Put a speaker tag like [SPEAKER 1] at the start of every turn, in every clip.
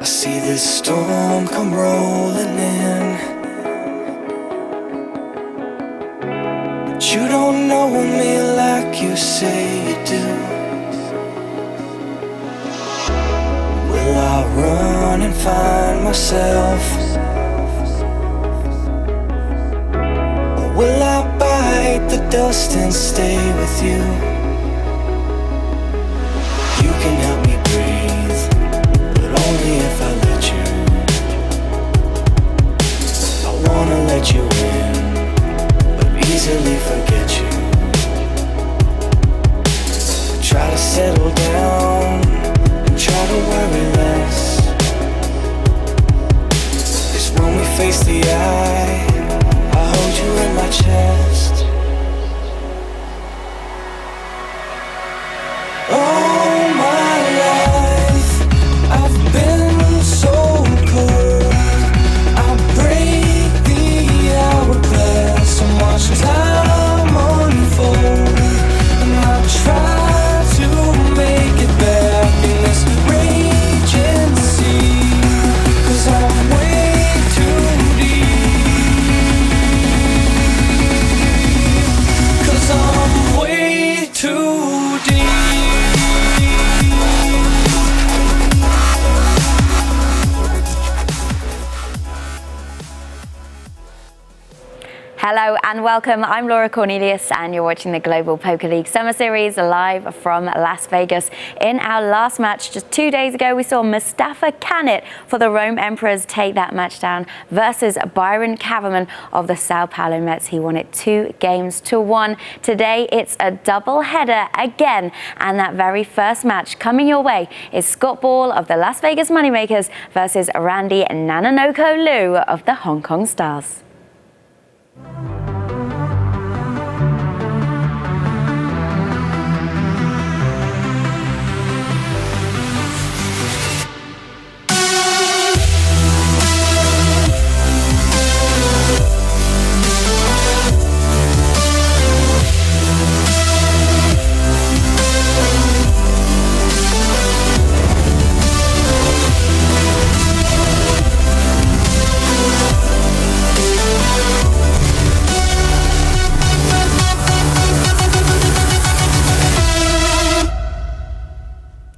[SPEAKER 1] see this storm come rolling in, but you don't know me like you say you do. Will I run and find myself, or will I bite the dust and stay with you? You can help me breathe, but only if I let you. I wanna let you in, but easily forget you. Try to settle down and try to worry less, 'cause when we face the eye, I hold you in my chest. All my life I've been so cold. I break the hourglass, so much time unfold, and I try to make it back in this raging sea, 'cause I'm way too deep, 'cause I'm way too deep.
[SPEAKER 2] Hello and welcome. I'm Laura Cornelius and you're watching the Global Poker League Summer Series live from Las Vegas. In our last match just 2 days ago, we saw Mustafa Kanit for the Rome Emperors take that match down versus Byron Kaverman of the Sao Paulo Mets. He won it 2-1. Today it's a double header again, and that very first match coming your way is Scott Ball of the Las Vegas Moneymakers versus Randy Nanonoko Liu of the Hong Kong Stars.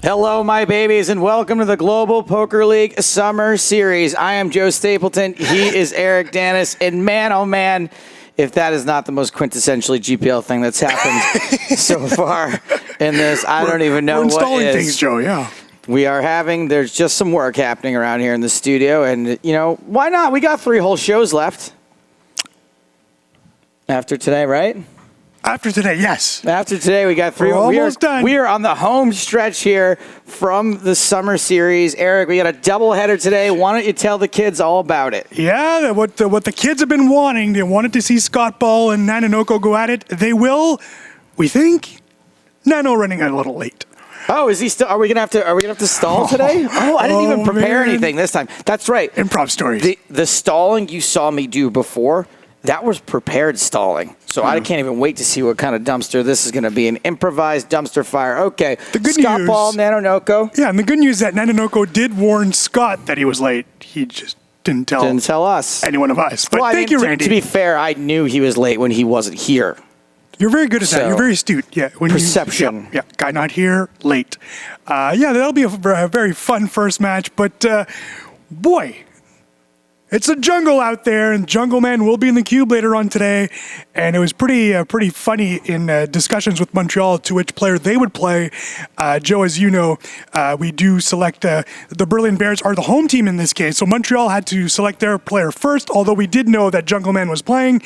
[SPEAKER 3] Hello, my babies, and welcome to the Global Poker League Summer Series. I am Joe Stapleton. He is Eric Dennis. And man, oh man, if that is not the most quintessentially GPL thing that's happened so far in this, I don't even know what is.
[SPEAKER 4] We're installing things, Joe, yeah.
[SPEAKER 3] There's just some work happening around here in the studio. And, you know, why not? We got 3 whole shows left after today, right?
[SPEAKER 4] After today, yes.
[SPEAKER 3] After today, we got 3.
[SPEAKER 4] We're almost done.
[SPEAKER 3] We are on the home stretch here from the summer series. Eric, we got a doubleheader today. Why don't you tell the kids all about it?
[SPEAKER 4] Yeah, what the kids have been wanting. They wanted to see Scott Ball and Nanonoko go at it. They will, we think. Nano running a little late.
[SPEAKER 3] Oh, is he still? Are we gonna have to stall today? Oh, I didn't even prepare anything this time. That's right.
[SPEAKER 4] Improv stories.
[SPEAKER 3] The stalling you saw me do before, that was prepared stalling. So I can't even wait to see what kind of dumpster this is going to be. An improvised dumpster fire. Okay.
[SPEAKER 4] The good
[SPEAKER 3] Scott
[SPEAKER 4] news,
[SPEAKER 3] Ball, Nanonoko.
[SPEAKER 4] Yeah, and the good news is that Nanonoko did warn Scott that he was late. He just didn't tell
[SPEAKER 3] us.
[SPEAKER 4] Any one of us. But
[SPEAKER 3] well,
[SPEAKER 4] thank you, Randy.
[SPEAKER 3] To be fair, I knew he was late when he wasn't here.
[SPEAKER 4] You're very good at that. You're very astute. Yeah.
[SPEAKER 3] Perception.
[SPEAKER 4] Yeah. Guy not here, late. Yeah, that'll be a very fun first match. But, boy, it's a jungle out there, and Jungle Man will be in the cube later on today. And it was pretty funny in discussions with Montreal to which player they would play. Joe, as you know, we do select the Berlin Bears are the home team in this case. So Montreal had to select their player first, although we did know that Jungle Man was playing.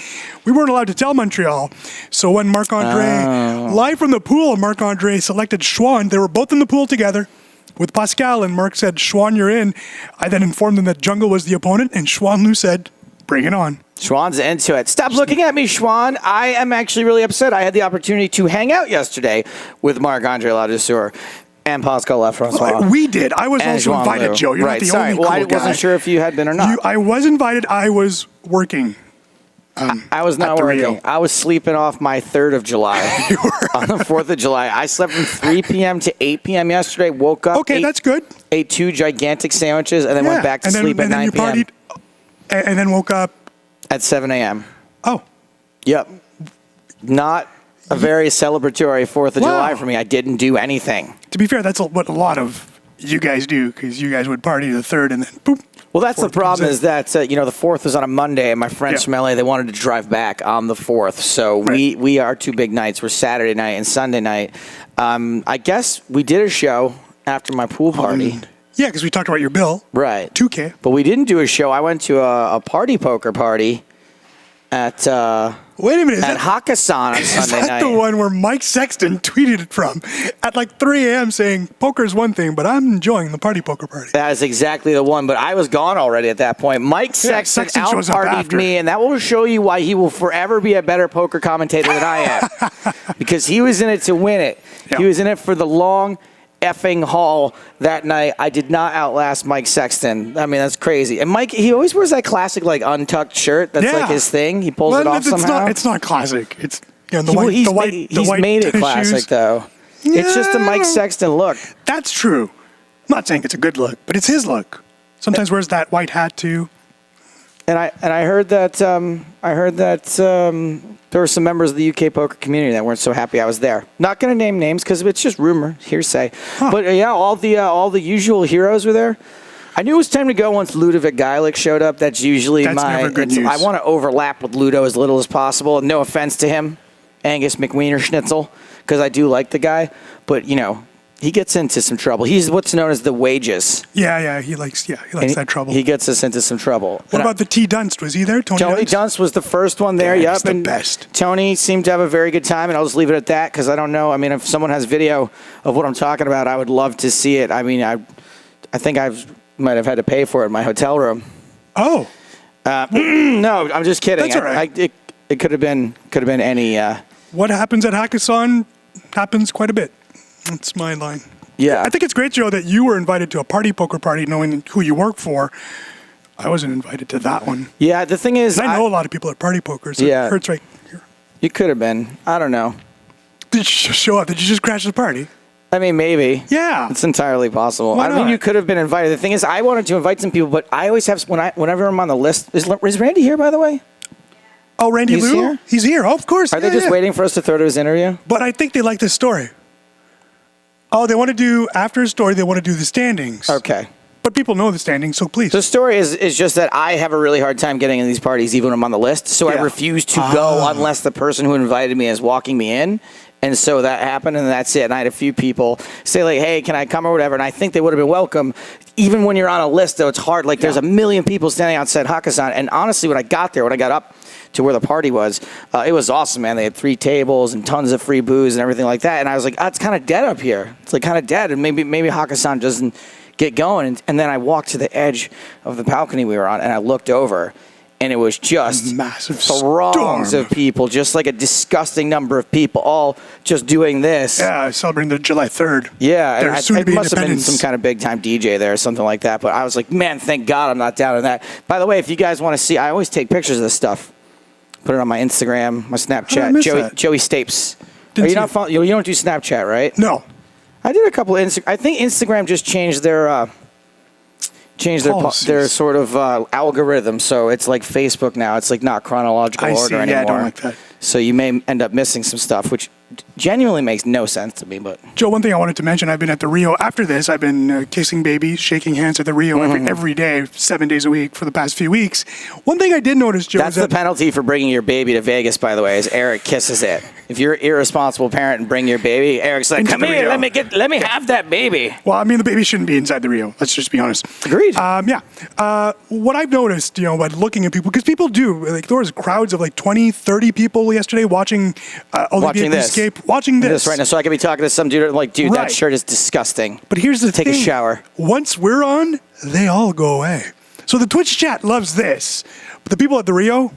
[SPEAKER 4] We weren't allowed to tell Montreal. So when Marc-Andre, live from the pool, Marc-Andre selected Schwann. They were both in the pool together with Pascal, and Mark said, Schwann, you're in. I then informed them that Jungle was the opponent, and Schwann Lu said, bring it on.
[SPEAKER 3] Schwann's into it. Stop looking at me, Schwann. I am actually really upset. I had the opportunity to hang out yesterday with Marc-Andre Ladouceur and Pascal Lafrancois.
[SPEAKER 4] We did. I was also invited, Joe. You're not the only cool guy.
[SPEAKER 3] I wasn't sure if you had been or not.
[SPEAKER 4] I was invited. I was working.
[SPEAKER 3] I was not
[SPEAKER 4] at the
[SPEAKER 3] working.
[SPEAKER 4] Rio.
[SPEAKER 3] I was sleeping off my 3rd of July. On the 4th of July. I slept from 3 p.m. to 8 p.m. yesterday, woke up,
[SPEAKER 4] Okay, that's good.
[SPEAKER 3] ate 2 gigantic sandwiches, and then went back to sleep at 9 p.m.
[SPEAKER 4] Partied, and then woke up.
[SPEAKER 3] At 7 a.m.
[SPEAKER 4] Oh,
[SPEAKER 3] Yep. Not a very celebratory 4th of
[SPEAKER 4] Wow.
[SPEAKER 3] July for me. I didn't do anything.
[SPEAKER 4] to be fair, that's what a lot of you guys do, because you guys would party the 3rd and then boop.
[SPEAKER 3] Well, that's the
[SPEAKER 4] 4th
[SPEAKER 3] problem
[SPEAKER 4] comes
[SPEAKER 3] is that, the 4th was on a Monday, and my friends
[SPEAKER 4] Yeah.
[SPEAKER 3] from LA, they wanted to drive back on the 4th. So
[SPEAKER 4] Right.
[SPEAKER 3] we are 2 big nights. We're Saturday night and Sunday night. I guess we did a show after my pool party.
[SPEAKER 4] Yeah, because we talked about your bill.
[SPEAKER 3] Right.
[SPEAKER 4] 2K.
[SPEAKER 3] But we didn't do a show. I went to a party poker party at
[SPEAKER 4] Wait a minute. Is
[SPEAKER 3] at
[SPEAKER 4] that,
[SPEAKER 3] Hakkasan on
[SPEAKER 4] is
[SPEAKER 3] Sunday
[SPEAKER 4] that
[SPEAKER 3] night.
[SPEAKER 4] the one where Mike Sexton tweeted it from at like 3 a.m. saying, poker's one thing, but I'm enjoying the party poker party?
[SPEAKER 3] That is exactly the one, but I was gone already at that point. Mike Sexton
[SPEAKER 4] Sexton shows up
[SPEAKER 3] out-partied
[SPEAKER 4] after.
[SPEAKER 3] me, and that will show you why he will forever be a better poker commentator than I am. Because he was in it to win it.
[SPEAKER 4] Yeah.
[SPEAKER 3] He was in it for the long effing haul that night. I did not outlast Mike Sexton. I mean, that's crazy. And Mike, he always wears that classic, like, untucked shirt. That's like his thing. He pulls it off somehow.
[SPEAKER 4] It's not classic. It's the
[SPEAKER 3] Well,
[SPEAKER 4] white.
[SPEAKER 3] he's made it
[SPEAKER 4] tennis
[SPEAKER 3] classic,
[SPEAKER 4] shoes.
[SPEAKER 3] though. It's just a
[SPEAKER 4] Yeah, I
[SPEAKER 3] Mike
[SPEAKER 4] don't know.
[SPEAKER 3] Sexton look.
[SPEAKER 4] That's true. I'm not saying it's a good look, but it's his look. Sometimes wears that white hat too.
[SPEAKER 3] And I heard that there were some members of the UK poker community that weren't so happy I was there. Not going to name names because it's just rumor, hearsay. But yeah, all the usual heroes were there. I knew it was time to go once Ludovic Geilich showed up. That's usually
[SPEAKER 4] That's never good news.
[SPEAKER 3] I want to overlap with Ludo as little as possible. No offense to him, Angus McWiener Schnitzel, because I do like the guy. But he gets into some trouble. He's what's known as the wages.
[SPEAKER 4] Yeah, he likes that trouble.
[SPEAKER 3] He gets us into some trouble.
[SPEAKER 4] What about the T Dunst? Was he there?
[SPEAKER 3] Tony Dunst was the first one there.
[SPEAKER 4] Yeah,
[SPEAKER 3] Yep,
[SPEAKER 4] he's the
[SPEAKER 3] and
[SPEAKER 4] best.
[SPEAKER 3] Tony seemed to have a very good time, and I'll just leave it at that because I don't know. I mean, if someone has video of what I'm talking about, I would love to see it. I mean, I think might have had to pay for it in my hotel room.
[SPEAKER 4] Oh,
[SPEAKER 3] No, I'm just kidding.
[SPEAKER 4] That's all right.
[SPEAKER 3] It could have been any.
[SPEAKER 4] what happens at Hakkasan happens quite a bit. That's my line.
[SPEAKER 3] Yeah.
[SPEAKER 4] I think it's great, Joe, that you were invited to a party poker party knowing who you work for. I wasn't invited to that one.
[SPEAKER 3] Yeah, the thing is,
[SPEAKER 4] And I know a lot of people at party poker, so
[SPEAKER 3] Yeah.
[SPEAKER 4] it hurts right here.
[SPEAKER 3] you could have been. I don't know.
[SPEAKER 4] Did you just show up? Did you just crash the party?
[SPEAKER 3] I mean, maybe.
[SPEAKER 4] Yeah.
[SPEAKER 3] It's entirely possible.
[SPEAKER 4] Why
[SPEAKER 3] I mean,
[SPEAKER 4] not?
[SPEAKER 3] you could have been invited. The thing is, I wanted to invite some people, but I always have whenever I'm on the list. Is Randy here, by the way?
[SPEAKER 4] Oh, Randy
[SPEAKER 3] He's
[SPEAKER 4] Lou?
[SPEAKER 3] here?
[SPEAKER 4] He's here. Oh, of course.
[SPEAKER 3] Are they just waiting for us to throw to his interview?
[SPEAKER 4] But I think they like this story. Oh, they want to do, after his story, they want to do the standings.
[SPEAKER 3] Okay.
[SPEAKER 4] But people know the standings, so please.
[SPEAKER 3] The story is just that I have a really hard time getting in these parties, even when I'm on the list. So I
[SPEAKER 4] Yeah.
[SPEAKER 3] refuse to go unless the person who invited me is walking me in. And so that happened, and that's it. And I had a few people say, like, hey, can I come or whatever? And I think they would have been welcome. Even when you're on a list, though, it's hard. Like, there's a million people standing outside Hakkasan. And honestly, when I got up to where the party was, it was awesome, man. They had 3 tables and tons of free booze and everything like that. And I was like, it's kind of dead up here. It's like kind of dead. And maybe Hakkasan doesn't get going. And then I walked to the edge of the balcony we were on, and I looked over. And it was just
[SPEAKER 4] Massive
[SPEAKER 3] throngs
[SPEAKER 4] storm.
[SPEAKER 3] of people, just like a disgusting number of people, all just doing this.
[SPEAKER 4] Yeah, celebrating the July 3rd.
[SPEAKER 3] Yeah, and
[SPEAKER 4] Their soon to
[SPEAKER 3] it
[SPEAKER 4] be
[SPEAKER 3] must have been
[SPEAKER 4] independence.
[SPEAKER 3] some kind of big time DJ there or something like that. But I was like, man, thank God I'm not down in that. By the way, if you guys want to see, I always take pictures of this stuff. Put it on my Instagram, my
[SPEAKER 4] How did I
[SPEAKER 3] Snapchat.
[SPEAKER 4] miss that?
[SPEAKER 3] Joey Stapes.
[SPEAKER 4] Didn't
[SPEAKER 3] Are you
[SPEAKER 4] see
[SPEAKER 3] not
[SPEAKER 4] it.
[SPEAKER 3] you don't do Snapchat, right?
[SPEAKER 4] No.
[SPEAKER 3] I did a couple of I think Instagram just changed their
[SPEAKER 4] Policies.
[SPEAKER 3] their sort of algorithm, so it's like Facebook now. It's like not chronological
[SPEAKER 4] I
[SPEAKER 3] order
[SPEAKER 4] see. Yeah,
[SPEAKER 3] anymore.
[SPEAKER 4] I don't like that.
[SPEAKER 3] So you may end up missing some stuff, which genuinely makes no sense to me. But
[SPEAKER 4] Joe, one thing I wanted to mention, I've been at the Rio. After this, I've been kissing babies, shaking hands at the Rio
[SPEAKER 3] Mm-hmm.
[SPEAKER 4] every day, 7 days a week for the past few weeks. One thing I did notice, Joe,
[SPEAKER 3] that's
[SPEAKER 4] is
[SPEAKER 3] the
[SPEAKER 4] that
[SPEAKER 3] penalty for bringing your baby to Vegas, by the way, is Eric kisses it. If you're an irresponsible parent and bring your baby, Eric's like,
[SPEAKER 4] Into
[SPEAKER 3] come
[SPEAKER 4] the
[SPEAKER 3] here,
[SPEAKER 4] Rio."
[SPEAKER 3] let me have that baby.
[SPEAKER 4] well, I mean, the baby shouldn't be inside the Rio. Let's just be honest.
[SPEAKER 3] Agreed.
[SPEAKER 4] What I've noticed, by looking at people, because people do, like there was crowds of like 20, 30 people yesterday watching Olivier
[SPEAKER 3] Watching this.
[SPEAKER 4] Escape, watching this.
[SPEAKER 3] Right now, so I could be talking to some dude. I'm like, dude, that
[SPEAKER 4] Right.
[SPEAKER 3] shirt is disgusting.
[SPEAKER 4] But here's the
[SPEAKER 3] Take
[SPEAKER 4] thing.
[SPEAKER 3] a shower.
[SPEAKER 4] Once we're on, they all go away. So the Twitch chat loves this. But the people at the Rio,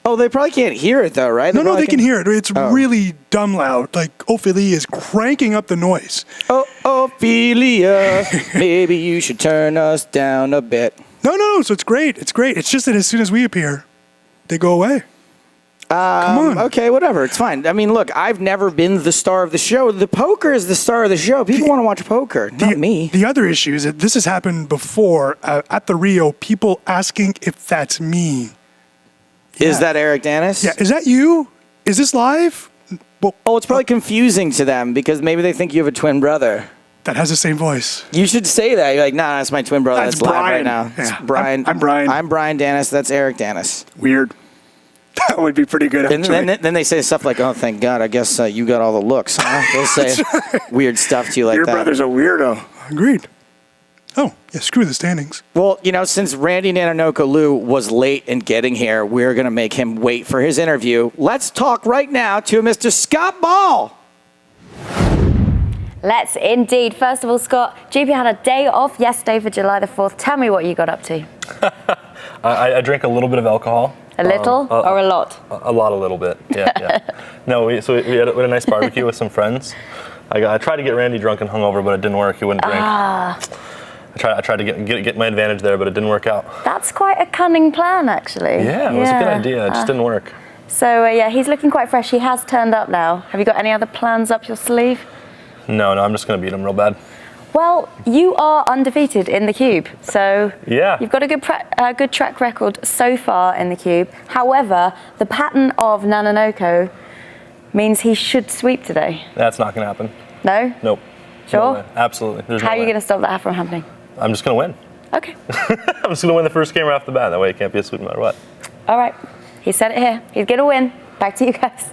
[SPEAKER 3] Oh, they probably can't hear it though, right?
[SPEAKER 4] no, they can hear it. It's
[SPEAKER 3] Oh.
[SPEAKER 4] really dumb loud. Like Ophélie is cranking up the noise.
[SPEAKER 3] Oh, Ophelia, maybe you should turn us down a bit.
[SPEAKER 4] No. So it's great. It's great. It's just that as soon as we appear, they go away. Come on.
[SPEAKER 3] Okay, whatever. It's fine. I mean, look, I've never been the star of the show. The poker is the star of the show. People want to watch poker, not me.
[SPEAKER 4] The other issue is that this has happened before at the Rio. People asking if that's me.
[SPEAKER 3] Is that Eric Danis?
[SPEAKER 4] Yeah, is that you? Is this live? Well,
[SPEAKER 3] Oh, it's probably confusing to them because maybe they think you have a twin brother.
[SPEAKER 4] that has the same voice.
[SPEAKER 3] You should say that. You're like, nah, that's my twin brother.
[SPEAKER 4] That's
[SPEAKER 3] That's live
[SPEAKER 4] Brian.
[SPEAKER 3] right now.
[SPEAKER 4] Yeah.
[SPEAKER 3] It's Brian.
[SPEAKER 4] I'm Brian.
[SPEAKER 3] I'm Brian Danis. That's Eric Danis.
[SPEAKER 4] Weird. That would be pretty good,
[SPEAKER 3] And
[SPEAKER 4] actually.
[SPEAKER 3] then they say stuff like, oh, thank God, I guess you got all the looks. Huh? They'll say weird stuff to you like
[SPEAKER 4] Your
[SPEAKER 3] that.
[SPEAKER 4] brother's a weirdo. Agreed. Oh, yeah, screw the standings.
[SPEAKER 3] Well, since Randy Nanonoko Lou was late in getting here, we're going to make him wait for his interview. Let's talk right now to Mr. Scott Ball.
[SPEAKER 2] Let's indeed. First of all, Scott, GP had a day off yesterday for July the 4th. Tell me what you got up to.
[SPEAKER 5] I drank a little bit of alcohol.
[SPEAKER 2] A little or a lot?
[SPEAKER 5] A little bit. Yeah. No, we had a nice barbecue with some friends. I tried to get Randy drunk and hungover, but it didn't work. He wouldn't drink. I tried to get my advantage there, but it didn't work out.
[SPEAKER 2] That's quite a cunning plan, actually.
[SPEAKER 5] Yeah, it was a good idea. It just didn't work.
[SPEAKER 2] So, he's looking quite fresh. He has turned up now. Have you got any other plans up your sleeve?
[SPEAKER 5] No, I'm just going to beat him real bad.
[SPEAKER 2] Well, you are undefeated in the Cube, so
[SPEAKER 5] Yeah.
[SPEAKER 2] you've got a good track record so far in the Cube. However, the pattern of Nanonoko means he should sweep today.
[SPEAKER 5] That's not going to happen.
[SPEAKER 2] No?
[SPEAKER 5] Nope.
[SPEAKER 2] Sure?
[SPEAKER 5] No way. Absolutely. There's
[SPEAKER 2] How
[SPEAKER 5] no
[SPEAKER 2] are you
[SPEAKER 5] way.
[SPEAKER 2] going to stop that from happening?
[SPEAKER 5] I'm just going to win.
[SPEAKER 2] Okay.
[SPEAKER 5] I'm just going to win the first game right off the bat. That way it can't be a sweep no matter what.
[SPEAKER 2] All right. He said it here. He's going to win. Back to you guys.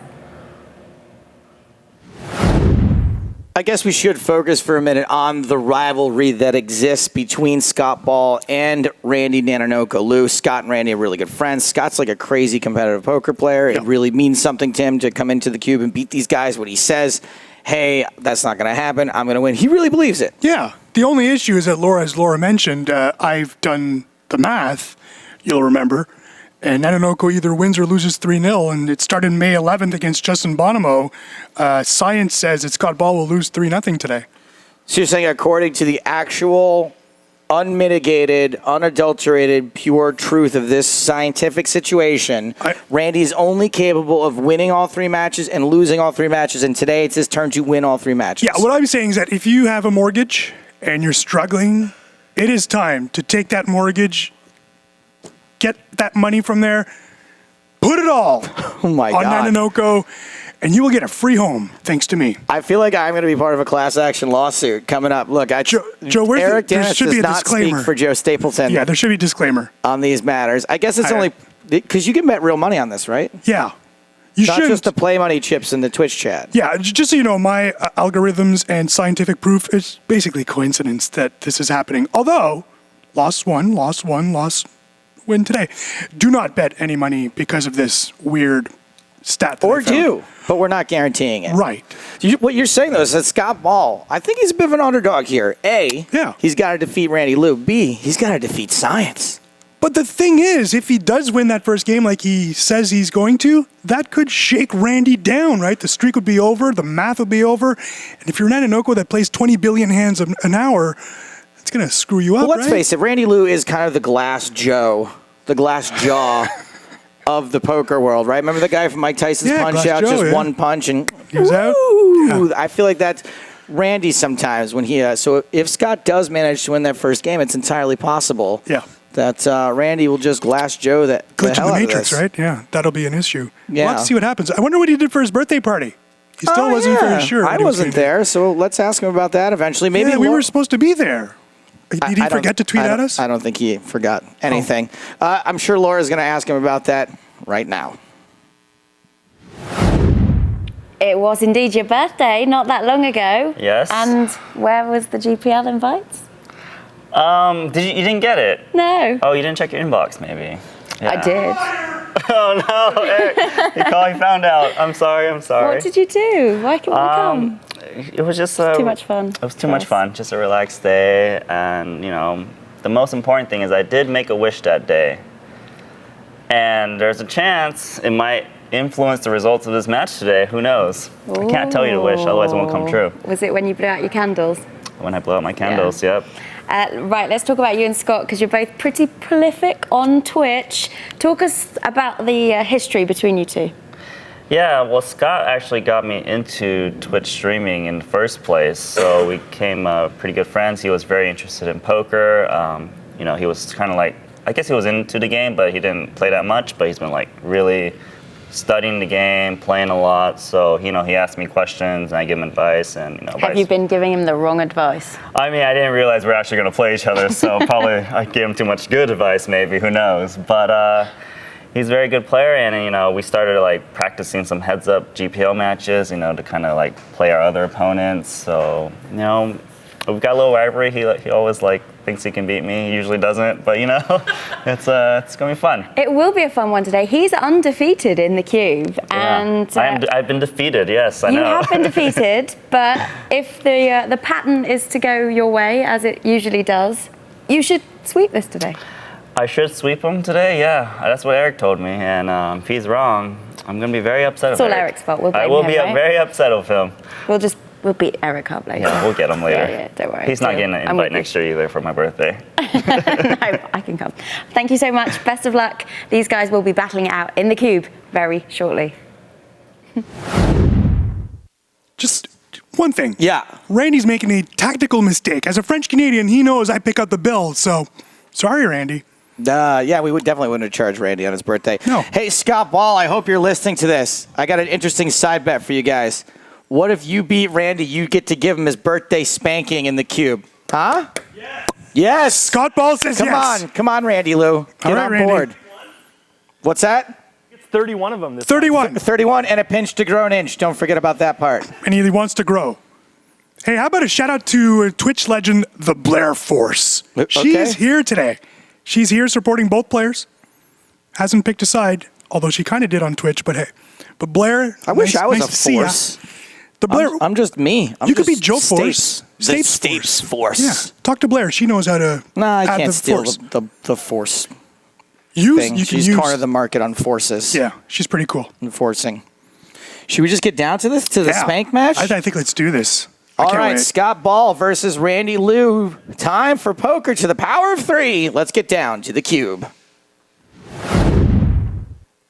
[SPEAKER 3] I guess we should focus for a minute on the rivalry that exists between Scott Ball and Randy Nanonoko Lou. Scott and Randy are really good friends. Scott's like a crazy competitive poker player. It really means something to him to come into the Cube and beat these guys when he says, hey, that's not going to happen. I'm going to win. He really believes it.
[SPEAKER 4] Yeah. The only issue is that as Laura mentioned, I've done the math, you'll remember, and Nanonoko either wins or loses 3-0, and it started May 11th against Justin Bonomo. Science says that Scott Ball will lose 3-0 today.
[SPEAKER 3] So you're saying according to the actual unmitigated, unadulterated, pure truth of this scientific situation, Randy's only capable of winning all three matches and losing all three matches, and today it's his turn to win all three matches.
[SPEAKER 4] Yeah, what I'm saying is that if you have a mortgage and you're struggling, it is time to take that mortgage, get that money from there, put it all
[SPEAKER 3] Oh my
[SPEAKER 4] on
[SPEAKER 3] God.
[SPEAKER 4] Nanonoko, and you will get a free home, thanks to me.
[SPEAKER 3] I feel like I'm going to be part of a class action lawsuit coming up. Look,
[SPEAKER 4] Joe, where's
[SPEAKER 3] Eric
[SPEAKER 4] there
[SPEAKER 3] Danis
[SPEAKER 4] should
[SPEAKER 3] does
[SPEAKER 4] be a
[SPEAKER 3] not
[SPEAKER 4] disclaimer.
[SPEAKER 3] speak for Joe Stapleton
[SPEAKER 4] Yeah, there should be a disclaimer.
[SPEAKER 3] on these matters. I guess it's only because you can bet real money on this, right?
[SPEAKER 4] Yeah. You
[SPEAKER 3] Not
[SPEAKER 4] should.
[SPEAKER 3] just the play money chips in the Twitch chat.
[SPEAKER 4] Yeah, just so you know, my algorithms and scientific proof is basically coincidence that this is happening. Although, lost one, win today. Do not bet any money because of this weird stat. That
[SPEAKER 3] Or
[SPEAKER 4] I found.
[SPEAKER 3] do, but we're not guaranteeing it.
[SPEAKER 4] Right.
[SPEAKER 3] What you're saying, though, is that Scott Ball, I think he's a bit of an underdog here. A,
[SPEAKER 4] Yeah.
[SPEAKER 3] he's got to defeat Randy Lou. B, he's got to defeat science.
[SPEAKER 4] But the thing is, if he does win that first game like he says he's going to, that could shake Randy down, right? The streak would be over, the math would be over. And if you're Nanonoko that plays 20 billion hands an hour, it's going to screw you up,
[SPEAKER 3] Well, let's
[SPEAKER 4] right?
[SPEAKER 3] face it, Randy Lou is kind of the glass jaw of the poker world, right? Remember the guy from Mike Tyson's
[SPEAKER 4] Yeah,
[SPEAKER 3] Punch
[SPEAKER 4] Glass
[SPEAKER 3] Out?
[SPEAKER 4] Joe,
[SPEAKER 3] Just
[SPEAKER 4] yeah.
[SPEAKER 3] one punch and
[SPEAKER 4] He was out.
[SPEAKER 3] Woo!
[SPEAKER 4] Yeah.
[SPEAKER 3] I feel like that's Randy sometimes when he. So if Scott does manage to win that first game, it's entirely possible.
[SPEAKER 4] Yeah.
[SPEAKER 3] That Randy will just glass Joe the
[SPEAKER 4] Glitch
[SPEAKER 3] hell
[SPEAKER 4] in the
[SPEAKER 3] out of
[SPEAKER 4] Matrix,
[SPEAKER 3] this.
[SPEAKER 4] right? Yeah, that'll be an issue.
[SPEAKER 3] Yeah.
[SPEAKER 4] We'll have to see what happens. I wonder what he did for his birthday party. He still
[SPEAKER 3] Oh,
[SPEAKER 4] wasn't
[SPEAKER 3] yeah.
[SPEAKER 4] very sure.
[SPEAKER 3] I
[SPEAKER 4] what he was
[SPEAKER 3] wasn't
[SPEAKER 4] gonna do.
[SPEAKER 3] there, so let's ask him about that eventually. Maybe
[SPEAKER 4] Yeah, we
[SPEAKER 3] Laura-
[SPEAKER 4] were supposed to be there. Did he
[SPEAKER 3] I don't-
[SPEAKER 4] forget to tweet
[SPEAKER 3] I
[SPEAKER 4] at
[SPEAKER 3] don't-
[SPEAKER 4] us?
[SPEAKER 3] I don't think he forgot anything. I'm sure Laura's going to ask him about that right now.
[SPEAKER 2] It was indeed your birthday not that long ago.
[SPEAKER 6] Yes.
[SPEAKER 2] And where was the GPL invites?
[SPEAKER 6] You didn't get it?
[SPEAKER 2] No.
[SPEAKER 6] Oh, you didn't check your inbox, maybe?
[SPEAKER 2] I did.
[SPEAKER 6] Oh no, Eric, he found out. I'm sorry.
[SPEAKER 2] What did you do? Why couldn't we come?
[SPEAKER 6] It was just
[SPEAKER 2] Too much fun.
[SPEAKER 6] It was too much fun. Just a relaxed day, and the most important thing is I did make a wish that day, and there's a chance it might influence the results of this match today. Who knows? I can't tell you to wish, otherwise it won't come true.
[SPEAKER 2] Was it when you blew out your candles?
[SPEAKER 6] When I blow out my candles, yep.
[SPEAKER 2] Right, let's talk about you and Scott, because you're both pretty prolific on Twitch. Talk us about the history between you two.
[SPEAKER 6] Yeah, well, Scott actually got me into Twitch streaming in the first place. So we became pretty good friends. He was very interested in poker. You know, he was kind of like, I guess he was into the game, but he didn't play that much. But he's been like really studying the game, playing a lot. So, you know, he asked me questions and I give him advice. And, you know,
[SPEAKER 2] Have you been giving him the wrong advice?
[SPEAKER 6] I mean, I didn't realize we're actually going to play each other. So probably I gave him too much good advice, maybe. Who knows? But he's a very good player, and you know, we started like practicing some heads-up GPL matches, you know, to kind of like play our other opponents. So you know, we've got a little rivalry. He always like thinks he can beat me. He usually doesn't, but you know, it's gonna be fun.
[SPEAKER 2] It will be a fun one today. He's undefeated in the cube, and
[SPEAKER 6] I've been defeated. Yes, I know.
[SPEAKER 2] You have been defeated, but if the pattern is to go your way, as it usually does, you should sweep this today.
[SPEAKER 6] I should sweep him today. Yeah, that's what Eric told me, and if he's wrong, I'm gonna be very upset.
[SPEAKER 2] It's all Eric's fault. We'll blame him.
[SPEAKER 6] I will be
[SPEAKER 2] right?
[SPEAKER 6] very upset with him.
[SPEAKER 2] We'll beat Eric up later.
[SPEAKER 6] Yeah, we'll get him later.
[SPEAKER 2] Yeah, don't worry.
[SPEAKER 6] He's not getting an invite next year either for my birthday.
[SPEAKER 2] No, I can come. Thank you so much. Best of luck. These guys will be battling it out in the cube very shortly.
[SPEAKER 4] Just one thing.
[SPEAKER 3] Yeah.
[SPEAKER 4] Randy's making a tactical mistake. As a French Canadian, he knows I pick up the bill. So, sorry, Randy.
[SPEAKER 3] Yeah, we definitely wouldn't have charged Randy on his birthday.
[SPEAKER 4] No.
[SPEAKER 3] Hey, Scott Ball, I hope you're listening to this. I got an interesting side bet for you guys. What if you beat Randy, you get to give him his birthday spanking in the cube? Huh? Yes.
[SPEAKER 4] Scott Ball says yes.
[SPEAKER 3] Come on, Randy Lou. Get
[SPEAKER 4] right,
[SPEAKER 3] on
[SPEAKER 4] Randy.
[SPEAKER 3] board. What's that?
[SPEAKER 5] It's 31 of them this
[SPEAKER 4] 31.
[SPEAKER 3] 31 and a pinch to grow an inch. Don't forget about that part.
[SPEAKER 4] And he wants to grow. Hey, how about a shout out to Twitch legend, the Blair Force? She's here today. She's here supporting both players. Hasn't picked a side, although she kind of did on Twitch, but hey. But Blair,
[SPEAKER 3] I wish I was
[SPEAKER 4] nice
[SPEAKER 3] a
[SPEAKER 4] to see ya.
[SPEAKER 3] force.
[SPEAKER 4] The Blair,
[SPEAKER 3] I'm just me.
[SPEAKER 4] you could be
[SPEAKER 3] just
[SPEAKER 4] Joe Force.
[SPEAKER 3] The Stapes Force.
[SPEAKER 4] Yeah, talk to Blair. She knows how to
[SPEAKER 3] Nah, I
[SPEAKER 4] add
[SPEAKER 3] can't
[SPEAKER 4] the
[SPEAKER 3] steal
[SPEAKER 4] force.
[SPEAKER 3] the force
[SPEAKER 4] You
[SPEAKER 3] thing.
[SPEAKER 4] can
[SPEAKER 3] She's
[SPEAKER 4] use.
[SPEAKER 3] cornered the market on forces.
[SPEAKER 4] Yeah, she's pretty cool.
[SPEAKER 3] Enforcing. Should we just get down to this, the
[SPEAKER 4] Yeah.
[SPEAKER 3] spank match?
[SPEAKER 4] I think let's do this. I
[SPEAKER 3] All
[SPEAKER 4] can't
[SPEAKER 3] right,
[SPEAKER 4] wait.
[SPEAKER 3] Scott Ball versus Randy Lou. Time for poker to the power of 3. Let's get down to the cube.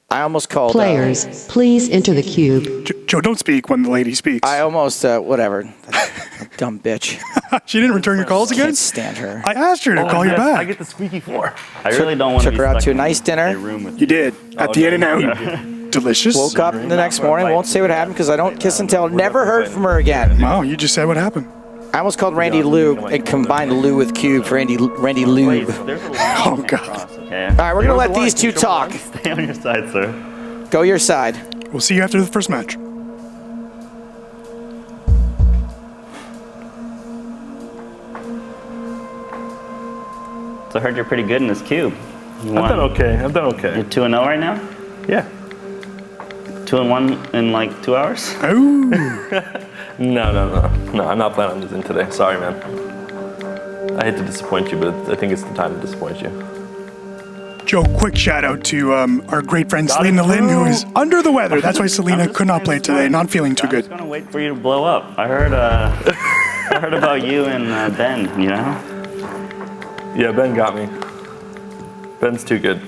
[SPEAKER 3] I almost called.
[SPEAKER 7] Players, please enter the cube.
[SPEAKER 4] Joe, don't speak when the lady speaks.
[SPEAKER 3] I almost, whatever. Dumb bitch.
[SPEAKER 4] She didn't return your calls again?
[SPEAKER 3] Can't stand her.
[SPEAKER 4] I asked her to call you back.
[SPEAKER 5] I get the squeaky floor.
[SPEAKER 6] I really don't want to
[SPEAKER 3] Took
[SPEAKER 6] be
[SPEAKER 3] her out
[SPEAKER 6] stuck
[SPEAKER 3] to a
[SPEAKER 6] in
[SPEAKER 3] nice dinner.
[SPEAKER 6] a room with
[SPEAKER 4] You did. At the In-N-Out. Delicious.
[SPEAKER 3] Woke up the next morning. Won't say what happened because I don't kiss and tell. Never heard from her again.
[SPEAKER 4] Wow, you just said what happened.
[SPEAKER 3] I almost called Randy Lou and combined Lou with Cube for Randy Lube.
[SPEAKER 6] There's a line
[SPEAKER 4] Oh, God.
[SPEAKER 6] across, okay?
[SPEAKER 3] All right, we're going to let these two talk.
[SPEAKER 6] Stay on your side, sir.
[SPEAKER 3] Go your side.
[SPEAKER 4] We'll see you after the first match.
[SPEAKER 6] So I heard you're pretty good in this cube.
[SPEAKER 5] I've done okay.
[SPEAKER 6] You're 2-0 right now?
[SPEAKER 5] Yeah.
[SPEAKER 6] 2-1 in like 2 hours?
[SPEAKER 4] Ooh.
[SPEAKER 5] No, I'm not planning on losing today. Sorry, man. I hate to disappoint you, but I think it's the time to disappoint you.
[SPEAKER 4] Joe, quick shout out to our great friend Selena Lynn, who is under the weather. That's why Selena could not play today. Not feeling too
[SPEAKER 6] I'm
[SPEAKER 4] good.
[SPEAKER 6] just gonna wait for you to blow up. I heard I heard about you and Ben, you know?
[SPEAKER 5] Yeah, Ben got me. Ben's too good.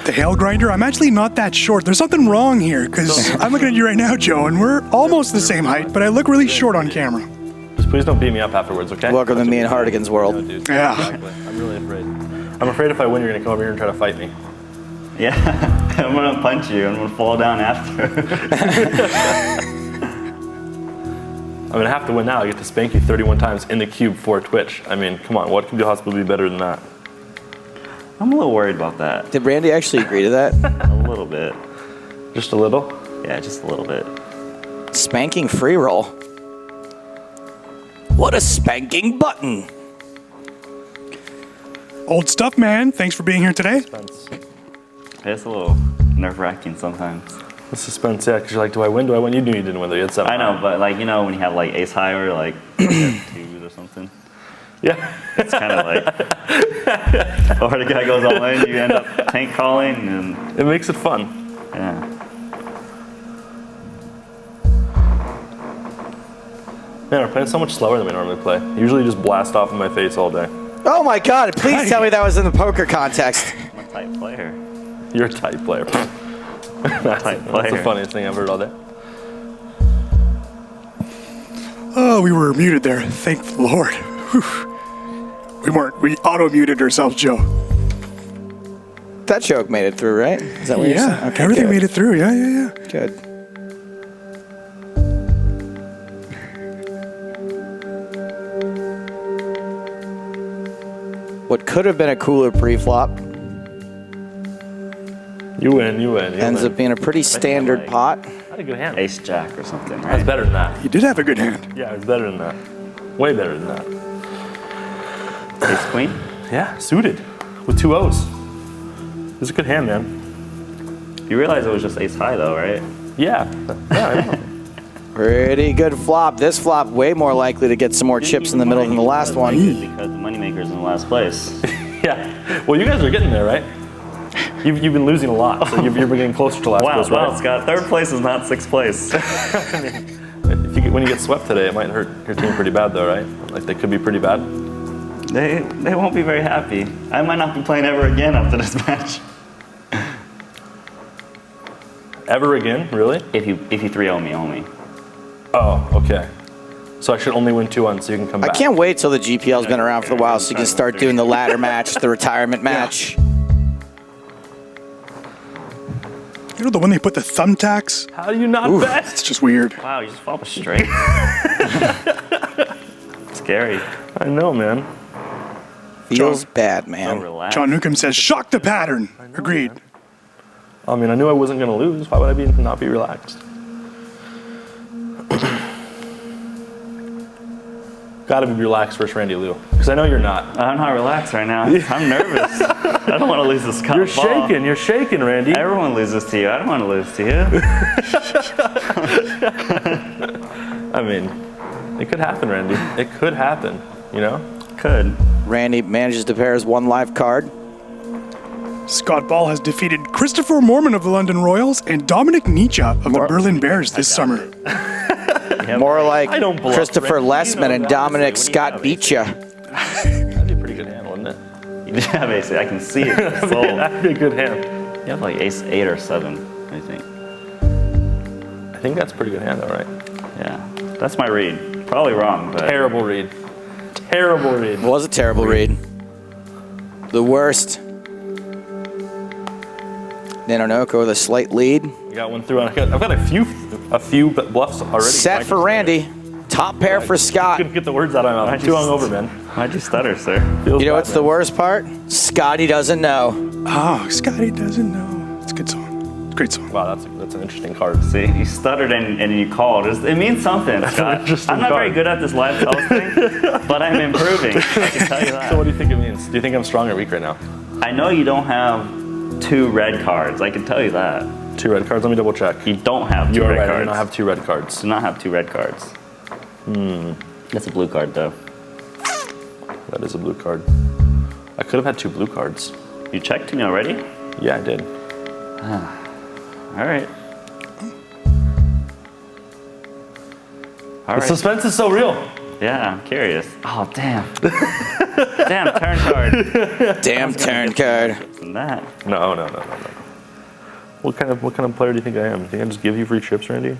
[SPEAKER 4] The hail grinder, I'm actually not that short. There's something wrong here, because I'm looking at you right now, Joe, and we're almost the same height, but I look really short on camera.
[SPEAKER 5] Just please don't beat me up afterwards, okay?
[SPEAKER 3] Welcome to me and Hardigan's world.
[SPEAKER 5] No, dude.
[SPEAKER 4] Yeah.
[SPEAKER 5] Exactly. I'm really afraid. I'm afraid if I win, you're gonna come over here and try to fight me.
[SPEAKER 6] Yeah. I'm gonna punch you. I'm gonna fall down after.
[SPEAKER 5] I'm gonna have to win now. I get to spank you 31 times in the cube for Twitch. I mean, come on, what could possibly be better than that?
[SPEAKER 6] I'm a little worried about that.
[SPEAKER 3] Did Randy actually agree to that?
[SPEAKER 6] A little bit.
[SPEAKER 5] Just a little?
[SPEAKER 6] Yeah, just a little bit.
[SPEAKER 3] Spanking free roll. What a spanking button.
[SPEAKER 4] Old stuff, man. Thanks for being here today.
[SPEAKER 5] Suspense.
[SPEAKER 6] It's a little nerve-wracking sometimes.
[SPEAKER 5] The suspense, yeah, because you're like, do I win? Do I win? You knew you didn't win, though. You had 7.
[SPEAKER 6] I know, but like, you know, when you have like ace high or like twos or something,
[SPEAKER 5] Yeah.
[SPEAKER 6] it's kind of like, or the guy goes all in, you end up tank calling, and
[SPEAKER 5] It makes it fun.
[SPEAKER 6] yeah.
[SPEAKER 5] Man, we're playing so much slower than we normally play. Usually you just blast off in my face all day.
[SPEAKER 3] Oh my God! Please tell me that was in the poker context.
[SPEAKER 6] I'm a tight player.
[SPEAKER 5] You're a tight player. That's the funniest thing I've heard all day.
[SPEAKER 4] Oh, we were muted there. Thank the Lord. Whew. We weren't. We auto-muted ourselves, Joe.
[SPEAKER 3] That joke made it through, right? Is that what you're saying?
[SPEAKER 4] Yeah,
[SPEAKER 3] Okay,
[SPEAKER 4] everything
[SPEAKER 3] good.
[SPEAKER 4] made it through. Yeah.
[SPEAKER 3] Good. What could have been a cooler pre-flop
[SPEAKER 5] You win.
[SPEAKER 3] ends up being a pretty standard
[SPEAKER 6] like-
[SPEAKER 3] pot.
[SPEAKER 5] That's a good hand.
[SPEAKER 6] Ace Jack or something, right?
[SPEAKER 5] That's better than that.
[SPEAKER 4] He did have a good hand.
[SPEAKER 5] Yeah, it's better than that. Way better than that.
[SPEAKER 6] Ace Queen?
[SPEAKER 5] Yeah, suited with 2 O's. It's a good hand, man.
[SPEAKER 6] You realize it was just Ace High though, right?
[SPEAKER 5] Yeah, I know.
[SPEAKER 3] Pretty good flop. This flop way more likely to get some more chips in the middle than the last one.
[SPEAKER 6] Because the Moneymakers in last place.
[SPEAKER 5] Yeah. Well, you guys are getting there, right? You've been losing a lot, so you're getting closer to last place, right?
[SPEAKER 6] Wow, Scott. Third place is not sixth place.
[SPEAKER 5] When you get swept today, it might hurt your team pretty bad, though, right? Like they could be pretty bad.
[SPEAKER 6] They won't be very happy. I might not be playing ever again after this match.
[SPEAKER 5] Ever again? Really?
[SPEAKER 6] If you 3-0 me only.
[SPEAKER 5] Oh, okay. So I should only win 2-1 so you can come
[SPEAKER 3] I
[SPEAKER 5] back.
[SPEAKER 3] can't wait till the GPL's been around for a while so you can start doing the ladder match, the retirement match.
[SPEAKER 4] You know the one they put the thumbtacks?
[SPEAKER 5] How do you not
[SPEAKER 3] Oof.
[SPEAKER 5] bet?
[SPEAKER 4] It's just weird.
[SPEAKER 6] Wow, you just flop a straight. Scary.
[SPEAKER 5] I know, man.
[SPEAKER 3] Feels
[SPEAKER 4] John.
[SPEAKER 3] bad,
[SPEAKER 6] So
[SPEAKER 3] man.
[SPEAKER 6] relaxed.
[SPEAKER 4] John Newcomb says, shock the pattern. Agreed.
[SPEAKER 5] I mean, I knew I wasn't going to lose. Why would I not be relaxed? Gotta be relaxed versus Randy Liu. Because I know you're not.
[SPEAKER 6] I'm not relaxed right now. I'm nervous. I don't want to lose this cup.
[SPEAKER 5] You're shaking, Randy.
[SPEAKER 6] Everyone loses to you. I don't want to lose to you.
[SPEAKER 5] I mean, it could happen, Randy. It could happen, you know?
[SPEAKER 6] Could.
[SPEAKER 3] Randy manages to pair his one live card.
[SPEAKER 4] Scott Ball has defeated Christopher Mormon of the London Royals and Dominic Nietzsche of the Berlin Bears this summer.
[SPEAKER 3] More like
[SPEAKER 5] I don't bluff,
[SPEAKER 3] Christopher
[SPEAKER 5] Randy.
[SPEAKER 3] Lessman and Dominic
[SPEAKER 6] when you
[SPEAKER 3] Scott
[SPEAKER 6] have
[SPEAKER 3] beat ya.
[SPEAKER 5] That'd be a pretty good hand, wouldn't it?
[SPEAKER 6] Yeah, basically. I can see it. in the soul.
[SPEAKER 5] That'd be a good hand.
[SPEAKER 6] You have like ace 8 or 7, I think.
[SPEAKER 5] I think that's a pretty good hand, though, right?
[SPEAKER 6] Yeah. That's my read. Probably wrong, but.
[SPEAKER 5] Terrible read. Terrible read.
[SPEAKER 3] It was a terrible read. The worst. Nanonoko with a slight lead.
[SPEAKER 5] You got one through. I've got a few bluffs already.
[SPEAKER 3] Set for Randy. Top pair for Scott.
[SPEAKER 5] Couldn't get the words out of my mouth. I'm too hungover, man.
[SPEAKER 6] Why'd you stutter, sir?
[SPEAKER 5] Feels
[SPEAKER 3] You know
[SPEAKER 5] bad,
[SPEAKER 3] what's the
[SPEAKER 5] man.
[SPEAKER 3] worst part? Scotty doesn't know.
[SPEAKER 4] Oh, Scotty doesn't know. It's a good song. It's a great song.
[SPEAKER 5] Wow, that's an interesting card.
[SPEAKER 6] See, you stuttered and you called. It means something, Scott.
[SPEAKER 5] interesting
[SPEAKER 6] I'm not very
[SPEAKER 5] card.
[SPEAKER 6] good at this live toasting, but I'm improving. I can tell you that.
[SPEAKER 5] So what do you think it means? Do you think I'm strong or weak right now?
[SPEAKER 6] I know you don't have 2 red cards. I can tell you that.
[SPEAKER 5] 2 red cards. Let me double check.
[SPEAKER 6] You don't have 2
[SPEAKER 5] You are
[SPEAKER 6] red
[SPEAKER 5] right. I
[SPEAKER 6] cards.
[SPEAKER 5] do not have 2 red cards.
[SPEAKER 6] Do not have 2 red cards. That's a blue card, though.
[SPEAKER 5] That is a blue card. I could have had 2 blue cards.
[SPEAKER 6] You checked me already?
[SPEAKER 5] Yeah, I did.
[SPEAKER 6] All right. All
[SPEAKER 5] The
[SPEAKER 6] right.
[SPEAKER 5] suspense is so real.
[SPEAKER 6] Yeah, I'm curious. Oh, damn. Damn, turn card.
[SPEAKER 3] Damn turn card.
[SPEAKER 6] And that.
[SPEAKER 5] No. What kind of player do you think I am? You think I just give you free chips, Randy?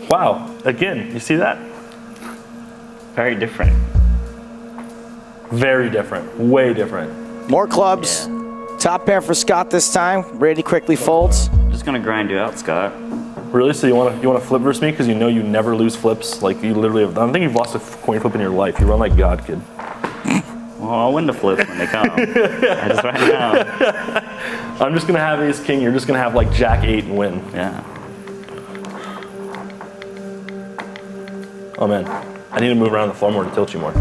[SPEAKER 5] Wow. Again, you see that?
[SPEAKER 6] Very different.
[SPEAKER 5] Very different. Way different.
[SPEAKER 3] More clubs. Top pair for Scott this time. Randy quickly folds.
[SPEAKER 6] Just gonna grind you out, Scott.
[SPEAKER 5] Really? So you want to flip versus me because you know you never lose flips? Like you literally have. I don't think you've lost a coin flip in your life. You run like God, kid.
[SPEAKER 6] Well, I'll win the flips when they come. I just right now.
[SPEAKER 5] I'm just gonna have ace king. You're just gonna have like jack 8 and win.
[SPEAKER 6] Yeah.
[SPEAKER 5] Oh man, I need to move around the floor more to tilt you more.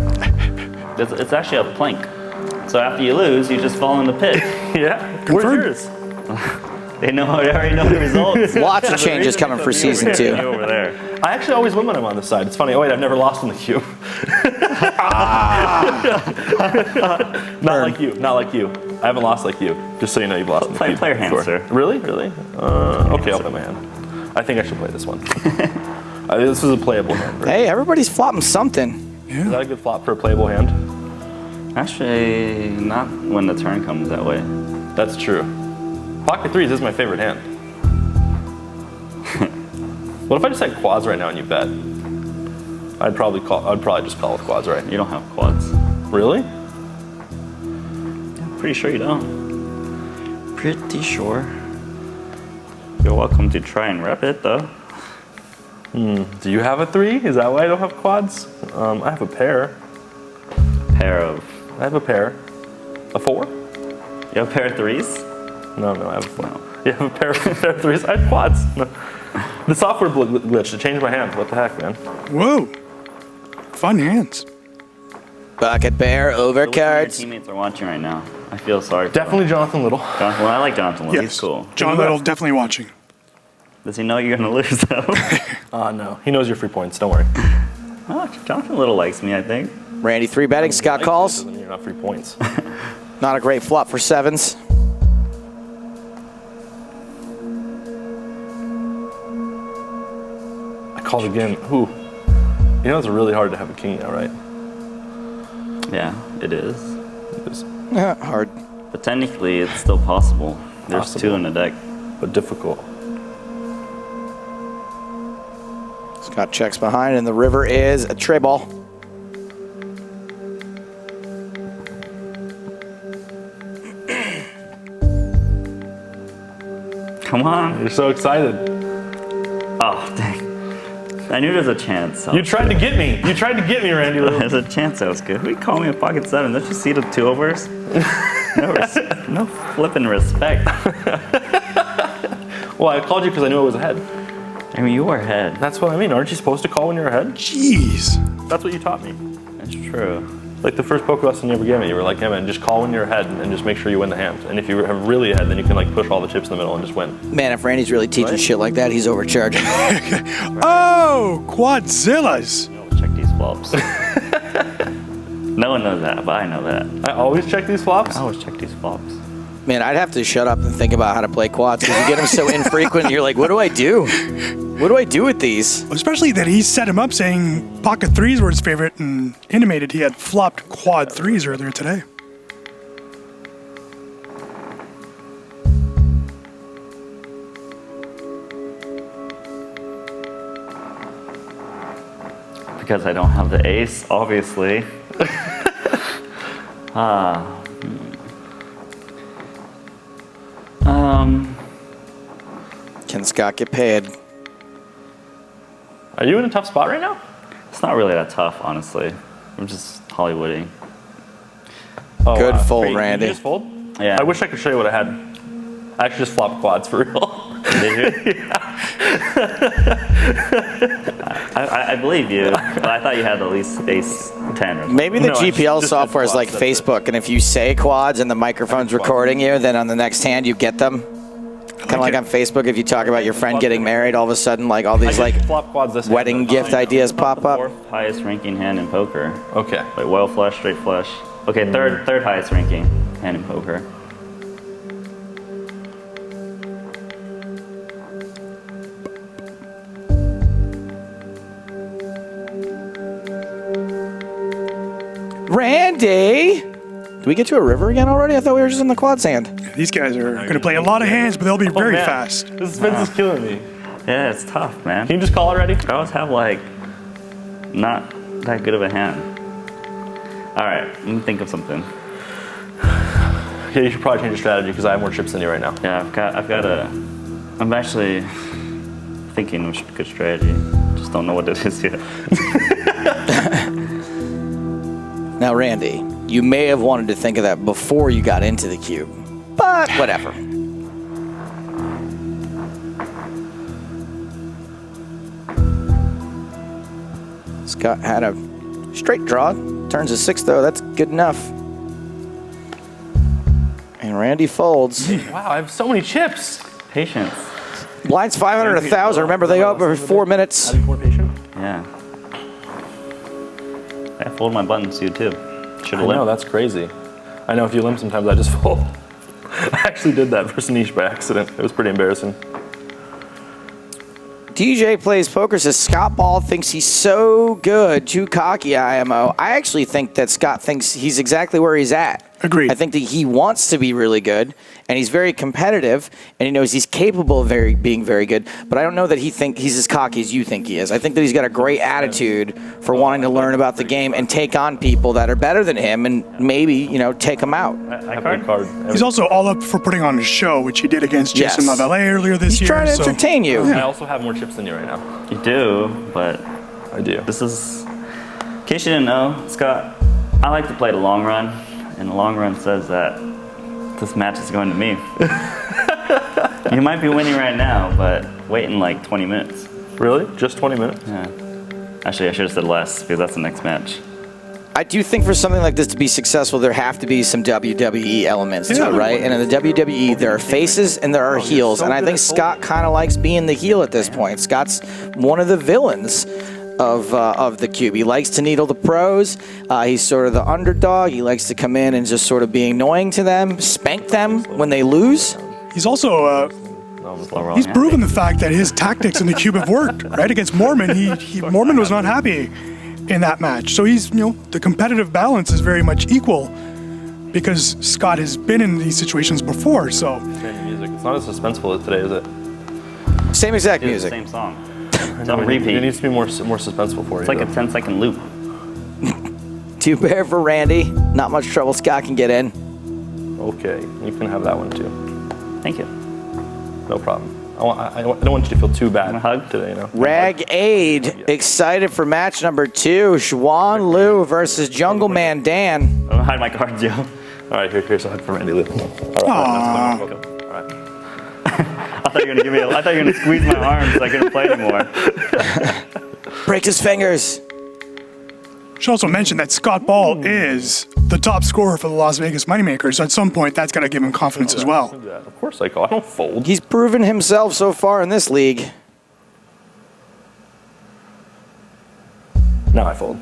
[SPEAKER 6] It's actually a plank. So after you lose, you just fall in the pit.
[SPEAKER 5] Yeah.
[SPEAKER 4] Confirmed.
[SPEAKER 5] Where's yours?
[SPEAKER 6] They already know the results.
[SPEAKER 3] Lots of changes coming for season 2.
[SPEAKER 6] You over there.
[SPEAKER 5] I actually always win when I'm on this side. It's funny. Oh wait, I've never lost on the cube. Not like you. Not like you. I haven't lost like you. Just so you know, you've lost on the cube.
[SPEAKER 6] Player hand,
[SPEAKER 5] before.
[SPEAKER 6] sir.
[SPEAKER 5] Really? Really? Okay, I'll play my hand. I think I should play this one. This is a playable hand. Right?
[SPEAKER 3] Hey, everybody's flopping something.
[SPEAKER 5] Is that a good flop for a playable hand?
[SPEAKER 6] Actually, not when the turn comes that way.
[SPEAKER 5] That's true. Pocket threes is my favorite hand. What if I just had quads right now and you bet? I'd probably just call with quads, right?
[SPEAKER 6] You don't have quads.
[SPEAKER 5] Really?
[SPEAKER 6] Pretty sure you don't. Pretty sure. You're welcome to try and rep it though.
[SPEAKER 5] Do you have a three? Is that why I don't have quads? I have a pair. I have a pair. A four?
[SPEAKER 6] You have a pair of threes?
[SPEAKER 5] No, I have a four. No. You have a pair of threes? I have quads. No. The software glitched. It changed my hand. What the heck, man?
[SPEAKER 4] Whoa. Fun hands.
[SPEAKER 3] Bucket bear, over
[SPEAKER 6] So which one of your
[SPEAKER 3] cards.
[SPEAKER 6] teammates are watching right now? I feel sorry for
[SPEAKER 5] Definitely Jonathan Little.
[SPEAKER 6] Jonathan. Well, I like Jonathan Little.
[SPEAKER 4] Yes.
[SPEAKER 6] He's cool.
[SPEAKER 4] John Little definitely watching.
[SPEAKER 6] Does he know you're gonna lose though?
[SPEAKER 5] No. He knows your free points. Don't worry.
[SPEAKER 6] Oh, Jonathan Little likes me, I think.
[SPEAKER 3] Randy 3-betting, Scott calls.
[SPEAKER 5] Doesn't mean you're not free points.
[SPEAKER 3] Not a great flop for sevens.
[SPEAKER 5] I called again. Ooh. You know it's really hard to have a king now, right?
[SPEAKER 6] Yeah, it is.
[SPEAKER 5] It is.
[SPEAKER 3] Hard.
[SPEAKER 6] But technically, it's still possible. There's
[SPEAKER 5] Possible.
[SPEAKER 6] two in the deck.
[SPEAKER 5] But difficult.
[SPEAKER 3] Scott checks behind, and the river is a tray ball.
[SPEAKER 6] Come on.
[SPEAKER 5] You're so excited.
[SPEAKER 6] Oh, dang. I knew there was a chance.
[SPEAKER 5] You tried to get me. You tried to get me, Randy Little.
[SPEAKER 6] There's a chance I was good. Who call me a pocket seven? Don't you see the two overs? No flipping respect.
[SPEAKER 5] Well, I called you because I knew I was ahead.
[SPEAKER 6] I mean, you were ahead.
[SPEAKER 5] That's what I mean. Aren't you supposed to call when you're ahead?
[SPEAKER 4] Jeez.
[SPEAKER 5] That's what you taught me.
[SPEAKER 6] That's true.
[SPEAKER 5] Like the first poker lesson you ever gave me, you were like, "Yeah, man, just call when you're ahead and just make sure you win the hand. And if you have really ahead, then you can like push all the chips in the middle and just win."
[SPEAKER 3] Man, if Randy's really teaching
[SPEAKER 5] Right?
[SPEAKER 3] shit like that, he's overcharging.
[SPEAKER 4] Oh, Quadzillas.
[SPEAKER 6] Check these flops. No one knows that, but I know that.
[SPEAKER 5] I always check these flops.
[SPEAKER 6] I always check these flops.
[SPEAKER 3] Man, I'd have to shut up and think about how to play quads because you get them so infrequent. You're like, what do I do? What do I do with these?
[SPEAKER 4] Especially that he set him up saying pocket threes were his favorite and intimated he had flopped quad threes earlier today.
[SPEAKER 6] Because I don't have the ace, obviously.
[SPEAKER 3] Can Scott get paid?
[SPEAKER 5] Are you in a tough spot right now?
[SPEAKER 6] It's not really that tough, honestly. I'm just Hollywooding.
[SPEAKER 5] Oh,
[SPEAKER 3] Good fold,
[SPEAKER 5] Wait,
[SPEAKER 3] Randy.
[SPEAKER 5] Did you just fold?
[SPEAKER 6] Yeah.
[SPEAKER 5] I wish I could show you what I had. I actually just flopped quads for real.
[SPEAKER 6] Did you? I believe you, but I thought you had at least ace 10 or something.
[SPEAKER 3] Maybe the
[SPEAKER 5] No, I
[SPEAKER 3] GPL
[SPEAKER 5] just
[SPEAKER 3] software is
[SPEAKER 5] had
[SPEAKER 3] like
[SPEAKER 5] quads, that's
[SPEAKER 3] Facebook, and if you say quads and the microphone's recording you, then on the next hand you get them. Kind of like on Facebook, if you talk about your friend getting married, all of a sudden, like all
[SPEAKER 5] I
[SPEAKER 3] these
[SPEAKER 5] just
[SPEAKER 3] like
[SPEAKER 5] flop quads this hand.
[SPEAKER 3] wedding gift ideas pop up.
[SPEAKER 6] Fourth highest ranking hand in poker.
[SPEAKER 5] Okay.
[SPEAKER 6] Like well flush, straight flush. Okay, third highest ranking hand in poker.
[SPEAKER 3] Randy, did we get to a river again already? I thought we were just in the quads hand.
[SPEAKER 4] These guys are going to play a lot of hands, but they'll be very
[SPEAKER 5] man.
[SPEAKER 4] fast.
[SPEAKER 5] This suspense is killing me.
[SPEAKER 6] Yeah, it's tough, man.
[SPEAKER 5] Can you just call already?
[SPEAKER 6] I always have like not that good of a hand. All right, let me think of something.
[SPEAKER 5] Yeah, you should probably change your strategy because I have more chips than you right now.
[SPEAKER 6] Yeah, I'm actually thinking of a good strategy. Just don't know what it is yet.
[SPEAKER 3] Now, Randy, you may have wanted to think of that before you got into the cube, but whatever. Scott had a straight draw. Turns a 6, though. That's good enough. And Randy folds.
[SPEAKER 5] Wow, I have so many chips.
[SPEAKER 6] Patience.
[SPEAKER 3] Blinds 500, 1,000. Remember, they go up every 4 minutes.
[SPEAKER 5] More patient.
[SPEAKER 6] Yeah. I fold my buttons too. Should
[SPEAKER 5] I
[SPEAKER 6] have
[SPEAKER 5] know,
[SPEAKER 6] limped.
[SPEAKER 5] that's crazy. I know if you limp sometimes I just fold. I actually did that for Sanish by accident. It was pretty embarrassing.
[SPEAKER 3] DJ Plays Poker says Scott Ball thinks he's so good, too cocky, IMO. I actually think that Scott thinks he's exactly where he's at.
[SPEAKER 4] Agreed.
[SPEAKER 3] I think that he wants to be really good, and he's very competitive, and he knows he's capable of being very good, but I don't know that he thinks he's as cocky as you think he is. I think that he's got a great attitude for wanting to learn about the game and take on people that are better than him and maybe, take them out.
[SPEAKER 5] I play card.
[SPEAKER 4] He's also all up for putting on a show, which he did against Jason
[SPEAKER 3] Yes.
[SPEAKER 4] LaValle earlier this
[SPEAKER 3] He's
[SPEAKER 4] year.
[SPEAKER 3] trying to entertain you.
[SPEAKER 5] I also have more chips than you right now.
[SPEAKER 6] You do, but
[SPEAKER 5] I do.
[SPEAKER 6] this is, in case you didn't know, Scott, I like to play the long run, and the long run says that this match is going to me. You might be winning right now, but wait in like 20 minutes.
[SPEAKER 5] Really? Just 20 minutes?
[SPEAKER 6] Yeah. Actually, I should have said less because that's the next match.
[SPEAKER 3] I do think for something like this to be successful, there have to be some WWE elements to it, right? And in the WWE, there are faces and there are heels. And I think Scott kind of likes being the heel at this point. Scott's one of the villains of the cube. He likes to needle the pros. He's sort of the underdog. He likes to come in and just sort of be annoying to them, spank them when they lose.
[SPEAKER 4] He's also he's proven the fact that his tactics in the cube have worked. Right against Mormon, Mormon was not happy in that match. So he's the competitive balance is very much equal because Scott has been in these situations before. So
[SPEAKER 5] Music. It's not as suspenseful as today, is it?
[SPEAKER 3] Same exact
[SPEAKER 6] It's
[SPEAKER 3] music.
[SPEAKER 6] the same song. It's
[SPEAKER 5] No,
[SPEAKER 6] on repeat.
[SPEAKER 5] It needs to be more suspenseful for you.
[SPEAKER 6] It's like a 10-second loop.
[SPEAKER 3] Two pair for Randy. Not much trouble Scott can get in.
[SPEAKER 5] Okay, you can have that one too.
[SPEAKER 6] Thank you.
[SPEAKER 5] No problem. I don't want you to feel too bad
[SPEAKER 6] A hug?
[SPEAKER 5] today,
[SPEAKER 3] Rag Aid, excited for match number 2. Xuan Liu versus Jungle Man Dan.
[SPEAKER 6] I'm gonna hide my cards, yo.
[SPEAKER 5] All right, here's a hug from Andy Lou.
[SPEAKER 4] Aw.
[SPEAKER 5] All right.
[SPEAKER 6] I thought you were gonna squeeze my arm so I couldn't play anymore.
[SPEAKER 3] Breaks his fingers.
[SPEAKER 4] should also mention that Scott Ball is the top scorer for the Las Vegas Moneymakers. So at some point, that's got to give him confidence as well.
[SPEAKER 5] Of course I call. I don't fold.
[SPEAKER 3] He's proven himself so far in this league.
[SPEAKER 5] Now I fold.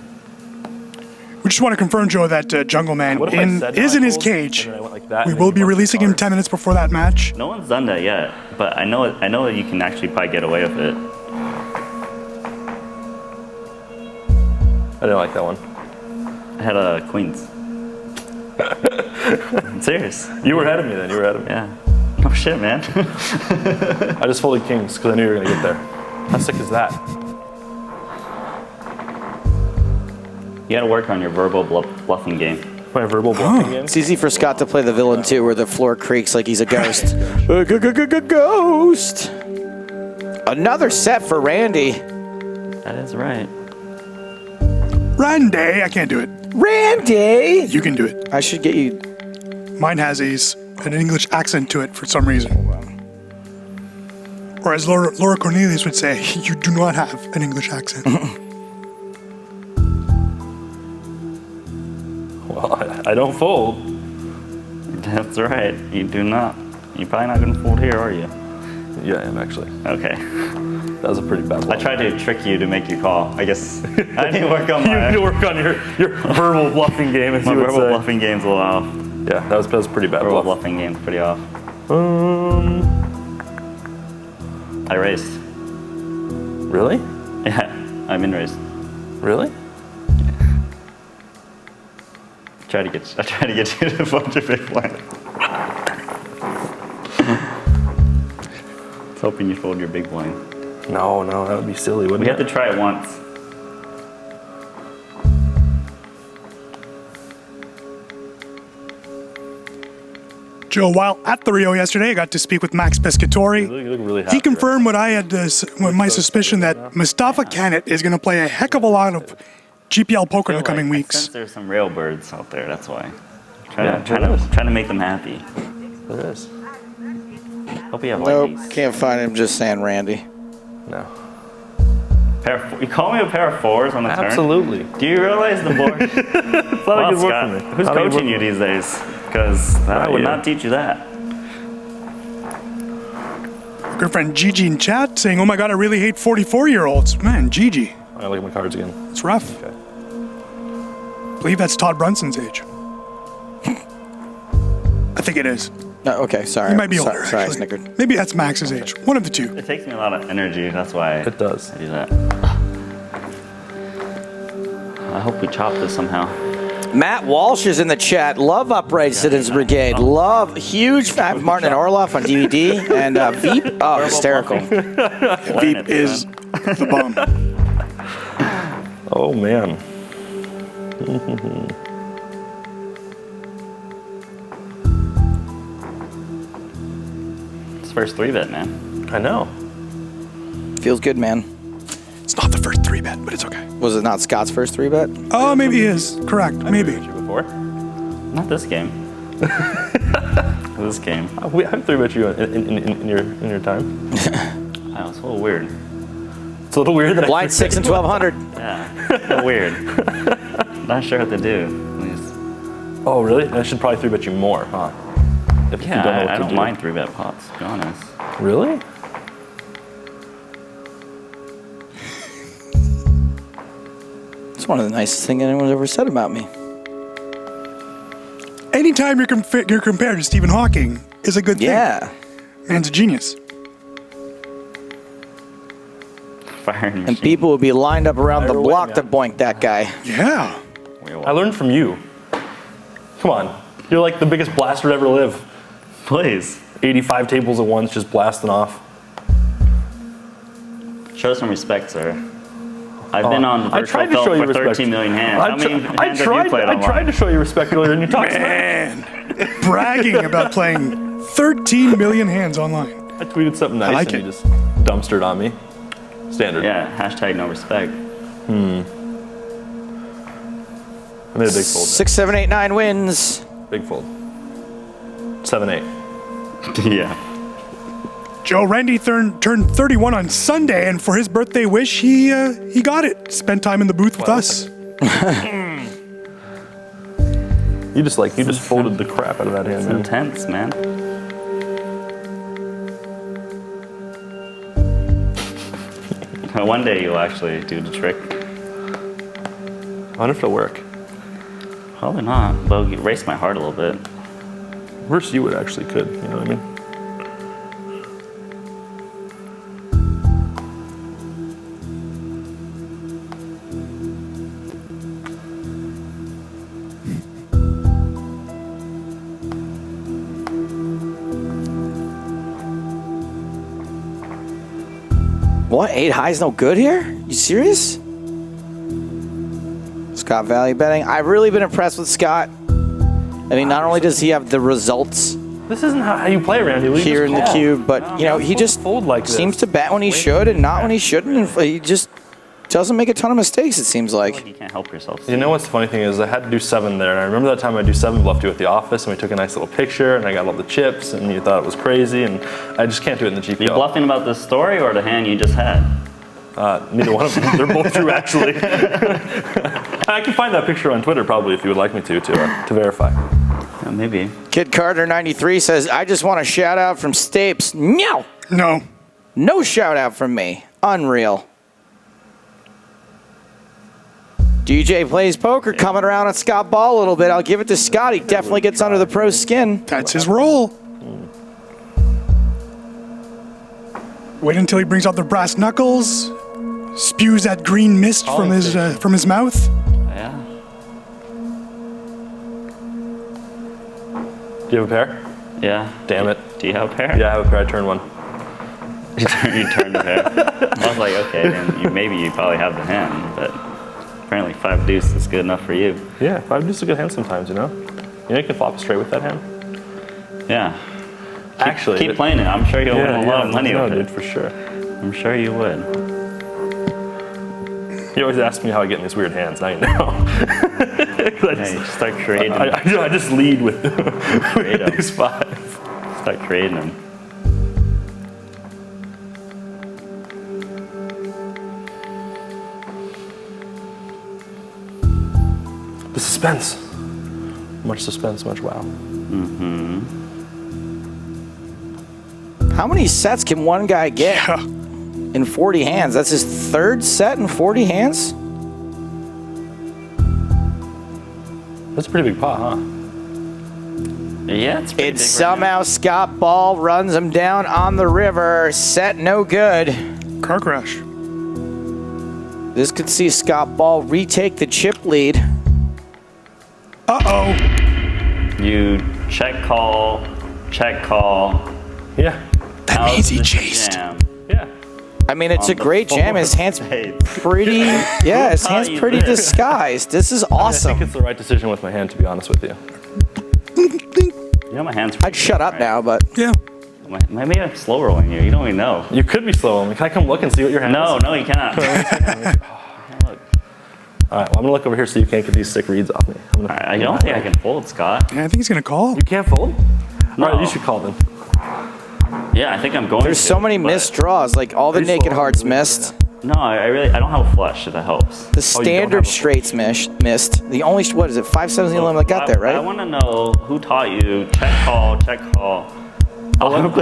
[SPEAKER 4] We just want to confirm, Joe, that Jungle Man
[SPEAKER 5] What if I said
[SPEAKER 4] is
[SPEAKER 5] no,
[SPEAKER 4] in
[SPEAKER 5] I
[SPEAKER 4] his
[SPEAKER 5] fold,
[SPEAKER 4] cage.
[SPEAKER 5] and then I went like that,
[SPEAKER 4] We
[SPEAKER 5] and
[SPEAKER 4] will
[SPEAKER 5] then
[SPEAKER 4] be
[SPEAKER 5] you mark the
[SPEAKER 4] releasing him
[SPEAKER 5] card?
[SPEAKER 4] 10 minutes before that match.
[SPEAKER 6] No one's done that yet, but I know that you can actually probably get away with it.
[SPEAKER 5] I didn't like that one.
[SPEAKER 6] I had a queens. I'm serious.
[SPEAKER 5] You were ahead of me then. You were ahead of me.
[SPEAKER 6] Yeah. No shit, man.
[SPEAKER 5] I just folded kings because I knew you were going to get there. How sick is that?
[SPEAKER 6] You gotta work on your verbal bluffing game.
[SPEAKER 5] My verbal bluffing game.
[SPEAKER 3] It's easy for Scott to play the villain too, where the floor creaks like he's a ghost. Ghost. Another set for Randy.
[SPEAKER 6] That is right.
[SPEAKER 4] Randy, I can't do it.
[SPEAKER 3] Randy!
[SPEAKER 4] You can do it.
[SPEAKER 3] I should get you.
[SPEAKER 4] Mine has an English accent to it for some reason. Or as Laura Cornelius would say, you do not have an English accent.
[SPEAKER 5] Well, I don't fold.
[SPEAKER 6] That's right. You do not. You're probably not gonna fold here, are you?
[SPEAKER 5] Yeah, I am actually.
[SPEAKER 6] Okay.
[SPEAKER 5] That was a pretty bad one.
[SPEAKER 6] I tried to trick you to make you call. I guess I didn't work on
[SPEAKER 5] You
[SPEAKER 6] my
[SPEAKER 5] need to work on your verbal bluffing game, as
[SPEAKER 6] my
[SPEAKER 5] you would
[SPEAKER 6] verbal
[SPEAKER 5] say.
[SPEAKER 6] bluffing game's a little off.
[SPEAKER 5] Yeah, that was pretty bad
[SPEAKER 6] Verbal
[SPEAKER 5] bluff.
[SPEAKER 6] bluffing game's pretty off. I raised.
[SPEAKER 5] Really?
[SPEAKER 6] Yeah, I'm in raised.
[SPEAKER 5] Really?
[SPEAKER 6] I try to get you to fold your big blind. I was hoping you'd fold your big blind.
[SPEAKER 5] No, that would be silly, wouldn't
[SPEAKER 6] We
[SPEAKER 5] it?
[SPEAKER 6] have to try it once.
[SPEAKER 4] Joe, while at the Rio yesterday, I got to speak with Max Pescatori.
[SPEAKER 5] You look really happy
[SPEAKER 4] He confirmed what I had, my suspicion that Mustafa Kanat is going to play a heck of a lot of GPL poker in the coming
[SPEAKER 6] I
[SPEAKER 4] weeks.
[SPEAKER 6] sense there's some railbirds out there, that's why.
[SPEAKER 5] Yeah,
[SPEAKER 6] Trying to make them happy.
[SPEAKER 5] There is.
[SPEAKER 6] Hope you have
[SPEAKER 3] Nope,
[SPEAKER 6] like these.
[SPEAKER 3] can't find him just saying Randy.
[SPEAKER 5] No.
[SPEAKER 6] You call me a pair of fours on the turn?
[SPEAKER 5] Absolutely.
[SPEAKER 6] Do you realize the board?
[SPEAKER 5] It's not a good work
[SPEAKER 6] Scott,
[SPEAKER 5] for me.
[SPEAKER 6] who's
[SPEAKER 5] Not a good
[SPEAKER 6] coaching
[SPEAKER 5] work
[SPEAKER 6] you
[SPEAKER 5] for me.
[SPEAKER 6] these days? Because I would
[SPEAKER 5] you.
[SPEAKER 6] not teach you that.
[SPEAKER 4] Good friend Gigi in chat saying, "Oh my God, I really hate 44-year-olds." Man, Gigi,
[SPEAKER 5] I look at my cards again.
[SPEAKER 4] it's rough.
[SPEAKER 5] Okay.
[SPEAKER 4] I believe that's Todd Brunson's age. I think it is.
[SPEAKER 3] Okay, sorry.
[SPEAKER 4] He might be older.
[SPEAKER 3] Sorry, I
[SPEAKER 4] actually.
[SPEAKER 3] snickered.
[SPEAKER 4] Maybe that's Max's age. One of the two.
[SPEAKER 6] It takes me a lot of energy. That's why
[SPEAKER 5] It does.
[SPEAKER 6] I do that. I hope we chop this somehow.
[SPEAKER 3] Matt Walsh is in the chat. Love Upright Citizens Brigade. Love huge fan. Martin and Orloff on DVD. And Veep. Oh, hysterical.
[SPEAKER 4] Veep is the bomb.
[SPEAKER 5] Oh, man.
[SPEAKER 6] It's first 3-bet, man.
[SPEAKER 5] I know.
[SPEAKER 3] Feels good, man.
[SPEAKER 4] It's not the first 3-bet, but it's okay.
[SPEAKER 3] Was it not Scott's first 3-bet?
[SPEAKER 4] Oh, maybe he is. Correct. Maybe.
[SPEAKER 5] You before?
[SPEAKER 6] Not this game. This game.
[SPEAKER 5] I've 3-bet you in your time.
[SPEAKER 6] Wow, it's a little weird.
[SPEAKER 5] It's a little weird that
[SPEAKER 3] Blind 6 and 1200.
[SPEAKER 6] Yeah, a little weird. Not sure what to do.
[SPEAKER 5] Oh, really? I should probably 3-bet you more, huh? If you don't know what
[SPEAKER 6] I
[SPEAKER 5] to
[SPEAKER 6] don't
[SPEAKER 5] do.
[SPEAKER 6] mind 3-bet pots, to be honest.
[SPEAKER 5] Really?
[SPEAKER 3] It's one of the nicest things anyone's ever said about me.
[SPEAKER 4] Anytime you're compared to Stephen Hawking is a good thing.
[SPEAKER 3] Yeah.
[SPEAKER 4] Man's a genius.
[SPEAKER 6] Firing machine.
[SPEAKER 3] And people would be lined up around the
[SPEAKER 5] Fire away,
[SPEAKER 3] block to
[SPEAKER 5] man.
[SPEAKER 3] boink that guy.
[SPEAKER 4] Yeah.
[SPEAKER 5] I learned from you. Come on. You're like the biggest blaster to ever live.
[SPEAKER 6] Please.
[SPEAKER 5] 85 tables at once, just blasting off.
[SPEAKER 6] Show some respect, sir. I've been on
[SPEAKER 5] I
[SPEAKER 6] virtual
[SPEAKER 5] tried to
[SPEAKER 6] felt
[SPEAKER 5] show you
[SPEAKER 6] for
[SPEAKER 5] respect.
[SPEAKER 6] 13 million hands. How many hands have you played
[SPEAKER 5] I
[SPEAKER 6] online?
[SPEAKER 5] tried to show you respect earlier, and you talked about
[SPEAKER 4] Man. Bragging about playing 13 million hands online.
[SPEAKER 5] I tweeted something nice,
[SPEAKER 4] like
[SPEAKER 5] and
[SPEAKER 4] it.
[SPEAKER 5] you just dumpstered on me. Standard.
[SPEAKER 6] Yeah, hashtag no respect.
[SPEAKER 5] I made a big fold.
[SPEAKER 3] 6, 7, 8, 9 wins.
[SPEAKER 5] Big fold. 7-8.
[SPEAKER 6] Yeah.
[SPEAKER 4] Joe Rendy turned 31 on Sunday, and for his birthday wish, he got it. Spent time in the booth with us.
[SPEAKER 5] You just folded the crap out of that hand,
[SPEAKER 6] It's
[SPEAKER 5] man.
[SPEAKER 6] intense, man. One day you'll actually do the trick.
[SPEAKER 5] I wonder if it'll work.
[SPEAKER 6] Probably not, but it'll race my heart a little bit.
[SPEAKER 5] Versus you, it actually could. You know what I mean?
[SPEAKER 3] What? 8 highs no good here? You serious? Scott Valley betting. I've really been impressed with Scott. I mean, not only does he have the results
[SPEAKER 5] This isn't how you play, Randy. You
[SPEAKER 3] here
[SPEAKER 5] just
[SPEAKER 3] in the
[SPEAKER 5] call.
[SPEAKER 3] cube, but, you know, he just
[SPEAKER 5] fold like this.
[SPEAKER 3] seems to bet when he should and not when he shouldn't. And he just doesn't make a ton of mistakes, it seems like.
[SPEAKER 6] You can't help yourself.
[SPEAKER 5] You know what's the funny thing is I had to do 7 there, and I remember that time I do 7 bluffed you at the office, and we took a nice little picture, and I got all the chips, and you thought it was crazy, and I just can't do it in the GPL.
[SPEAKER 6] You bluffing about the story or the hand you just had?
[SPEAKER 5] Neither one of them. They're both true, actually. I can find that picture on Twitter probably if you would like me to verify.
[SPEAKER 6] Yeah, maybe.
[SPEAKER 3] Kid Carter 93 says, I just want a shout out from Stapes. No!
[SPEAKER 4] No.
[SPEAKER 3] No shout out from me. Unreal. DJ plays poker, coming around on Scott Ball a little bit. I'll give it to Scott. He definitely gets under the pro skin.
[SPEAKER 4] That's his role. Wait until he brings out the brass knuckles, spews that green mist from his mouth.
[SPEAKER 6] Yeah.
[SPEAKER 5] Do you have a pair?
[SPEAKER 6] Yeah.
[SPEAKER 5] Damn it.
[SPEAKER 6] Do you have a pair?
[SPEAKER 5] Yeah, I have a pair. I turned one.
[SPEAKER 6] You turned the pair. I was like, okay, then maybe you probably have the hand, but apparently 5 deuce is good enough for you.
[SPEAKER 5] Yeah, 5 deuce is a good hand sometimes, you know? You know you can flop a straight with that hand?
[SPEAKER 6] Yeah.
[SPEAKER 5] Actually.
[SPEAKER 6] Keep playing it. I'm sure you'll win a lot of money
[SPEAKER 5] no,
[SPEAKER 6] with
[SPEAKER 5] dude,
[SPEAKER 6] it.
[SPEAKER 5] for sure.
[SPEAKER 6] I'm sure you would.
[SPEAKER 5] You always ask me how I get in these weird hands. Now you know.
[SPEAKER 6] Yeah, you just start creating them.
[SPEAKER 5] I just lead with these 5.
[SPEAKER 6] Start creating them.
[SPEAKER 5] The suspense. Much suspense, much wow.
[SPEAKER 3] How many sets can one guy get in 40 hands? That's his 3rd set in 40 hands?
[SPEAKER 5] That's a pretty big pot, huh?
[SPEAKER 6] Yeah, it's pretty
[SPEAKER 3] It's
[SPEAKER 6] big
[SPEAKER 3] somehow Scott Ball runs him down on the river. Set no good.
[SPEAKER 4] Car crash.
[SPEAKER 3] This could see Scott Ball retake the chip lead.
[SPEAKER 4] Uh-oh.
[SPEAKER 6] You check call.
[SPEAKER 5] Yeah.
[SPEAKER 4] That
[SPEAKER 6] Out
[SPEAKER 4] means he
[SPEAKER 6] the
[SPEAKER 4] chased.
[SPEAKER 6] jam.
[SPEAKER 5] Yeah.
[SPEAKER 3] I mean, it's a
[SPEAKER 6] On the
[SPEAKER 3] great jam. His hand's
[SPEAKER 6] fourth
[SPEAKER 3] pretty, yeah, his
[SPEAKER 6] taught
[SPEAKER 3] hand's
[SPEAKER 6] you
[SPEAKER 3] pretty
[SPEAKER 6] this?
[SPEAKER 3] disguised. This is
[SPEAKER 5] I think
[SPEAKER 3] awesome.
[SPEAKER 5] it's the right decision with my hand, to be honest with you.
[SPEAKER 6] You know my hands.
[SPEAKER 3] I'd shut up now, but
[SPEAKER 4] Yeah.
[SPEAKER 6] Maybe I'm slow rolling you. You don't even know.
[SPEAKER 5] You could be slow. Can I come look and see what your hand is?
[SPEAKER 6] No, you cannot. Look.
[SPEAKER 5] All right, well, I'm going to look over here so you can't get these sick reads off me.
[SPEAKER 6] I don't think I can fold, Scott.
[SPEAKER 4] Yeah, I think he's going to call.
[SPEAKER 5] You can't fold?
[SPEAKER 6] No.
[SPEAKER 5] All right, you should call then.
[SPEAKER 6] Yeah, I think I'm going
[SPEAKER 3] there's
[SPEAKER 6] to,
[SPEAKER 3] so many
[SPEAKER 6] but-
[SPEAKER 3] missed draws. Like all the
[SPEAKER 5] Pretty
[SPEAKER 3] naked
[SPEAKER 5] slow.
[SPEAKER 3] hearts missed.
[SPEAKER 6] No, I don't have a flush, if that helps.
[SPEAKER 3] The standard
[SPEAKER 5] have a-
[SPEAKER 3] straights missed. The only, what is it, 5-7's the only one that got there,
[SPEAKER 6] I
[SPEAKER 3] right?
[SPEAKER 6] want to know who taught you check call.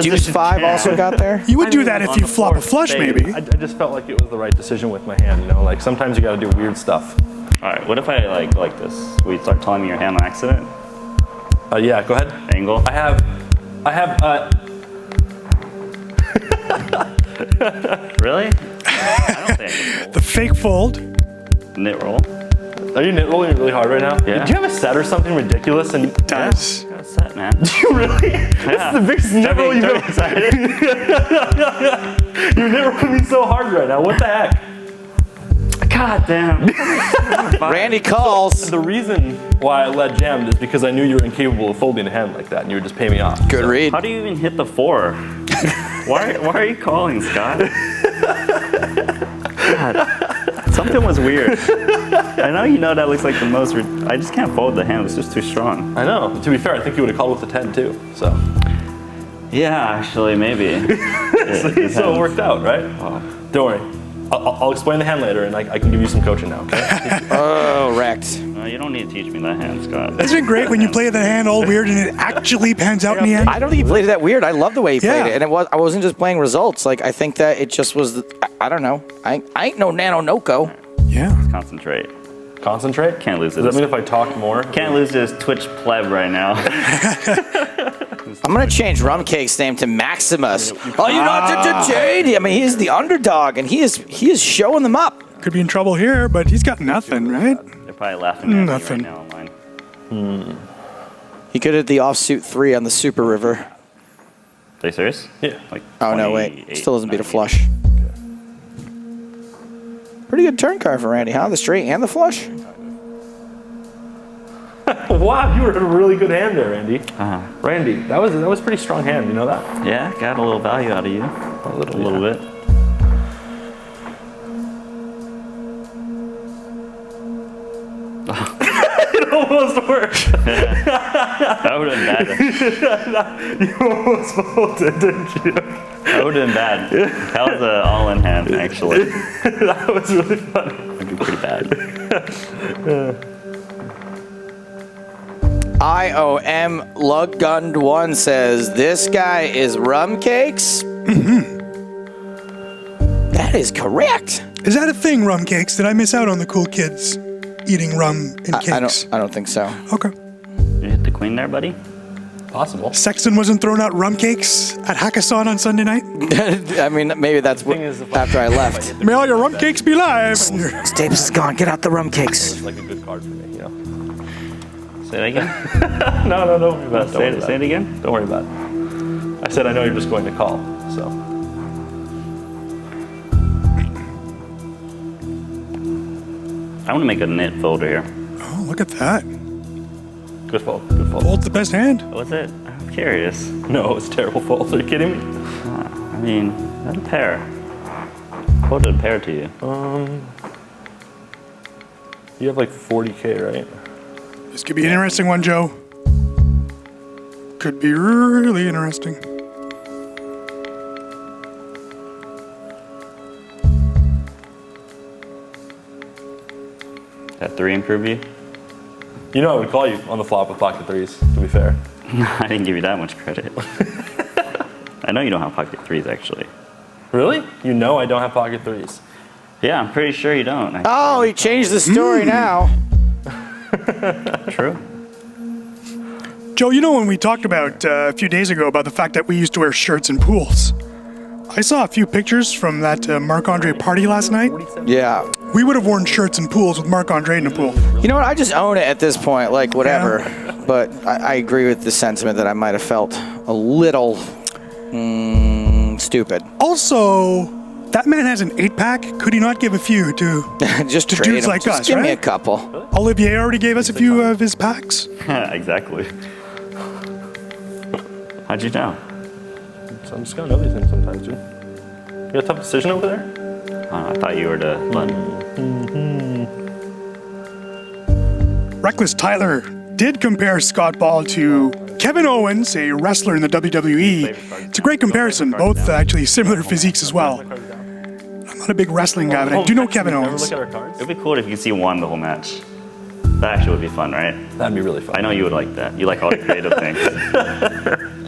[SPEAKER 3] Deuce 5 also got there?
[SPEAKER 4] You would do that if
[SPEAKER 6] on
[SPEAKER 4] you
[SPEAKER 6] the
[SPEAKER 4] flop a
[SPEAKER 6] fourth
[SPEAKER 4] flush,
[SPEAKER 6] spade.
[SPEAKER 4] maybe.
[SPEAKER 5] I just felt like it was the right decision with my hand, you know? Like, sometimes you got to do weird stuff.
[SPEAKER 6] All right, what if I like this? We start telling me your hand on accident?
[SPEAKER 5] Yeah, go ahead.
[SPEAKER 6] Angle?
[SPEAKER 5] I have,
[SPEAKER 6] Really? I don't think I can
[SPEAKER 4] The fake fold.
[SPEAKER 6] fold. Knit roll.
[SPEAKER 5] are you knit rolling really hard right now?
[SPEAKER 6] Yeah.
[SPEAKER 5] Do you have a set or something ridiculous? And
[SPEAKER 4] Does.
[SPEAKER 6] Got a set, man.
[SPEAKER 5] Do you really?
[SPEAKER 6] Yeah.
[SPEAKER 5] This is the biggest knit roll you've
[SPEAKER 6] Don't be
[SPEAKER 5] ever.
[SPEAKER 6] excited.
[SPEAKER 5] You're knit rolling me so hard right now. What the heck?
[SPEAKER 6] God damn.
[SPEAKER 3] Randy calls.
[SPEAKER 5] The reason why I led jammed is because I knew you were incapable of folding a hand like that, and you would just pay me off.
[SPEAKER 3] Good read.
[SPEAKER 6] How do you even hit the 4? Why are you calling, Scott? God. Something was weird. I know you know that looks like the most. I just can't fold the hand. It was just too strong.
[SPEAKER 5] I know. To be fair, I think you would have called with a 10 too. So,
[SPEAKER 6] Yeah, actually, maybe.
[SPEAKER 5] so it worked out, right? Don't worry. I'll explain the hand later, and I can give you some coaching now. Okay?
[SPEAKER 3] Oh, wrecked.
[SPEAKER 6] No, you don't need to teach me that hand, Scott.
[SPEAKER 4] Isn't it great when you play the hand all weird and it actually pans out in the end?
[SPEAKER 3] I don't think he played it that weird. I love the way he played
[SPEAKER 4] Yeah.
[SPEAKER 3] it, and I wasn't just playing results. Like I think that it just was. I don't know. I ain't no Nanonoko.
[SPEAKER 4] Yeah.
[SPEAKER 6] Concentrate.
[SPEAKER 5] Concentrate.
[SPEAKER 6] Can't lose
[SPEAKER 5] Does
[SPEAKER 6] it.
[SPEAKER 5] that mean if I talk more?
[SPEAKER 6] Can't lose this Twitch pleb right now.
[SPEAKER 3] I'm gonna change Rum Cake's name to Maximus. Oh, you know, Jade. I mean, he's the underdog, and he is showing them up.
[SPEAKER 4] Could be in trouble here, but he's got nothing, right?
[SPEAKER 6] They're probably laughing at me
[SPEAKER 4] Nothing.
[SPEAKER 6] right now online.
[SPEAKER 3] He could hit the offsuit 3 on the Super River.
[SPEAKER 6] Are you serious?
[SPEAKER 5] Yeah.
[SPEAKER 6] Like
[SPEAKER 3] Oh no, wait.
[SPEAKER 6] 28,
[SPEAKER 3] Still doesn't beat a
[SPEAKER 6] 90.
[SPEAKER 3] flush. Pretty good turn card for Randy, huh? The straight and the flush.
[SPEAKER 5] Wow, you were in a really good hand there, Randy.
[SPEAKER 6] Uh-huh.
[SPEAKER 5] Randy, that was a pretty strong hand. You know that?
[SPEAKER 6] Yeah, got a little value out of you.
[SPEAKER 5] A
[SPEAKER 6] A little bit.
[SPEAKER 5] It almost worked.
[SPEAKER 6] That would have been bad.
[SPEAKER 5] You almost folded, didn't you?
[SPEAKER 6] That would have been bad. That was an all-in hand, actually.
[SPEAKER 5] That was really funny.
[SPEAKER 6] That'd be pretty bad.
[SPEAKER 3] IOM Lugund1 says, this guy is Rum Cakes? That is correct.
[SPEAKER 4] Is that a thing, rum cakes? Did I miss out on the cool kids eating rum and cakes?
[SPEAKER 3] I don't think so.
[SPEAKER 4] Okay.
[SPEAKER 6] You hit the queen there, buddy?
[SPEAKER 5] Possible.
[SPEAKER 4] Sexton wasn't throwing out rum cakes at Hackathon on Sunday night?
[SPEAKER 3] I mean, maybe that's what,
[SPEAKER 5] Thing is, if
[SPEAKER 3] after I left.
[SPEAKER 4] May all your rum cakes be live.
[SPEAKER 3] Staples is gone. Get out the Rum Cakes.
[SPEAKER 5] It's like a good card for me, you know.
[SPEAKER 6] Say that again?
[SPEAKER 5] No, don't worry about it. Don't worry about
[SPEAKER 6] Say it again?
[SPEAKER 5] Don't worry about it. I said I know you're just going to call, so.
[SPEAKER 6] I want to make a knit folder here.
[SPEAKER 4] Oh, look at that.
[SPEAKER 5] Good fold. Good fold.
[SPEAKER 4] Fold's the best hand.
[SPEAKER 6] What's it? I'm curious.
[SPEAKER 5] No, it's terrible fold. Are you kidding me?
[SPEAKER 6] I mean, not a pair. What did a pair to you?
[SPEAKER 5] You have like 40K, right?
[SPEAKER 4] This could be an interesting one, Joe. Could be really interesting.
[SPEAKER 6] That 3 improve you?
[SPEAKER 5] You know I would call you on the flop with pocket threes, to be fair.
[SPEAKER 6] I didn't give you that much credit. I know you don't have pocket 3s, actually.
[SPEAKER 5] Really? You know I don't have pocket threes.
[SPEAKER 6] Yeah, I'm pretty sure you don't. Actually.
[SPEAKER 3] Oh, he changed the story now.
[SPEAKER 6] True.
[SPEAKER 4] Joe, you know when we talked about a few days ago about the fact that we used to wear shirts in pools? I saw a few pictures from that Marc-Andre party last night.
[SPEAKER 3] Yeah.
[SPEAKER 4] We would have worn shirts in pools with Marc-Andre in the pool.
[SPEAKER 3] You know what? I just own it at this point, like whatever. But I agree with the sentiment that I might have felt a little stupid.
[SPEAKER 4] Also, that man has an 8-pack. Could he not give a few to
[SPEAKER 3] Just
[SPEAKER 4] to
[SPEAKER 3] trade
[SPEAKER 4] dudes
[SPEAKER 3] them.
[SPEAKER 4] like
[SPEAKER 3] Just
[SPEAKER 4] us,
[SPEAKER 3] give
[SPEAKER 4] right?
[SPEAKER 3] me a couple.
[SPEAKER 4] Olivier already gave us a few of his packs.
[SPEAKER 6] Exactly. How'd you know?
[SPEAKER 5] So I'm just gonna know these things sometimes, dude. You got a tough decision over there?
[SPEAKER 6] I thought you were to London.
[SPEAKER 4] Reckless Tyler did compare Scott Ball to Kevin Owens, a wrestler in the WWE. It's a great comparison, both actually similar physiques as well. I'm not a big wrestling guy, but I do know Kevin
[SPEAKER 5] Never
[SPEAKER 4] Owens.
[SPEAKER 5] look at our cards?
[SPEAKER 6] It'd be cool if you could see one the whole match. That actually would be fun, right?
[SPEAKER 5] That'd be really fun.
[SPEAKER 6] I know you would like that. You like all the creative things.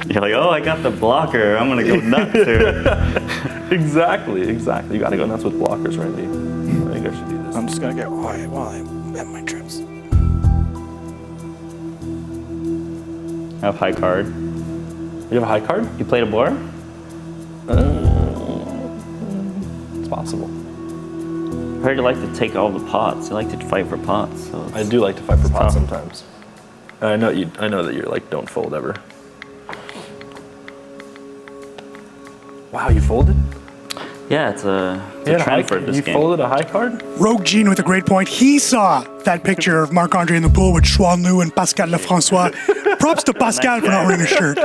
[SPEAKER 6] You're like, oh, I got the blocker. I'm gonna go nuts here.
[SPEAKER 5] Exactly. You gotta go nuts with blockers, Randy. I think I should do this.
[SPEAKER 3] I'm just going to get quiet while I have my trips.
[SPEAKER 6] I have high card.
[SPEAKER 5] You have a high card?
[SPEAKER 6] You played a board?
[SPEAKER 5] It's possible.
[SPEAKER 6] I heard you like to take all the pots. You like to fight for pots. So
[SPEAKER 5] I do like to fight for pots
[SPEAKER 6] tough.
[SPEAKER 5] sometimes. And I know that you're like, don't fold ever. Wow, you folded?
[SPEAKER 6] Yeah, it's a trend for this
[SPEAKER 5] You
[SPEAKER 6] game.
[SPEAKER 5] folded a high card?
[SPEAKER 4] Rogue Gene with a great point. He saw that picture of Marc-Andre in the pool with Chuan Liu and Pascal Lefrancois. Props to Pascal for not wearing a shirt.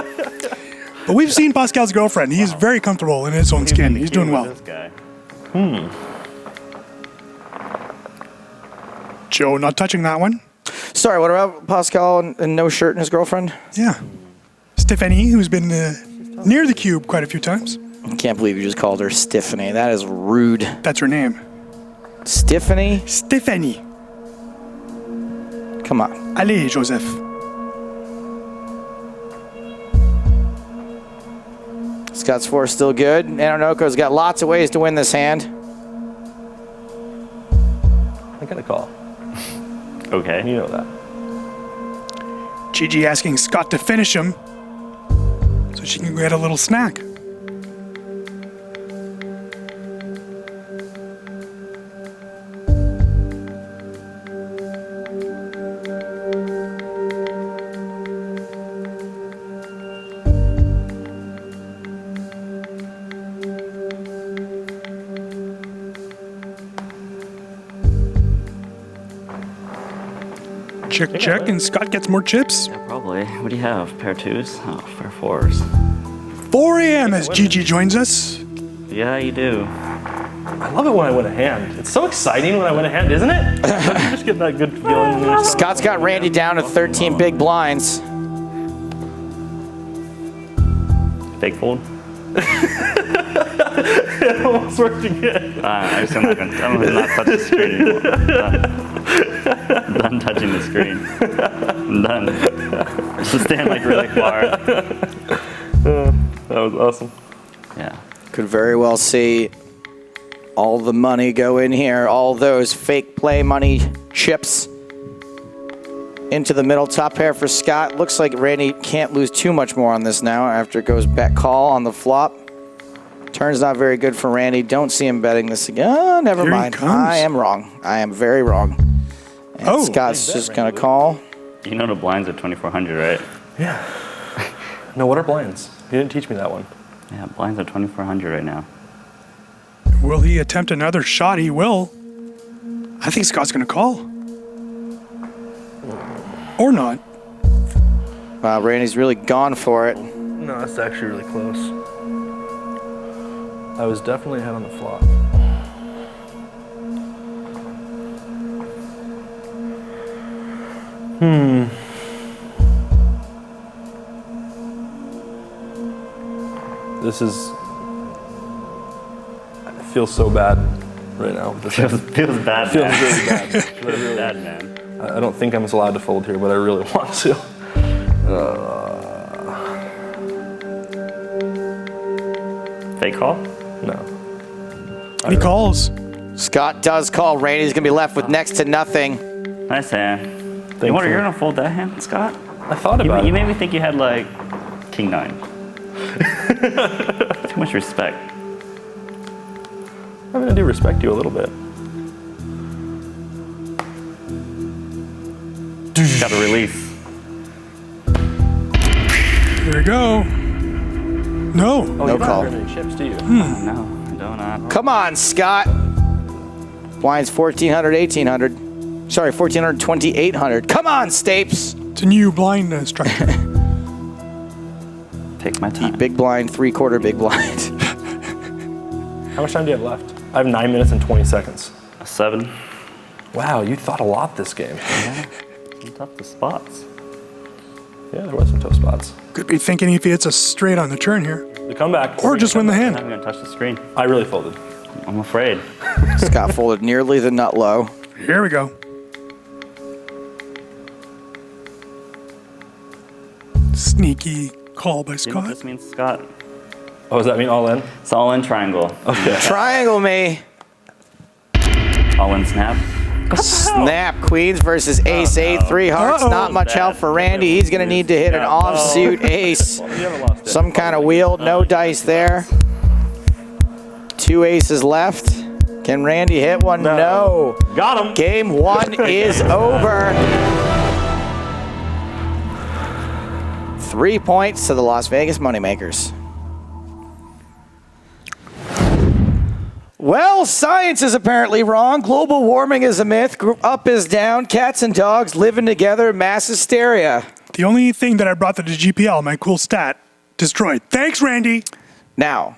[SPEAKER 4] But we've seen Pascal's girlfriend. He's very comfortable in his own skin. He's doing well.
[SPEAKER 6] This guy.
[SPEAKER 4] Joe not touching that one.
[SPEAKER 3] Sorry, what about Pascal and no shirt and his girlfriend?
[SPEAKER 4] Yeah. Stephanie, who's been near the cube quite a few times.
[SPEAKER 3] I can't believe you just called her Stephanie. That is rude.
[SPEAKER 4] That's her name.
[SPEAKER 3] Stephanie?
[SPEAKER 4] Stephanie.
[SPEAKER 3] Come on.
[SPEAKER 4] Allez, Joseph.
[SPEAKER 3] Scott's 4 still good. Nanonoko's got lots of ways to win this hand.
[SPEAKER 5] I got a call.
[SPEAKER 6] Okay.
[SPEAKER 5] You know that.
[SPEAKER 4] Gigi asking Scott to finish him so she can get a little snack. Check, and Scott gets more chips.
[SPEAKER 6] Yeah, probably. What do you have? Pair twos? Oh, pair fours.
[SPEAKER 4] 4 a.m. as Gigi joins us.
[SPEAKER 6] Yeah, you do.
[SPEAKER 5] I love it when I win a hand. It's so exciting when I win a hand, isn't it? Don't you just get that good feeling in yourself?
[SPEAKER 3] Scott's got Randy down to 13 big blinds.
[SPEAKER 6] Fake fold?
[SPEAKER 5] It almost worked again.
[SPEAKER 6] I'm not touch the screen anymore. I'm done touching the screen. I'm done. Just stand like really far.
[SPEAKER 5] That was awesome.
[SPEAKER 6] Yeah.
[SPEAKER 3] Could very well see all the money go in here. All those fake play money chips into the middle. Top pair for Scott. Looks like Randy can't lose too much more on this now after it goes bet call on the flop. Turn's not very good for Randy. Don't see him betting this again. Oh, never
[SPEAKER 4] Here he
[SPEAKER 3] mind.
[SPEAKER 4] comes.
[SPEAKER 3] I am wrong. I am very wrong. And
[SPEAKER 4] Oh.
[SPEAKER 3] Scott's just going to call.
[SPEAKER 6] You know the blinds are 2,400, right?
[SPEAKER 5] Yeah. No, what are blinds? You didn't teach me that one.
[SPEAKER 6] Yeah, blinds are 2,400 right now.
[SPEAKER 4] Will he attempt another shot? He will. I think Scott's going to call. Or not.
[SPEAKER 3] Wow, Randy's really gone for it.
[SPEAKER 5] No, that's actually really close. I was definitely ahead on the flop. This is... I feel so bad right now. With this hand.
[SPEAKER 6] Feels bad,
[SPEAKER 5] Feels
[SPEAKER 6] man.
[SPEAKER 5] really bad.
[SPEAKER 6] Feels bad, man.
[SPEAKER 5] I don't think I'm allowed to fold here, but I really want to.
[SPEAKER 6] Fake call?
[SPEAKER 5] No.
[SPEAKER 4] And he calls.
[SPEAKER 3] Scott does call. Randy's going to be left with next to nothing.
[SPEAKER 6] Nice hand.
[SPEAKER 5] Thanks,
[SPEAKER 6] You're
[SPEAKER 5] man.
[SPEAKER 6] going to fold that hand, Scott?
[SPEAKER 5] I thought about
[SPEAKER 6] You
[SPEAKER 5] it.
[SPEAKER 6] made me think you had like King 9. Too much respect.
[SPEAKER 5] I mean, I do respect you a little bit.
[SPEAKER 6] Got to release.
[SPEAKER 4] There we go. No.
[SPEAKER 5] Oh,
[SPEAKER 3] No
[SPEAKER 5] you don't
[SPEAKER 3] call.
[SPEAKER 5] have any chips, do you?
[SPEAKER 6] No, I do not.
[SPEAKER 3] Come on, Scott. Blinds 1,400, 1,800. Sorry, 1,400, 2,800. Come on, Stapes.
[SPEAKER 4] It's a new blind structure.
[SPEAKER 6] Take my time.
[SPEAKER 3] Big blind, 3/4 big blind.
[SPEAKER 5] How much time do you have left? I have 9 minutes and 20 seconds.
[SPEAKER 6] 7.
[SPEAKER 5] Wow, you thought a lot this game.
[SPEAKER 6] Some tough to spots.
[SPEAKER 5] Yeah, there was some tough spots.
[SPEAKER 4] Could be thinking if he hits a straight on the turn here.
[SPEAKER 5] The comeback.
[SPEAKER 4] Or just win the
[SPEAKER 6] I'm
[SPEAKER 4] hand.
[SPEAKER 6] not going to touch the screen.
[SPEAKER 5] I really folded.
[SPEAKER 6] I'm afraid.
[SPEAKER 3] Scott folded nearly the nut low.
[SPEAKER 4] Here we go. Sneaky call by
[SPEAKER 6] You know what
[SPEAKER 4] Scott.
[SPEAKER 6] this means, Scott?
[SPEAKER 5] Oh, does that mean all in?
[SPEAKER 6] It's all in triangle.
[SPEAKER 3] Triangle me.
[SPEAKER 6] All in snap.
[SPEAKER 3] Snap. Queens versus ace 8. 3 hearts.
[SPEAKER 4] Uh-oh.
[SPEAKER 3] Not much help for Randy. He's going to need to hit an offsuit ace.
[SPEAKER 5] You haven't lost it.
[SPEAKER 3] Some kind of wheel. No dice there. 2 aces left. Can Randy hit one? No.
[SPEAKER 6] Got him.
[SPEAKER 3] Game 1 is over. 3 points to the Las Vegas Moneymakers. Well, science is apparently wrong. Global warming is a myth. Up is down. Cats and dogs living together. Mass hysteria.
[SPEAKER 4] The only thing that I brought to the GPL, my cool stat, destroyed. Thanks, Randy.
[SPEAKER 3] Now,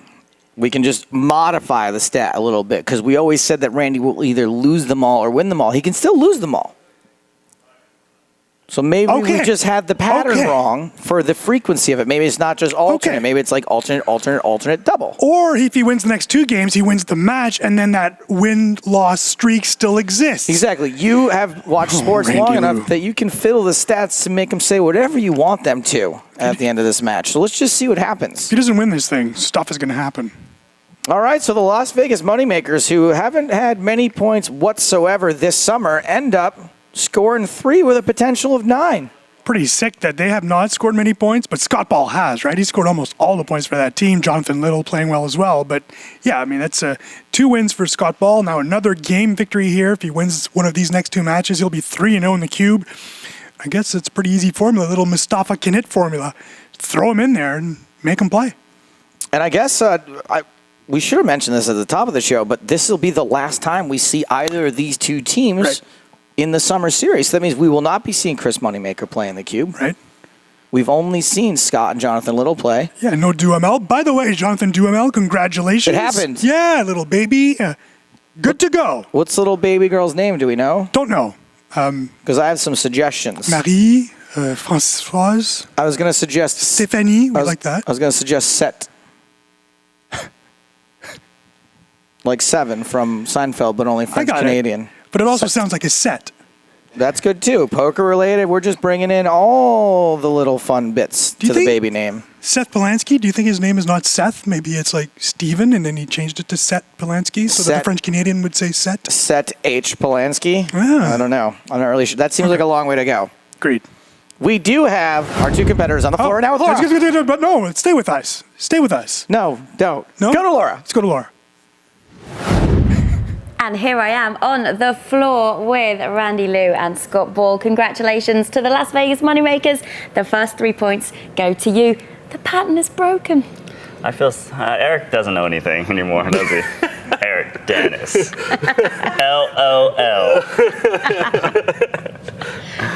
[SPEAKER 3] we can just modify the stat a little bit because we always said that Randy will either lose them all or win them all. He can still lose them all. So maybe we just had the pattern wrong for the frequency of it. Maybe it's not just alternate.
[SPEAKER 4] Okay.
[SPEAKER 3] Maybe it's like alternate, double.
[SPEAKER 4] Or if he wins the next 2 games, he wins the match, and then that win-loss streak still exists.
[SPEAKER 3] Exactly. You have watched sports
[SPEAKER 4] Randy
[SPEAKER 3] long
[SPEAKER 4] Lou.
[SPEAKER 3] enough that you can fiddle the stats to make them say whatever you want them to at the end of this match. So let's just see what happens.
[SPEAKER 4] If he doesn't win this thing, stuff is going to happen.
[SPEAKER 3] All right, so the Las Vegas Moneymakers, who haven't had many points whatsoever this summer, end up scoring 3 with a potential of 9.
[SPEAKER 4] Pretty sick that they have not scored many points, but Scott Ball has, right? He scored almost all the points for that team. Jonathan Little playing well as well. But yeah, I mean, that's 2 wins for Scott Ball. Now another game victory here. If he wins one of these next 2 matches, he'll be 3-0 in the cube. I guess it's a pretty easy formula, little Mustafa Kinit formula. Throw him in there and make him play.
[SPEAKER 3] And I guess we should have mentioned this at the top of the show, but this will be the last time we see either of these 2 teams in the summer series. So that means we will not be seeing Chris Moneymaker play in the cube.
[SPEAKER 4] Right.
[SPEAKER 3] We've only seen Scott and Jonathan Little play.
[SPEAKER 4] Yeah, no Duhamel. By the way, Jonathan Duhamel, congratulations.
[SPEAKER 3] It happened.
[SPEAKER 4] Yeah, little baby. Good to go.
[SPEAKER 3] What's little baby girl's name? Do we know?
[SPEAKER 4] Don't know.
[SPEAKER 3] Because I have some suggestions.
[SPEAKER 4] Marie, Françoise,
[SPEAKER 3] I was going to suggest
[SPEAKER 4] Stéphanie, we like that.
[SPEAKER 3] I was going to suggest Set. Like 7 from Seinfeld, but only French Canadian.
[SPEAKER 4] But it also sounds like a set.
[SPEAKER 3] That's good too. Poker related. We're just bringing in all the little fun bits to the
[SPEAKER 4] think-
[SPEAKER 3] baby name.
[SPEAKER 4] Seth Polanski, do you think his name is not Seth? Maybe it's like Steven, and then he changed it to Seth Polanski, so that
[SPEAKER 3] Set.
[SPEAKER 4] the French Canadian would say Set?
[SPEAKER 3] Set H. Polanski.
[SPEAKER 4] Ah.
[SPEAKER 3] I don't know. I'm not really sure. That seems like a long way to go.
[SPEAKER 4] Great.
[SPEAKER 3] We do have our 2 competitors on the floor now with Laura.
[SPEAKER 4] But no, stay with us. Stay with us.
[SPEAKER 3] No, don't.
[SPEAKER 4] No?
[SPEAKER 3] Go to Laura.
[SPEAKER 4] Let's go to Laura.
[SPEAKER 2] And here I am on the floor with Randy Lou and Scott Ball. Congratulations to the Las Vegas Moneymakers. The first 3 points go to you. The pattern is broken.
[SPEAKER 6] I feel Eric doesn't know anything anymore, does he? Eric Dennis. LOL.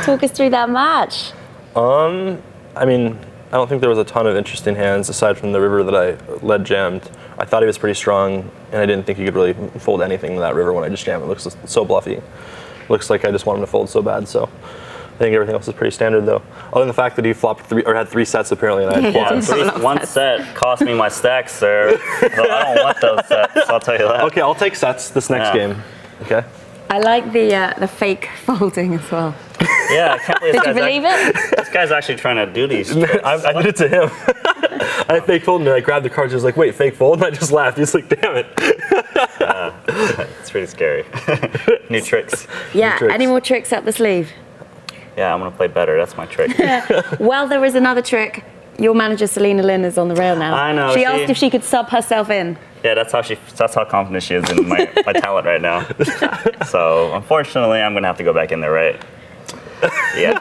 [SPEAKER 2] Talk us through that match.
[SPEAKER 5] I mean, I don't think there was a ton of interesting hands aside from the river that I led jammed. I thought he was pretty strong, and I didn't think he could really fold anything to that river when I just jammed. It looks so bluffy. Looks like I just want him to fold so bad. So I think everything else is pretty standard, though. Other than the fact that he flopped 3 or had 3 sets apparently, and I had quads.
[SPEAKER 6] At least one set cost me my stacks, sir. So I don't want those sets, I'll tell you that.
[SPEAKER 5] Okay, I'll take sets this next game. Okay.
[SPEAKER 2] I like the fake folding as well.
[SPEAKER 6] Yeah, I can't believe
[SPEAKER 2] Did you believe it?
[SPEAKER 6] This guy's actually trying to do these tricks.
[SPEAKER 5] I did it to him. I fake folded and I grabbed the cards. He was like, "Wait, fake fold?" And I just laughed. He's like, "Damn it!"
[SPEAKER 6] It's pretty scary. New tricks.
[SPEAKER 2] Yeah.
[SPEAKER 5] tricks.
[SPEAKER 2] Any more tricks up the sleeve?
[SPEAKER 6] Yeah, I'm going to play better. That's my trick.
[SPEAKER 2] Well, there is another trick. Your manager, Selena Lynn, is on the rail now.
[SPEAKER 6] I know.
[SPEAKER 2] She asked if she could sub herself in.
[SPEAKER 6] Yeah, that's how confident she is in my talent right now. So, unfortunately, I'm going to have to go back in there, right? Yeah.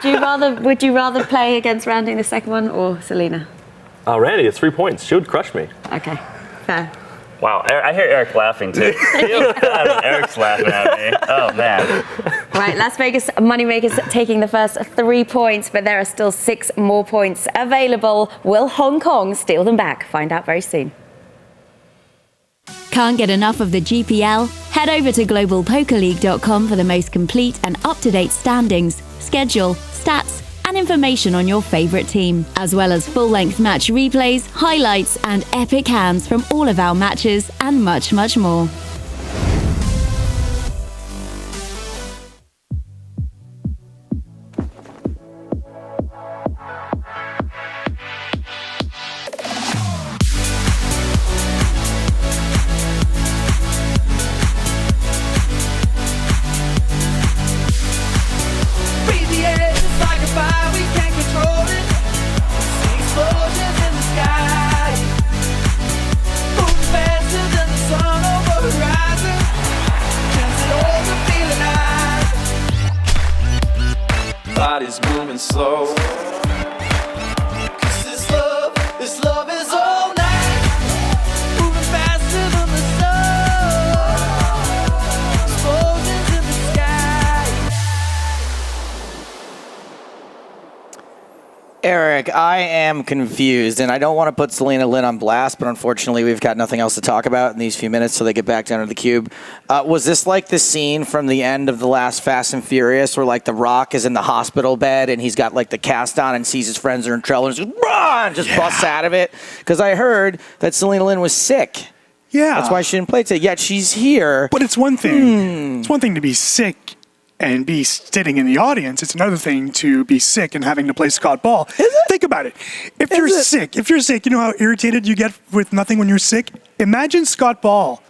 [SPEAKER 2] Would you rather play against Randy in the second one or Selena?
[SPEAKER 5] Randy, it's 3 points. She would crush me.
[SPEAKER 2] Okay, fair.
[SPEAKER 6] Wow, I hear Eric laughing too. Eric's laughing at me. Oh man.
[SPEAKER 2] Right, Las Vegas Moneymakers taking the first 3 points, but there are still 6 more points available. Will Hong Kong steal them back? Find out very soon.
[SPEAKER 8] Can't get enough of the GPL? Head over to globalpokerleague.com for the most complete and up-to-date standings, schedule, stats, and information on your favorite team, as well as full-length match replays, highlights, and epic hands from all of our matches, and much, much more.
[SPEAKER 1] Body's moving slow. 'Cause this love is all night. Moving faster than the sun. Explosions in the sky.
[SPEAKER 3] Eric, I am confused, and I don't want to put Selena Lynn on blast, but unfortunately we've got nothing else to talk about in these few minutes so they get back down to the cube. Was this like the scene from the end of the last Fast and Furious where like The Rock is in the hospital bed and he's got like the cast on and sees his friends are in trouble and just, run, just busts out of it? Because I heard that Selena Lynn was sick.
[SPEAKER 4] Yeah.
[SPEAKER 3] That's why she didn't play today, yet she's here.
[SPEAKER 4] But it's one thing. It's one thing to be sick and be sitting in the audience. It's another thing to be sick and having to play Scott Ball.
[SPEAKER 3] Is it?
[SPEAKER 4] Think about it. If you're sick, you know how irritated you get with nothing when you're sick? Imagine Scott Ball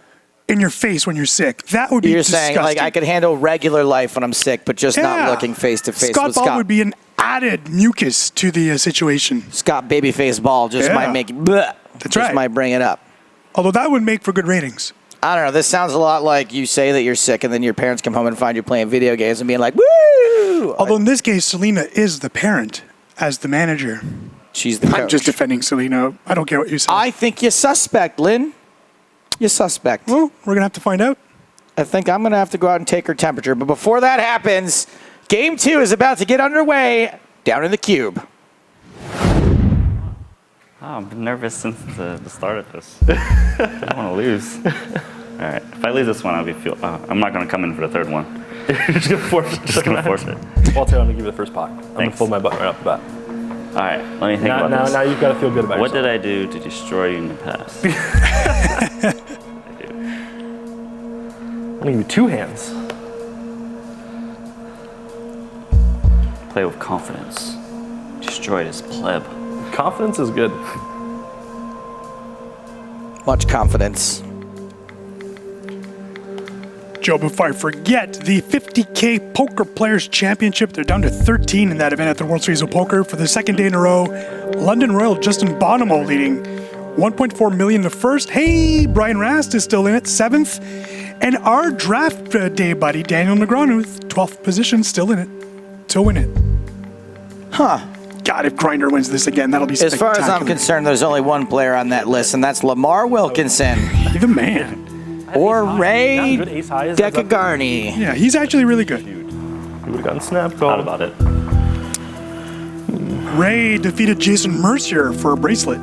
[SPEAKER 4] in your face when you're sick. That would be disgusting.
[SPEAKER 3] Saying, like, I could handle regular life when I'm sick, but just not looking face to face with
[SPEAKER 4] Scott Ball would be an added mucus to the situation.
[SPEAKER 3] Scott Babyface Ball just might make it, bleh,
[SPEAKER 4] That's right.
[SPEAKER 3] Just might bring it up.
[SPEAKER 4] Although that would make for good ratings.
[SPEAKER 3] I don't know. This sounds a lot like you say that you're sick, and then your parents come home and find you playing video games and being like, "Woo!"
[SPEAKER 4] Although in this case, Selena is the parent as the manager.
[SPEAKER 3] She's the coach.
[SPEAKER 4] I'm just defending Selena. I don't care what you say.
[SPEAKER 3] I think you're suspect, Lynn. You're suspect.
[SPEAKER 4] Well, we're going to have to find out.
[SPEAKER 3] I think I'm going to have to go out and take her temperature. But before that happens, Game 2 is about to get underway down in the cube.
[SPEAKER 6] Oh, I've been nervous since the start of this. I don't want to lose. All right, if I lose this one, I'm not going to come in for the third one.
[SPEAKER 5] You're just going to force it.
[SPEAKER 6] Just going to force it.
[SPEAKER 5] Well, I'm going to give you the first pot. I'm going to fold my button right off the bat.
[SPEAKER 6] All right, let me think about this.
[SPEAKER 5] Now you've got to feel good about
[SPEAKER 6] What
[SPEAKER 5] yourself.
[SPEAKER 6] did I do to destroy you in the past?
[SPEAKER 5] I'm going to give you 2 hands.
[SPEAKER 6] Play with confidence. Destroy this pleb.
[SPEAKER 5] Confidence is good.
[SPEAKER 3] Much confidence.
[SPEAKER 4] Joe, before I forget, the 50K Poker Players Championship, they're down to 13 in that event at the World Series of Poker for the second day in a row. London Royal Justin Bonomo leading 1.4 million to first. Hey, Brian Rast is still in it, 7th. And our draft day buddy, Daniel Negreanu, 12th position, still in it to win it.
[SPEAKER 3] Huh.
[SPEAKER 4] God, if Grindr wins this again, that'll be
[SPEAKER 3] As
[SPEAKER 4] spectacular.
[SPEAKER 3] far as I'm concerned, there's only one player on that list, and that's Lamar Wilkinson.
[SPEAKER 4] The man.
[SPEAKER 3] Or Ray
[SPEAKER 5] Good ace high.
[SPEAKER 3] Decagarni.
[SPEAKER 4] Yeah, he's actually really good.
[SPEAKER 5] You would have gotten snap
[SPEAKER 6] Thought
[SPEAKER 5] called.
[SPEAKER 6] about it.
[SPEAKER 4] Ray defeated Jason Mercier for a bracelet.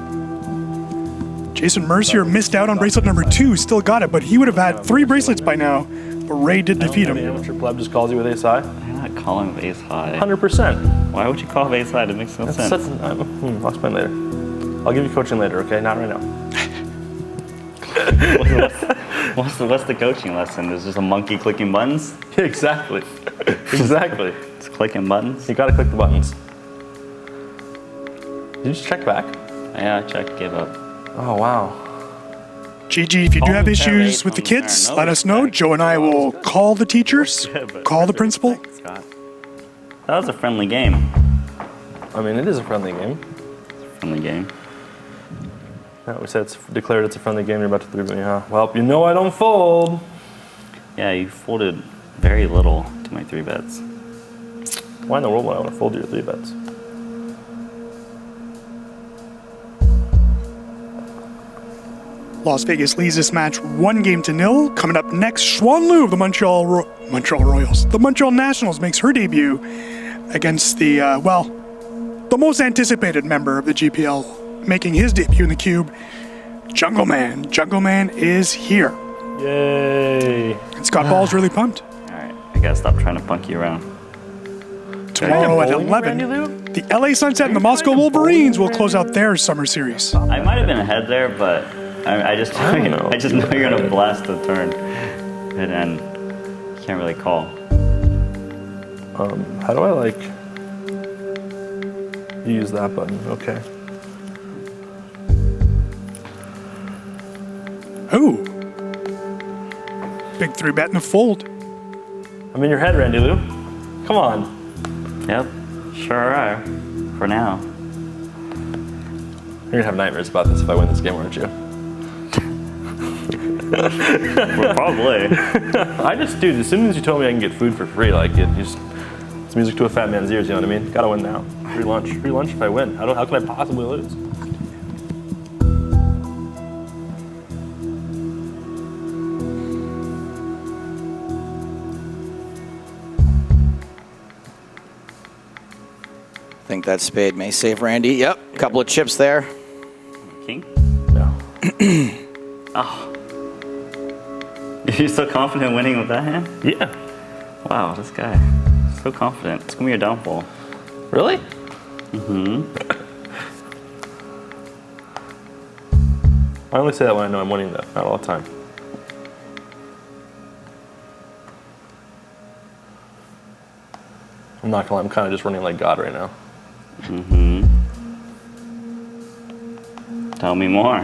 [SPEAKER 4] Jason Mercier missed out on bracelet number 2, still got it, but he would have had 3 bracelets by now. But Ray did defeat
[SPEAKER 5] The
[SPEAKER 4] him.
[SPEAKER 5] amateur pleb just calls you with ace high.
[SPEAKER 6] I'm not calling with ace high.
[SPEAKER 5] 100%.
[SPEAKER 6] Why would you call with ace high? That makes no sense.
[SPEAKER 5] I'll explain later. I'll give you coaching later, okay? Not right now.
[SPEAKER 6] What's the coaching lesson? There's just a monkey clicking buttons?
[SPEAKER 5] Exactly. Exactly.
[SPEAKER 6] It's clicking buttons?
[SPEAKER 5] You gotta click the buttons. Did you just check back?
[SPEAKER 6] Yeah, I checked, gave up.
[SPEAKER 5] Oh, wow.
[SPEAKER 4] GG, if you do
[SPEAKER 6] Call
[SPEAKER 4] have
[SPEAKER 6] the
[SPEAKER 4] issues
[SPEAKER 6] parents
[SPEAKER 4] with the
[SPEAKER 6] on
[SPEAKER 4] kids,
[SPEAKER 6] there. No
[SPEAKER 4] let us know.
[SPEAKER 6] respect.
[SPEAKER 4] Joe and I will call the teachers,
[SPEAKER 6] Yeah, but
[SPEAKER 4] call the principal.
[SPEAKER 6] Scott. That was a friendly game.
[SPEAKER 5] I mean, it is a friendly game.
[SPEAKER 6] Friendly game.
[SPEAKER 5] Yeah, we said it's declared it's a friendly game. You're about to 3-bet me, huh? Well, you know I don't fold.
[SPEAKER 6] Yeah, you folded very little to my 3-bets.
[SPEAKER 5] Why in the world would I want to fold your 3-bets?
[SPEAKER 4] Las Vegas leads this match 1-0. Coming up next, Xuan Liu of the Montreal Royals. The Montreal Nationals makes her debut against the, the most anticipated member of the GPL, making his debut in the cube, Jungle Man. Jungle Man is here.
[SPEAKER 5] Yay.
[SPEAKER 4] And Scott Ball's really pumped.
[SPEAKER 6] All right, I gotta stop trying to punk you around.
[SPEAKER 4] Tomorrow at
[SPEAKER 5] bowling,
[SPEAKER 4] 11,
[SPEAKER 5] Randy Lou?
[SPEAKER 4] the LA Sunset and the Moscow Wolverines will close out their summer series.
[SPEAKER 6] I might have been ahead there, but I just know. I just know you're gonna blast the turn, and can't really call.
[SPEAKER 5] How do I use that button? Okay.
[SPEAKER 4] Ooh. Big 3-bet in the fold.
[SPEAKER 5] I'm in your head, Randy Lou. Come on.
[SPEAKER 6] Yep, sure are. For now.
[SPEAKER 5] You're gonna have nightmares about this if I win this game, aren't you?
[SPEAKER 6] Well, probably.
[SPEAKER 5] Dude, as soon as you told me I can get food for free, it's music to a fat man's ears, you know what I mean? Gotta win now. Free lunch if I win. How can I possibly lose?
[SPEAKER 3] I think that spade may save Randy. Yep, a couple of chips there.
[SPEAKER 6] King?
[SPEAKER 5] No.
[SPEAKER 6] Oh. You're so confident winning with that hand?
[SPEAKER 5] Yeah.
[SPEAKER 6] Wow, this guy. So confident. It's gonna be your downfall.
[SPEAKER 5] Really?
[SPEAKER 6] Mm-hmm.
[SPEAKER 5] I only say that when I know I'm winning, though. Not all the time. I'm not gonna lie, I'm kind of just running like God right now.
[SPEAKER 6] Mm-hmm. Tell me more.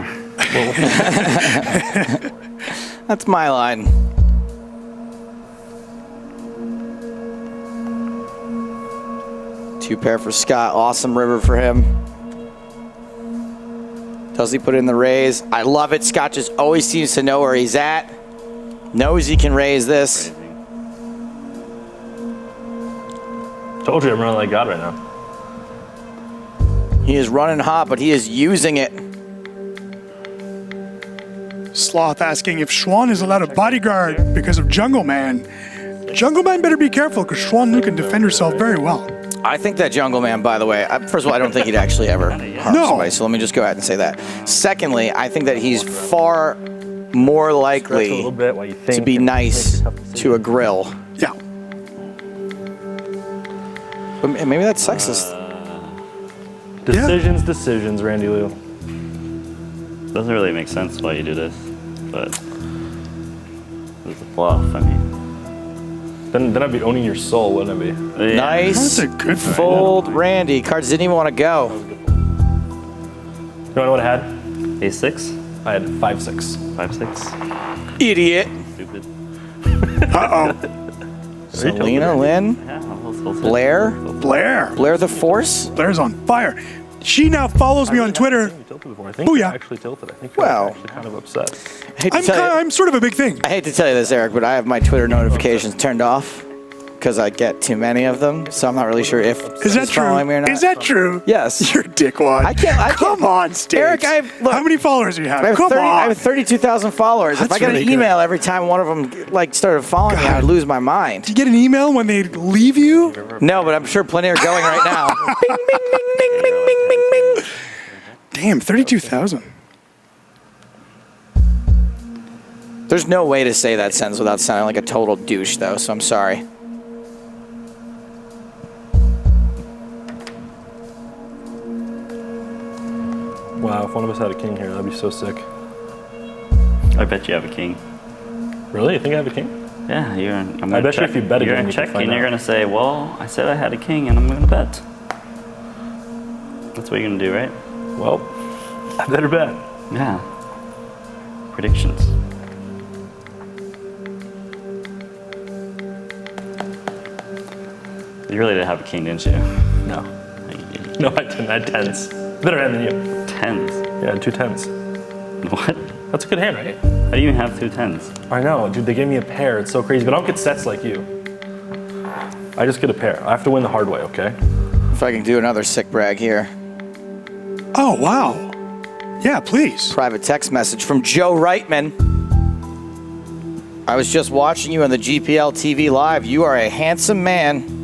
[SPEAKER 3] That's my line. Two pair for Scott. Awesome river for him. Does he put in the raise? I love it. Scott just always seems to know where he's at. Knows he can raise this.
[SPEAKER 5] Told you I'm running like God right now.
[SPEAKER 3] He is running hot, but he is using it.
[SPEAKER 4] Sloth asking if Xuan is allowed a bodyguard because of Jungle Man. Jungle Man better be careful because Xuan Liu can defend herself very well.
[SPEAKER 3] I think that Jungle Man, by the way, first of all, I don't think he'd actually ever harm somebody, so let me just go ahead and say that. Secondly, I think that he's far more likely to be nice to a grill.
[SPEAKER 4] Yeah.
[SPEAKER 3] But maybe that's sexist.
[SPEAKER 5] Decisions, Randy Lou.
[SPEAKER 6] Doesn't really make sense why you do this, but it's a bluff, I mean.
[SPEAKER 5] Then I'd be owning your soul, wouldn't it be?
[SPEAKER 6] Yeah.
[SPEAKER 3] Nice.
[SPEAKER 4] That's a good
[SPEAKER 3] Fold, Randy. Cards didn't even want to go.
[SPEAKER 5] You know what I had?
[SPEAKER 6] A6?
[SPEAKER 5] I had 5-6.
[SPEAKER 6] 5-6?
[SPEAKER 3] Idiot.
[SPEAKER 6] Stupid.
[SPEAKER 4] Uh-oh.
[SPEAKER 3] Selena, Lynn,
[SPEAKER 6] Yeah,
[SPEAKER 3] Blair.
[SPEAKER 4] Blair
[SPEAKER 3] The Force.
[SPEAKER 4] Blair's on fire. She now follows me on Twitter.
[SPEAKER 5] You tilted before. I think
[SPEAKER 4] Oh,
[SPEAKER 5] you
[SPEAKER 4] yeah.
[SPEAKER 5] actually tilted. I think
[SPEAKER 3] Well.
[SPEAKER 5] you're actually kind of upset.
[SPEAKER 4] I'm sort of a big thing.
[SPEAKER 3] I hate to tell you this, Eric, but I have my Twitter notifications turned off because I get too many of them. So I'm not really sure if
[SPEAKER 4] Is that
[SPEAKER 3] she's following me or
[SPEAKER 4] true?
[SPEAKER 3] not.
[SPEAKER 4] Is that true?
[SPEAKER 3] Yes.
[SPEAKER 4] You're a dickwad.
[SPEAKER 3] I can't.
[SPEAKER 4] Come on, State.
[SPEAKER 3] Eric,
[SPEAKER 4] how many followers do you have?
[SPEAKER 3] I have,
[SPEAKER 4] Come
[SPEAKER 3] 30,
[SPEAKER 4] on.
[SPEAKER 3] I have 32,000 followers.
[SPEAKER 4] That's
[SPEAKER 3] if I got
[SPEAKER 4] really
[SPEAKER 3] an
[SPEAKER 4] good.
[SPEAKER 3] email every time one of them started following me,
[SPEAKER 4] God.
[SPEAKER 3] I'd lose my mind.
[SPEAKER 4] Do you get an email when they leave you?
[SPEAKER 3] No, but I'm sure plenty are going right now. Bing, bing, bing, bing, bing, bing, bing, bing.
[SPEAKER 4] Damn, 32,000.
[SPEAKER 3] There's no way to say that sentence without sounding like a total douche, though, so I'm sorry.
[SPEAKER 5] Wow, if one of us had a king here, that'd be so sick.
[SPEAKER 6] I bet you have a king.
[SPEAKER 5] Really? You think I have a king?
[SPEAKER 6] Yeah,
[SPEAKER 5] I bet you if you bet
[SPEAKER 6] you're
[SPEAKER 5] again,
[SPEAKER 6] gonna
[SPEAKER 5] you can
[SPEAKER 6] check
[SPEAKER 5] find
[SPEAKER 6] and you're
[SPEAKER 5] out.
[SPEAKER 6] gonna say, well, I said I had a king and I'm gonna bet. That's what you're gonna do, right?
[SPEAKER 5] Well, I better bet.
[SPEAKER 6] Yeah. Predictions. You really did have a king, didn't you?
[SPEAKER 5] No. No, I didn't. I had 10s. Better hand than you.
[SPEAKER 6] 10s?
[SPEAKER 5] Yeah, I had 2 10s.
[SPEAKER 6] What?
[SPEAKER 5] That's a good hand, right?
[SPEAKER 6] How do you even have 2 10s?
[SPEAKER 5] I know, dude. They gave me a pair. It's so crazy. But I don't get sets like you. I just get a pair. I have to win the hard way, okay?
[SPEAKER 3] If I can do another sick brag here.
[SPEAKER 4] Oh, wow. Yeah, please.
[SPEAKER 3] Private text message from Joe Reitman. I was just watching you on the GPL TV Live. You are a handsome man.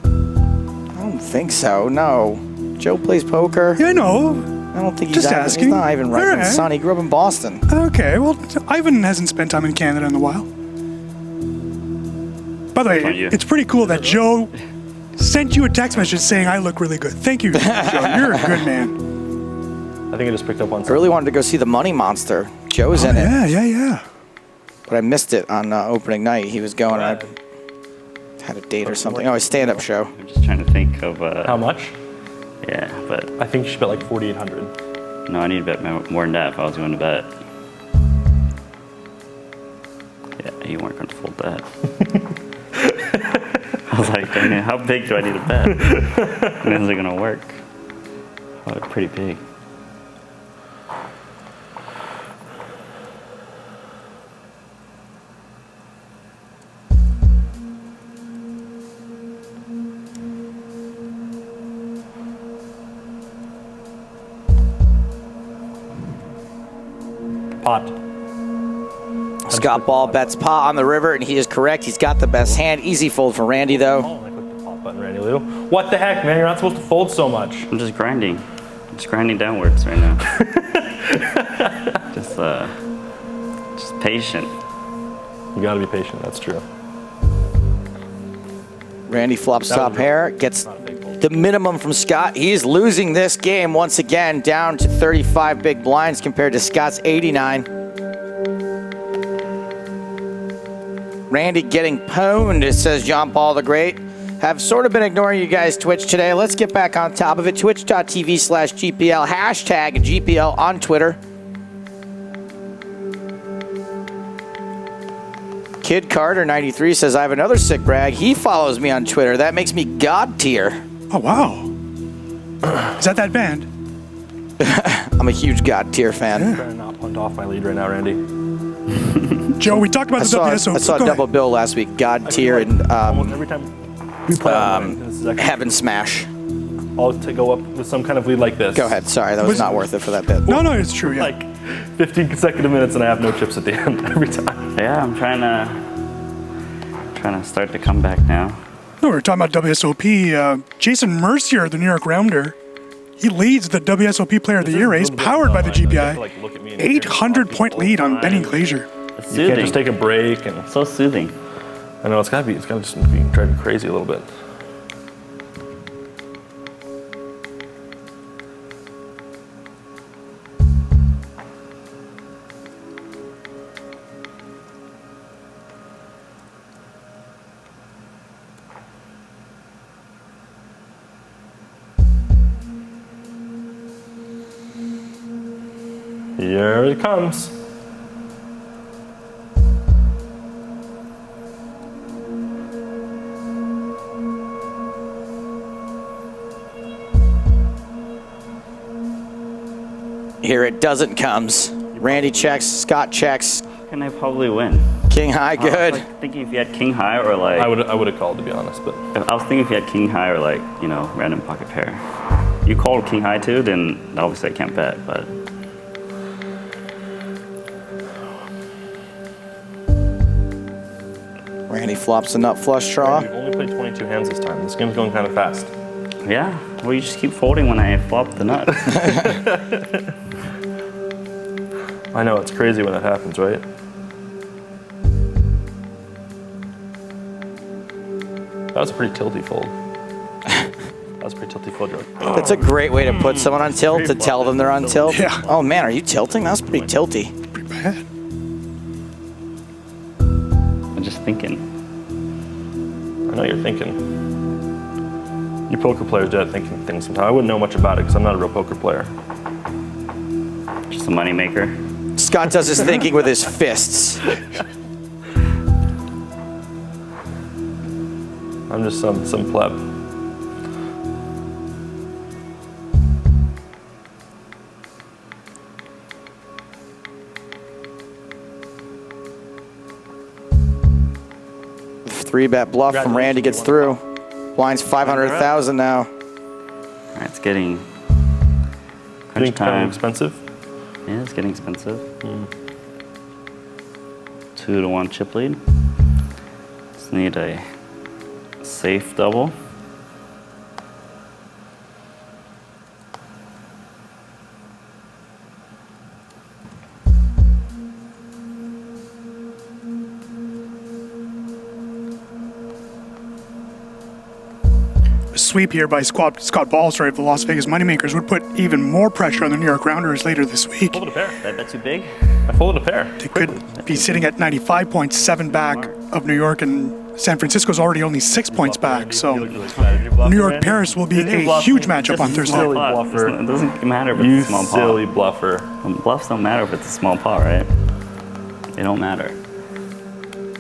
[SPEAKER 3] I don't think so, no. Joe plays poker.
[SPEAKER 4] Yeah, I know.
[SPEAKER 3] I don't think he's
[SPEAKER 4] Just
[SPEAKER 3] Ivan.
[SPEAKER 4] asking.
[SPEAKER 3] He's not Ivan Reitman's
[SPEAKER 4] All right.
[SPEAKER 3] son. He grew up in Boston.
[SPEAKER 4] Okay, well, Ivan hasn't spent time in Canada in a while. By the way,
[SPEAKER 6] on you.
[SPEAKER 4] it's pretty cool that Joe sent you a text message saying I look really good. Thank you, Joe. You're a good man.
[SPEAKER 5] I think I just picked up one
[SPEAKER 3] I
[SPEAKER 5] set.
[SPEAKER 3] really wanted to go see the Money Monster. Joe's in it.
[SPEAKER 4] Yeah.
[SPEAKER 3] But I missed it on opening night. He was going. I had a date or something. Oh, a stand-up show.
[SPEAKER 6] I'm just trying to think of.
[SPEAKER 5] How much?
[SPEAKER 6] Yeah, but
[SPEAKER 5] I think you should bet like 4,800.
[SPEAKER 6] no, I need to bet more than that if I was going to bet. Yeah, you weren't going to fold that. I was like, I mean, how big do I need to bet? When is it going to work? Oh, it's pretty big.
[SPEAKER 5] Pot.
[SPEAKER 3] Scott Ball bets pot on the river, and he is correct. He's got the best hand. Easy fold for Randy, though.
[SPEAKER 5] Oh, I clicked the pot button, Randy Lou. What the heck, man? You're not supposed to fold so much.
[SPEAKER 6] I'm just grinding. I'm just grinding downwards right now. just patient.
[SPEAKER 5] You gotta be patient. That's true.
[SPEAKER 3] Randy flops
[SPEAKER 5] That
[SPEAKER 3] top
[SPEAKER 5] was
[SPEAKER 3] pair, gets
[SPEAKER 5] not a big fold.
[SPEAKER 3] the minimum from Scott. He's losing this game once again, down to 35 big blinds compared to Scott's 89. Randy getting pwned, says John Paul the Great. Have sort of been ignoring you guys' Twitch today. Let's get back on top of it. Twitch.tv/GPL, hashtag GPL on Twitter. Kid Carter 93 says, I have another sick brag. He follows me on Twitter. That makes me God tier.
[SPEAKER 4] Oh, wow. Is that band?
[SPEAKER 3] I'm a huge God tier fan.
[SPEAKER 5] Better not punt off my lead right now, Randy.
[SPEAKER 4] Joe, we talked about
[SPEAKER 3] I
[SPEAKER 4] the
[SPEAKER 3] saw
[SPEAKER 4] WSO.
[SPEAKER 3] a
[SPEAKER 4] Go
[SPEAKER 3] double
[SPEAKER 4] ahead.
[SPEAKER 3] bill last week. God tier and
[SPEAKER 5] Almost every time we play online, this is actually
[SPEAKER 3] Heaven Smash.
[SPEAKER 5] I'll to go up with some kind of lead like this.
[SPEAKER 3] Go ahead. Sorry, that was not worth it for that bit.
[SPEAKER 4] No, it's true, yeah.
[SPEAKER 5] Like 15 consecutive minutes, and I have no chips at the end every time.
[SPEAKER 6] Yeah, I'm trying to start the comeback now.
[SPEAKER 4] No, we were talking about WSOP. Jason Mercier, the New York Rounder, he leads the WSOP Player of the Year race, powered by the GPI. 800-point lead on Benny Glazier.
[SPEAKER 6] It's
[SPEAKER 5] You can't
[SPEAKER 6] soothing.
[SPEAKER 5] just take a break, and
[SPEAKER 6] So soothing.
[SPEAKER 5] I know it's gotta just be driving me crazy a little bit. Here it comes.
[SPEAKER 3] Here it doesn't comes. Randy checks, Scott checks,
[SPEAKER 6] Can I probably win?
[SPEAKER 3] King High
[SPEAKER 6] I was
[SPEAKER 3] good.
[SPEAKER 6] like thinking if you had king high or like.
[SPEAKER 5] I would have called, to be honest, but
[SPEAKER 6] I was thinking if you had king high or like, random pocket pair. You called king high too, then obviously I can't bet, but.
[SPEAKER 3] Randy flops a nut flush draw.
[SPEAKER 5] we've only played 22 hands this time. This game's going kind of fast.
[SPEAKER 6] Yeah, well, you just keep folding when I flop the nut.
[SPEAKER 5] I know, it's crazy when that happens, right? That was a pretty tilty fold. That was a pretty tilty fold, Joe.
[SPEAKER 3] That's a great way to put someone on tilt, to tell them they're on tilt.
[SPEAKER 4] Yeah.
[SPEAKER 3] Oh man, are you tilting? That's pretty tilty.
[SPEAKER 4] Pretty bad.
[SPEAKER 6] I'm just thinking.
[SPEAKER 5] I know you're thinking. You poker players do that thinking things sometimes. I wouldn't know much about it because I'm not a real poker player.
[SPEAKER 6] Just a moneymaker.
[SPEAKER 3] Scott does his thinking with his fists.
[SPEAKER 5] I'm just some pleb.
[SPEAKER 3] Three-bet bluff from Randy gets through. Blinds 500,000 now.
[SPEAKER 6] All right, it's getting
[SPEAKER 5] Getting
[SPEAKER 6] crunch
[SPEAKER 5] kind of
[SPEAKER 6] time.
[SPEAKER 5] expensive.
[SPEAKER 6] Yeah, it's getting expensive. 2-1 chip lead. Just need a safe double.
[SPEAKER 4] A sweep here by Scott Ballsroyd of the Las Vegas Moneymakers would put even more pressure on the New York Rounders later this week.
[SPEAKER 5] Folded a pair.
[SPEAKER 6] Did I bet too big?
[SPEAKER 5] I folded a pair.
[SPEAKER 4] They could be sitting at 95.7 back of New York, and San Francisco's already only 6 points back. So New York Paris will be a huge matchup on Thursday.
[SPEAKER 5] Silly bluffer.
[SPEAKER 6] It doesn't matter if
[SPEAKER 5] You
[SPEAKER 6] it's a small pot.
[SPEAKER 5] silly bluffer.
[SPEAKER 6] Bluffs don't matter if it's a small pot, right? They don't matter.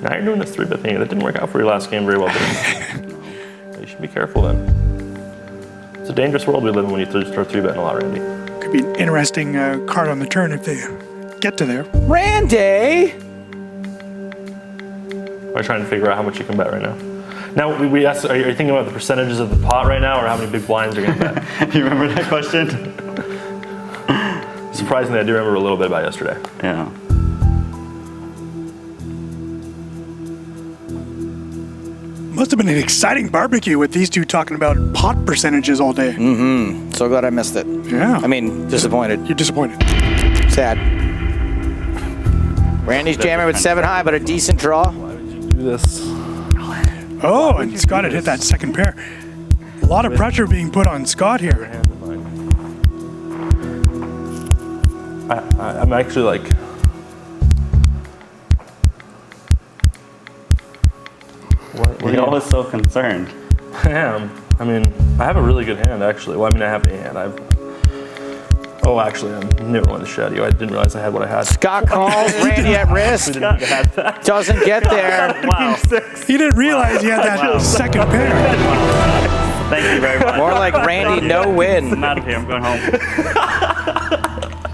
[SPEAKER 5] Now you're doing this 3-bet thing. That didn't work out for your last game very well, did it? You should be careful then. It's a dangerous world we live in when you start 3-betting a lot, Randy.
[SPEAKER 4] Could be an interesting card on the turn if they get to there.
[SPEAKER 3] Randy!
[SPEAKER 5] I'm trying to figure out how much you can bet right now. Now, we asked, are you thinking about the percentages of the pot right now, or how many big blinds you're going to bet?
[SPEAKER 6] You remember that question?
[SPEAKER 5] Surprisingly, I do remember a little bit about yesterday.
[SPEAKER 6] Yeah.
[SPEAKER 4] Must have been an exciting barbecue with these two talking about pot percentages all day.
[SPEAKER 3] So glad I missed it.
[SPEAKER 4] Yeah.
[SPEAKER 3] I mean, disappointed.
[SPEAKER 4] You're disappointed.
[SPEAKER 3] Sad. Randy's jamming with 7 high, but a decent draw.
[SPEAKER 5] Do this.
[SPEAKER 4] Oh, and Scott had hit that second pair. A lot of pressure being put on Scott here.
[SPEAKER 5] I'm actually like...
[SPEAKER 6] You're always so concerned.
[SPEAKER 5] I am. I mean, I have a really good hand, actually. Well, I mean, I have a hand. Oh, actually, I'm never won the shed. I didn't realize I had what I had.
[SPEAKER 3] Scott calls Randy at risk. Doesn't get there.
[SPEAKER 6] Wow.
[SPEAKER 4] He didn't realize he had that second pair.
[SPEAKER 6] Thank you very much.
[SPEAKER 3] More like Randy, no
[SPEAKER 6] I'm
[SPEAKER 3] win.
[SPEAKER 6] out of here. I'm going home.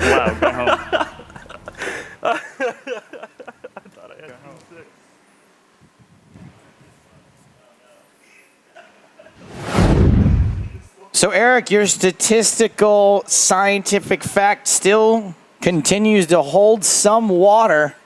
[SPEAKER 6] Wow, going home.
[SPEAKER 3] So, Eric, your statistical scientific fact still continues to hold some water.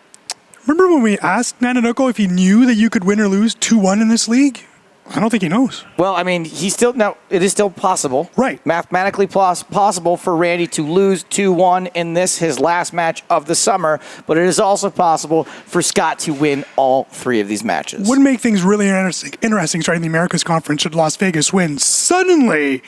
[SPEAKER 4] Remember when we asked Nanonoko if he knew that you could win or lose 2-1 in this league? I don't think he knows.
[SPEAKER 3] Well, I mean, it is still possible.
[SPEAKER 4] Right.
[SPEAKER 3] Mathematically possible for Randy to lose 2-1 in his last match of the summer, but it is also possible for Scott to win all 3 of these matches.
[SPEAKER 4] Would make things really interesting starting the Americas Conference should Las Vegas win. Suddenly,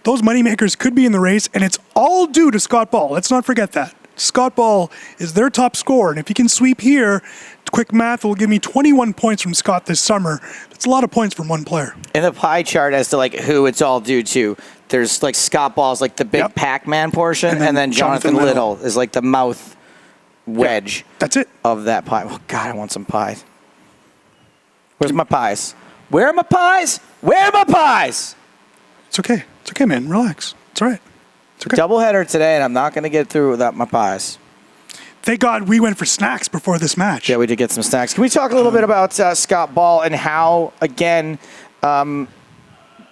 [SPEAKER 4] those Moneymakers could be in the race, and it's all due to Scott Ball. Let's not forget that. Scott Ball is their top scorer, and if he can sweep here, quick math will give me 21 points from Scott this summer. That's a lot of points from one player.
[SPEAKER 3] In the pie chart as to who it's all due to, there's Scott Ball's the big Pac-Man portion, and then Jonathan Little is the mouth wedge.
[SPEAKER 4] That's it.
[SPEAKER 3] Of that pie. Oh God, I want some pies. Where's my pies? Where are my pies? Where are my pies?
[SPEAKER 4] It's okay. It's okay, man. Relax. It's all right. It's okay.
[SPEAKER 3] Doubleheader today, and I'm not going to get through without my pies.
[SPEAKER 4] Thank God we went for snacks before this match.
[SPEAKER 3] Yeah, we did get some snacks. Can we talk a little bit about Scott Ball and how, again,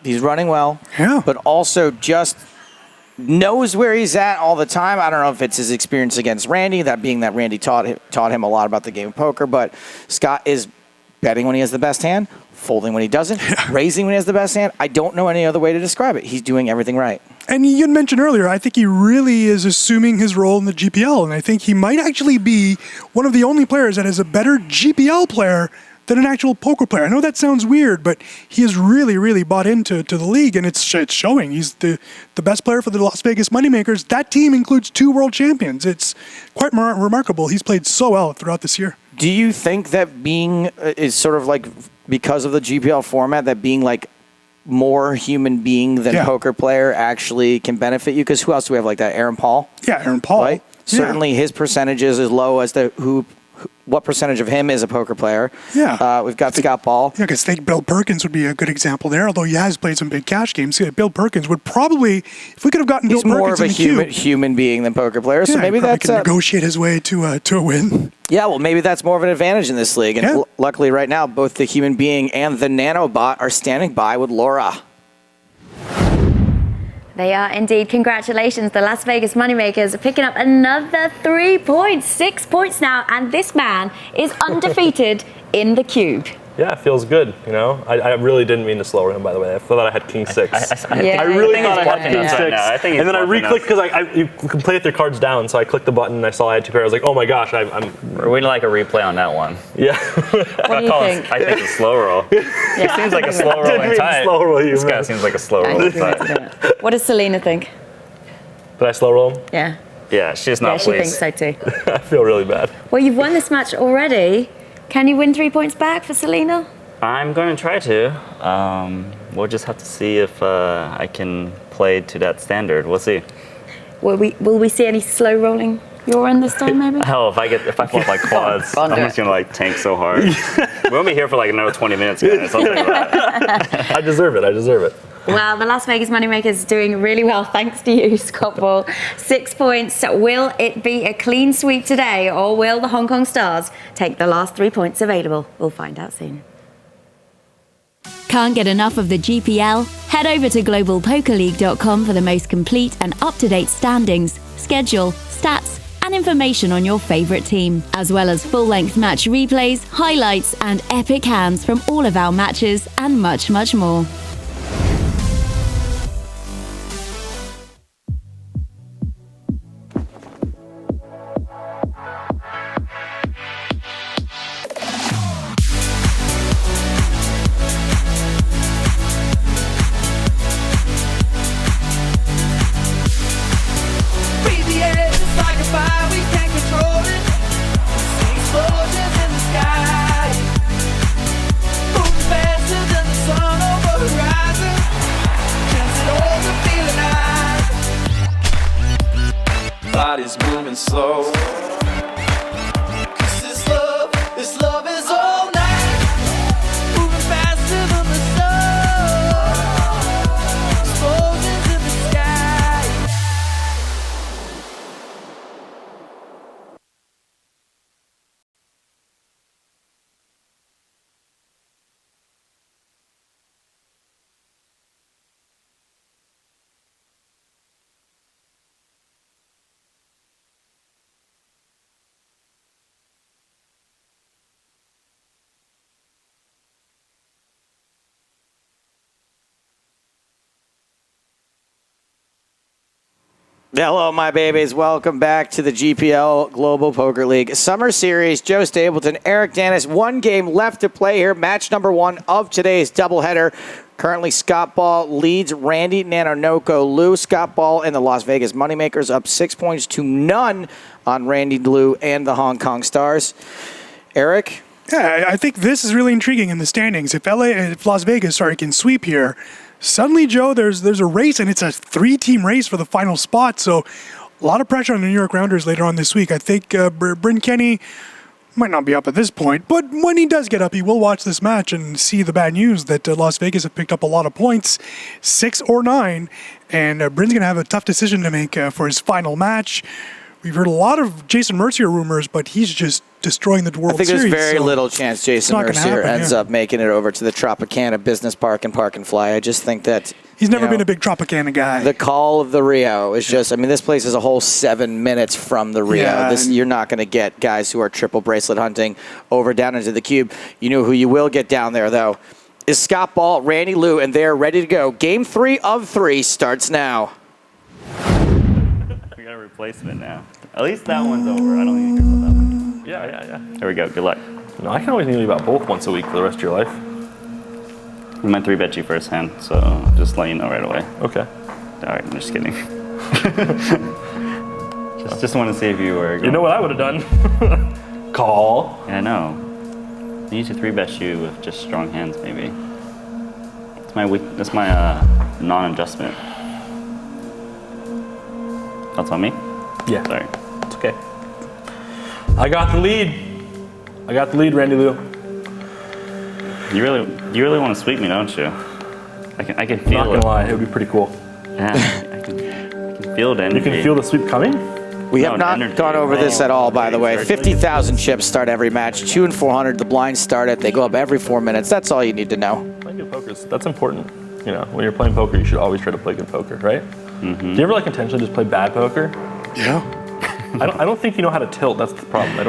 [SPEAKER 3] he's running well, but also just knows where he's at all the time. I don't know if it's his experience against Randy, that being that Randy taught him a lot about the game of poker, but Scott is betting when he has the best hand, folding when he doesn't, raising when he has the best hand. I don't know any other way to describe it. He's doing everything right.
[SPEAKER 4] And you had mentioned earlier, I think he really is assuming his role in the GPL, and I think he might actually be one of the only players that is a better GPL player than an actual poker player. I know that sounds weird, but he has really, really bought into the league, and it's showing. He's the best player for the Las Vegas Moneymakers. That team includes 2 world champions. It's quite remarkable. He's played so well throughout this year.
[SPEAKER 3] Do you think that being is sort of because of the GPL format, that being more human being than poker player actually can benefit you? Because who else do we have like that? Aaron Paul?
[SPEAKER 4] Yeah, Aaron Paul.
[SPEAKER 3] Right? Certainly his percentage is as low as who what percentage of him is a poker player.
[SPEAKER 4] Yeah.
[SPEAKER 3] We've got Scott Ball.
[SPEAKER 4] Yeah, because I think Bill Perkins would be a good example there, although he has played some big cash games. Bill Perkins would probably, if we could have gotten
[SPEAKER 3] He's
[SPEAKER 4] Bill
[SPEAKER 3] more
[SPEAKER 4] Perkins
[SPEAKER 3] of a
[SPEAKER 4] in the cube,
[SPEAKER 3] human being than poker player, so
[SPEAKER 4] yeah,
[SPEAKER 3] maybe
[SPEAKER 4] he probably
[SPEAKER 3] that's
[SPEAKER 4] can negotiate his way to a win.
[SPEAKER 3] yeah. Well, maybe that's more of an advantage in this league. And
[SPEAKER 4] Yeah.
[SPEAKER 3] luckily, right now, both the human being and the nanobot are standing by with Laura.
[SPEAKER 2] They are indeed. Congratulations. The Las Vegas Moneymakers are picking up another 3 points, 6 points now, and this man is undefeated in the cube.
[SPEAKER 5] Yeah, it feels good, you know. I really didn't mean to slow him, by the way. I thought I had king 6.
[SPEAKER 2] Yeah.
[SPEAKER 5] I really
[SPEAKER 6] think
[SPEAKER 5] thought I
[SPEAKER 6] he's
[SPEAKER 5] had
[SPEAKER 6] bluffing
[SPEAKER 5] king
[SPEAKER 6] us
[SPEAKER 5] 6.
[SPEAKER 6] right now. I think he's
[SPEAKER 5] And then I
[SPEAKER 6] bluffing
[SPEAKER 5] re-clicked because you can play with your cards down. So I clicked the button and I saw I had 2 pairs. I was like, oh my gosh, I'm
[SPEAKER 6] We'd like a replay on that one.
[SPEAKER 5] yeah.
[SPEAKER 2] What do you think?
[SPEAKER 6] I think it's a slow roll. He seems like a slow roll
[SPEAKER 5] Didn't mean to
[SPEAKER 6] type.
[SPEAKER 5] slow roll you,
[SPEAKER 6] This guy
[SPEAKER 5] man.
[SPEAKER 6] seems like a slow roll type.
[SPEAKER 2] What does Selena think?
[SPEAKER 5] Did I slow roll him?
[SPEAKER 2] Yeah.
[SPEAKER 6] Yeah, she's
[SPEAKER 2] Yeah,
[SPEAKER 6] not
[SPEAKER 2] she
[SPEAKER 6] pleased.
[SPEAKER 2] thinks so too.
[SPEAKER 5] I feel really bad.
[SPEAKER 2] Well, you've won this match already. Can you win 3 points back for Selena?
[SPEAKER 6] I'm going to try to. We'll just have to see if I can play to that standard. We'll see.
[SPEAKER 2] Will we see any slow rolling your end this time, maybe?
[SPEAKER 6] Hell, if I flip like quads,
[SPEAKER 2] Go on,
[SPEAKER 6] I'm
[SPEAKER 2] do
[SPEAKER 6] just gonna like tank so hard. We'll be here for like another 20 minutes, guys. I'll tell you that.
[SPEAKER 5] I deserve it.
[SPEAKER 2] Well, the Las Vegas Moneymakers is doing really well, thanks to you, Scott Ball. 6 points. Will it be a clean sweep today, or will the Hong Kong Stars take the last 3 points available? We'll find out soon.
[SPEAKER 8] Can't get enough of the GPL? Head over to globalpokerleague.com for the most complete and up-to-date standings, schedule, stats, and information on your favorite team, as well as full-length match replays, highlights, and epic hands from all of our matches, and much, much more.
[SPEAKER 1] Breathe the air just like a fire, we can't control it. See explosions in the sky, moving faster than the sun over horizon. Can't sit hold the feeling high. Body's moving slow. 'Cause this love is all night. Moving faster than the sun. Explosions in the sky.
[SPEAKER 3] Hello, my babies. Welcome back to the GPL Global Poker League Summer Series. Joe Stapleton, Eric Dennis. 1 game left to play here. Match number 1 of today's doubleheader. Currently, Scott Ball leads Randy Nanonoko Lou. Scott Ball and the Las Vegas Moneymakers up 6 points to none on Randy Lou and the Hong Kong Stars. Eric?
[SPEAKER 4] Yeah, I think this is really intriguing in the standings. If Las Vegas, can sweep here, suddenly, Joe, there's a race, and it's a 3-team race for the final spot. So a lot of pressure on the New York Rounders later on this week. I think Bryn Kenny might not be up at this point, but when he does get up, he will watch this match and see the bad news that Las Vegas have picked up a lot of points, 6 or 9, and Bryn's going to have a tough decision to make for his final match. We've heard a lot of Jason Mercier rumors, but he's just destroying the World
[SPEAKER 3] I think
[SPEAKER 4] Series.
[SPEAKER 3] there's very little chance Jason
[SPEAKER 4] not gonna
[SPEAKER 3] Mercier
[SPEAKER 4] happen,
[SPEAKER 3] ends up making it over to the Tropicana Business Park and Park and Fly. I just think that
[SPEAKER 4] He's never been a big Tropicana guy.
[SPEAKER 3] the call of the Rio is just, this place is a whole 7 minutes from the Rio.
[SPEAKER 4] Yeah,
[SPEAKER 3] You're not going to get guys who are triple bracelet hunting over down into the cube. You know who you will get down there, though, is Scott Ball, Randy Lou, and they're ready to go. Game 3 of 3 starts now.
[SPEAKER 6] We got a replacement now. At least that one's over. I don't even care about that one.
[SPEAKER 5] Yeah.
[SPEAKER 6] There we go. Good luck.
[SPEAKER 5] No, I can always need you about both once a week for the rest of your life.
[SPEAKER 6] I'm going to 3-bet you first hand, so just let you know right away.
[SPEAKER 5] Okay.
[SPEAKER 6] All right, I'm just kidding. just want to see if you were going.
[SPEAKER 5] You know what I would have done? Call.
[SPEAKER 6] Yeah, I know. I need to 3-bet you with just strong hands, maybe. That's my non-adjustment. That's on me?
[SPEAKER 5] Yeah.
[SPEAKER 6] Sorry.
[SPEAKER 5] It's okay. I got the lead. I got the lead, Randy Lou.
[SPEAKER 6] You really want to sweep me, don't you? I can feel
[SPEAKER 5] Not
[SPEAKER 6] it.
[SPEAKER 5] gonna lie, it would be pretty cool.
[SPEAKER 6] Yeah, I can feel the energy.
[SPEAKER 5] You can feel the sweep coming?
[SPEAKER 3] We
[SPEAKER 6] No,
[SPEAKER 3] have not
[SPEAKER 6] energy.
[SPEAKER 3] gone over this at all, by the way.
[SPEAKER 6] Energy.
[SPEAKER 3] 50,000 chips start every match. 2 and 400, the blinds start it. They go up every 4 minutes. That's all you need to know.
[SPEAKER 5] Playing good poker, that's important. You know, when you're playing poker, you should always try to play good poker, right? Do you ever like intentionally just play bad poker?
[SPEAKER 4] Yeah.
[SPEAKER 5] I don't think you know how to tilt. That's the problem. I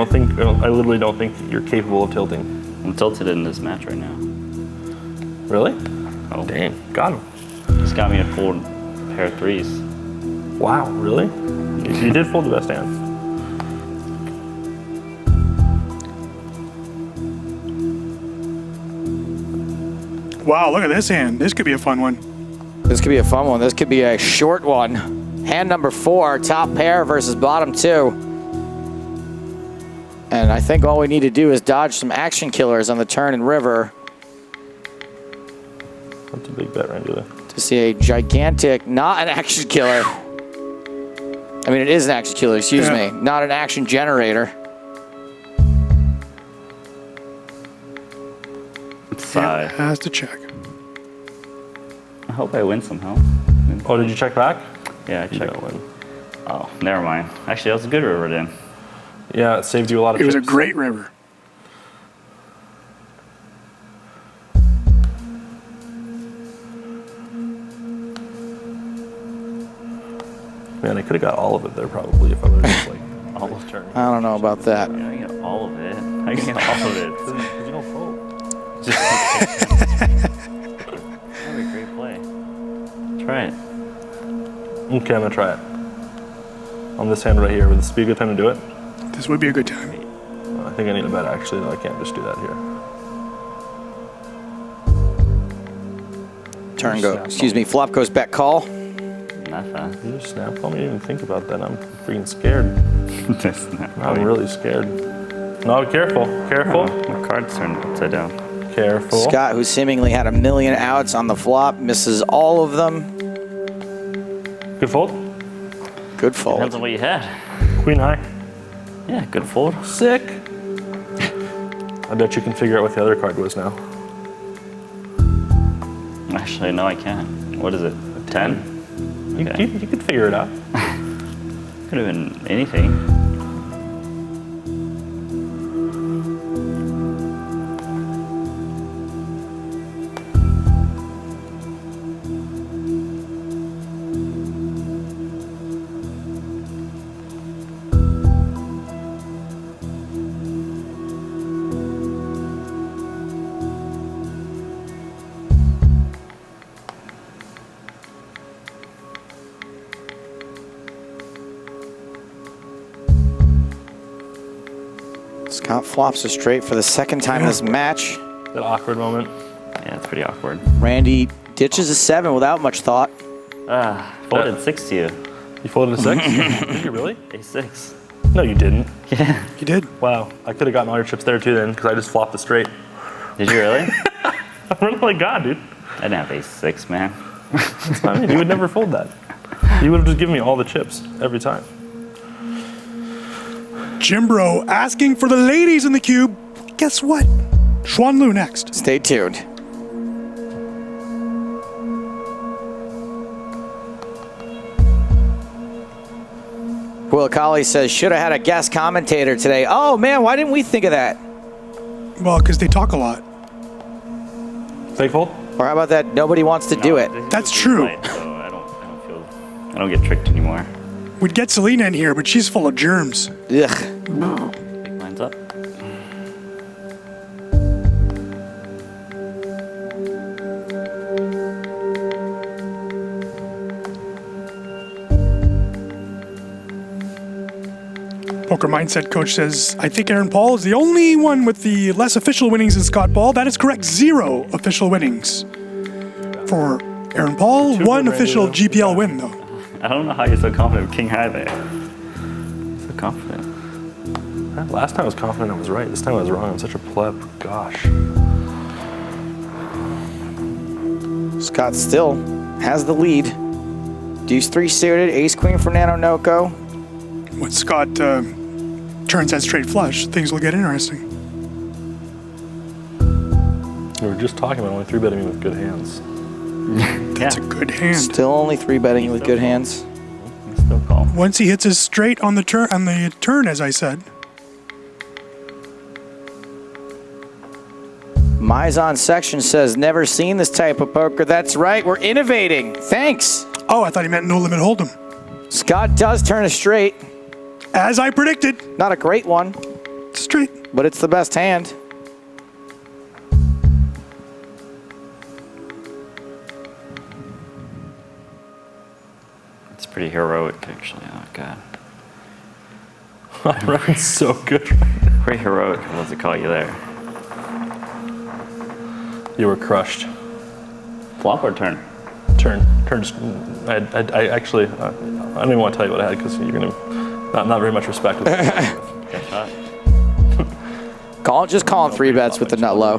[SPEAKER 5] literally don't think you're capable of tilting.
[SPEAKER 6] I'm tilted in this match right now.
[SPEAKER 5] Really?
[SPEAKER 6] Oh,
[SPEAKER 5] Dang, got him.
[SPEAKER 6] he's got me a full pair of threes.
[SPEAKER 5] Wow, really? You did fold the best hand.
[SPEAKER 4] Wow, look at this hand. This could be a fun one.
[SPEAKER 3] This could be a fun one. This could be a short one. Hand number 4, top pair versus bottom 2. And I think all we need to do is dodge some action killers on the turn and river
[SPEAKER 5] That's a big bet, Randy Lou.
[SPEAKER 3] to see a gigantic, not an action killer. I mean, it is an action killer, excuse
[SPEAKER 4] Yeah.
[SPEAKER 3] me. Not an action generator.
[SPEAKER 6] Sigh.
[SPEAKER 4] Has to check.
[SPEAKER 6] I hope I win somehow.
[SPEAKER 5] Oh, did you check back?
[SPEAKER 6] Yeah, I
[SPEAKER 5] You
[SPEAKER 6] checked.
[SPEAKER 5] don't win.
[SPEAKER 6] Oh, never mind. Actually, that was a good river then.
[SPEAKER 5] Yeah, it saved you a lot of
[SPEAKER 4] It was a
[SPEAKER 5] chips.
[SPEAKER 4] great river.
[SPEAKER 5] Man, I could have got all of it there probably if I would have just like almost turned.
[SPEAKER 3] I don't know about that.
[SPEAKER 6] Yeah, I get all of it. I get all of it.
[SPEAKER 5] Because you don't fold.
[SPEAKER 6] That'd be a great play. Try it.
[SPEAKER 5] Okay, I'm gonna try it. On this hand right here, would this be a good time to do it?
[SPEAKER 4] This would be a good time.
[SPEAKER 5] I think I need a bet actually, though I can't just do that here.
[SPEAKER 3] Turn go. Excuse me. Flop goes back call.
[SPEAKER 6] Not fast.
[SPEAKER 5] You just snap on me, didn't even think about that. I'm freaking scared.
[SPEAKER 6] That's not
[SPEAKER 5] I'm
[SPEAKER 6] funny.
[SPEAKER 5] really scared. No, careful, careful,
[SPEAKER 6] My card's turned upside down.
[SPEAKER 5] careful.
[SPEAKER 3] Scott, who seemingly had a million outs on the flop, misses all of them.
[SPEAKER 5] Good fold.
[SPEAKER 3] Good
[SPEAKER 6] Depends
[SPEAKER 3] fold.
[SPEAKER 6] on what you had.
[SPEAKER 5] Queen high.
[SPEAKER 6] Yeah, good fold.
[SPEAKER 5] Sick. I bet you can figure out what the other card was now.
[SPEAKER 6] Actually, no, I can't. What is it? 10? Okay.
[SPEAKER 5] You could figure it out.
[SPEAKER 6] Could have been anything.
[SPEAKER 3] Scott flops a straight for the second time this match.
[SPEAKER 5] That awkward moment.
[SPEAKER 6] Yeah, it's pretty awkward.
[SPEAKER 3] Randy ditches a 7 without much thought.
[SPEAKER 6] Folded 6 to you.
[SPEAKER 5] You folded a 6? Did you really?
[SPEAKER 6] A6.
[SPEAKER 5] No, you didn't.
[SPEAKER 6] Yeah.
[SPEAKER 4] You did.
[SPEAKER 5] Wow, I could have gotten all your chips there too then, because I just flopped a straight.
[SPEAKER 6] Did you really?
[SPEAKER 5] I'm really like God, dude.
[SPEAKER 6] I didn't have A6, man.
[SPEAKER 5] I mean, you would never fold that. You would have just given me all the chips every time.
[SPEAKER 4] Jimbro asking for the ladies in the cube. Guess what? Xuan Lu next.
[SPEAKER 3] Stay tuned. Will Colley says, should have had a guest commentator today. Oh man, why didn't we think of that?
[SPEAKER 4] Well, because they talk a lot.
[SPEAKER 5] Fake fold?
[SPEAKER 3] Or how about that? Nobody wants to do it.
[SPEAKER 4] That's true.
[SPEAKER 6] Right, so I don't get tricked anymore.
[SPEAKER 4] We'd get Selena in here, but she's full of germs.
[SPEAKER 3] Ugh.
[SPEAKER 6] Big lines up.
[SPEAKER 4] Poker Mindset Coach says, I think Aaron Paul is the only one with the less official winnings than Scott Ball. That is correct. 0 official winnings for Aaron Paul. 1 official GPL win, though.
[SPEAKER 6] I don't know how you're so confident with King High there. So confident.
[SPEAKER 5] Last time I was confident I was right. This time I was wrong. I'm such a pleb. Gosh.
[SPEAKER 3] Scott still has the lead. Deuce 3 suited, ace queen for Nanonoko.
[SPEAKER 4] When Scott turns that straight flush, things will get interesting.
[SPEAKER 5] We were just talking about only 3-betting me with good hands.
[SPEAKER 4] That's a good hand.
[SPEAKER 3] Still only 3-betting with good hands.
[SPEAKER 6] Still call.
[SPEAKER 4] Once he hits his straight on the turn, as I said.
[SPEAKER 3] Mizon section says, never seen this type of poker. That's right, we're innovating. Thanks.
[SPEAKER 4] Oh, I thought he meant no limit hold'em.
[SPEAKER 3] Scott does turn a straight.
[SPEAKER 4] As I predicted.
[SPEAKER 3] Not a great one,
[SPEAKER 4] Straight.
[SPEAKER 3] but it's the best hand.
[SPEAKER 6] It's pretty heroic, actually. Oh, God.
[SPEAKER 5] Ryan's so good.
[SPEAKER 6] Pretty heroic. I'd love to call you there.
[SPEAKER 5] You were crushed.
[SPEAKER 6] Flop or turn?
[SPEAKER 5] Turn. Just, I actually, I don't even want to tell you what I had because you're going to, not very much respect with it.
[SPEAKER 6] Good shot.
[SPEAKER 3] Just call him 3-bets with the nut low.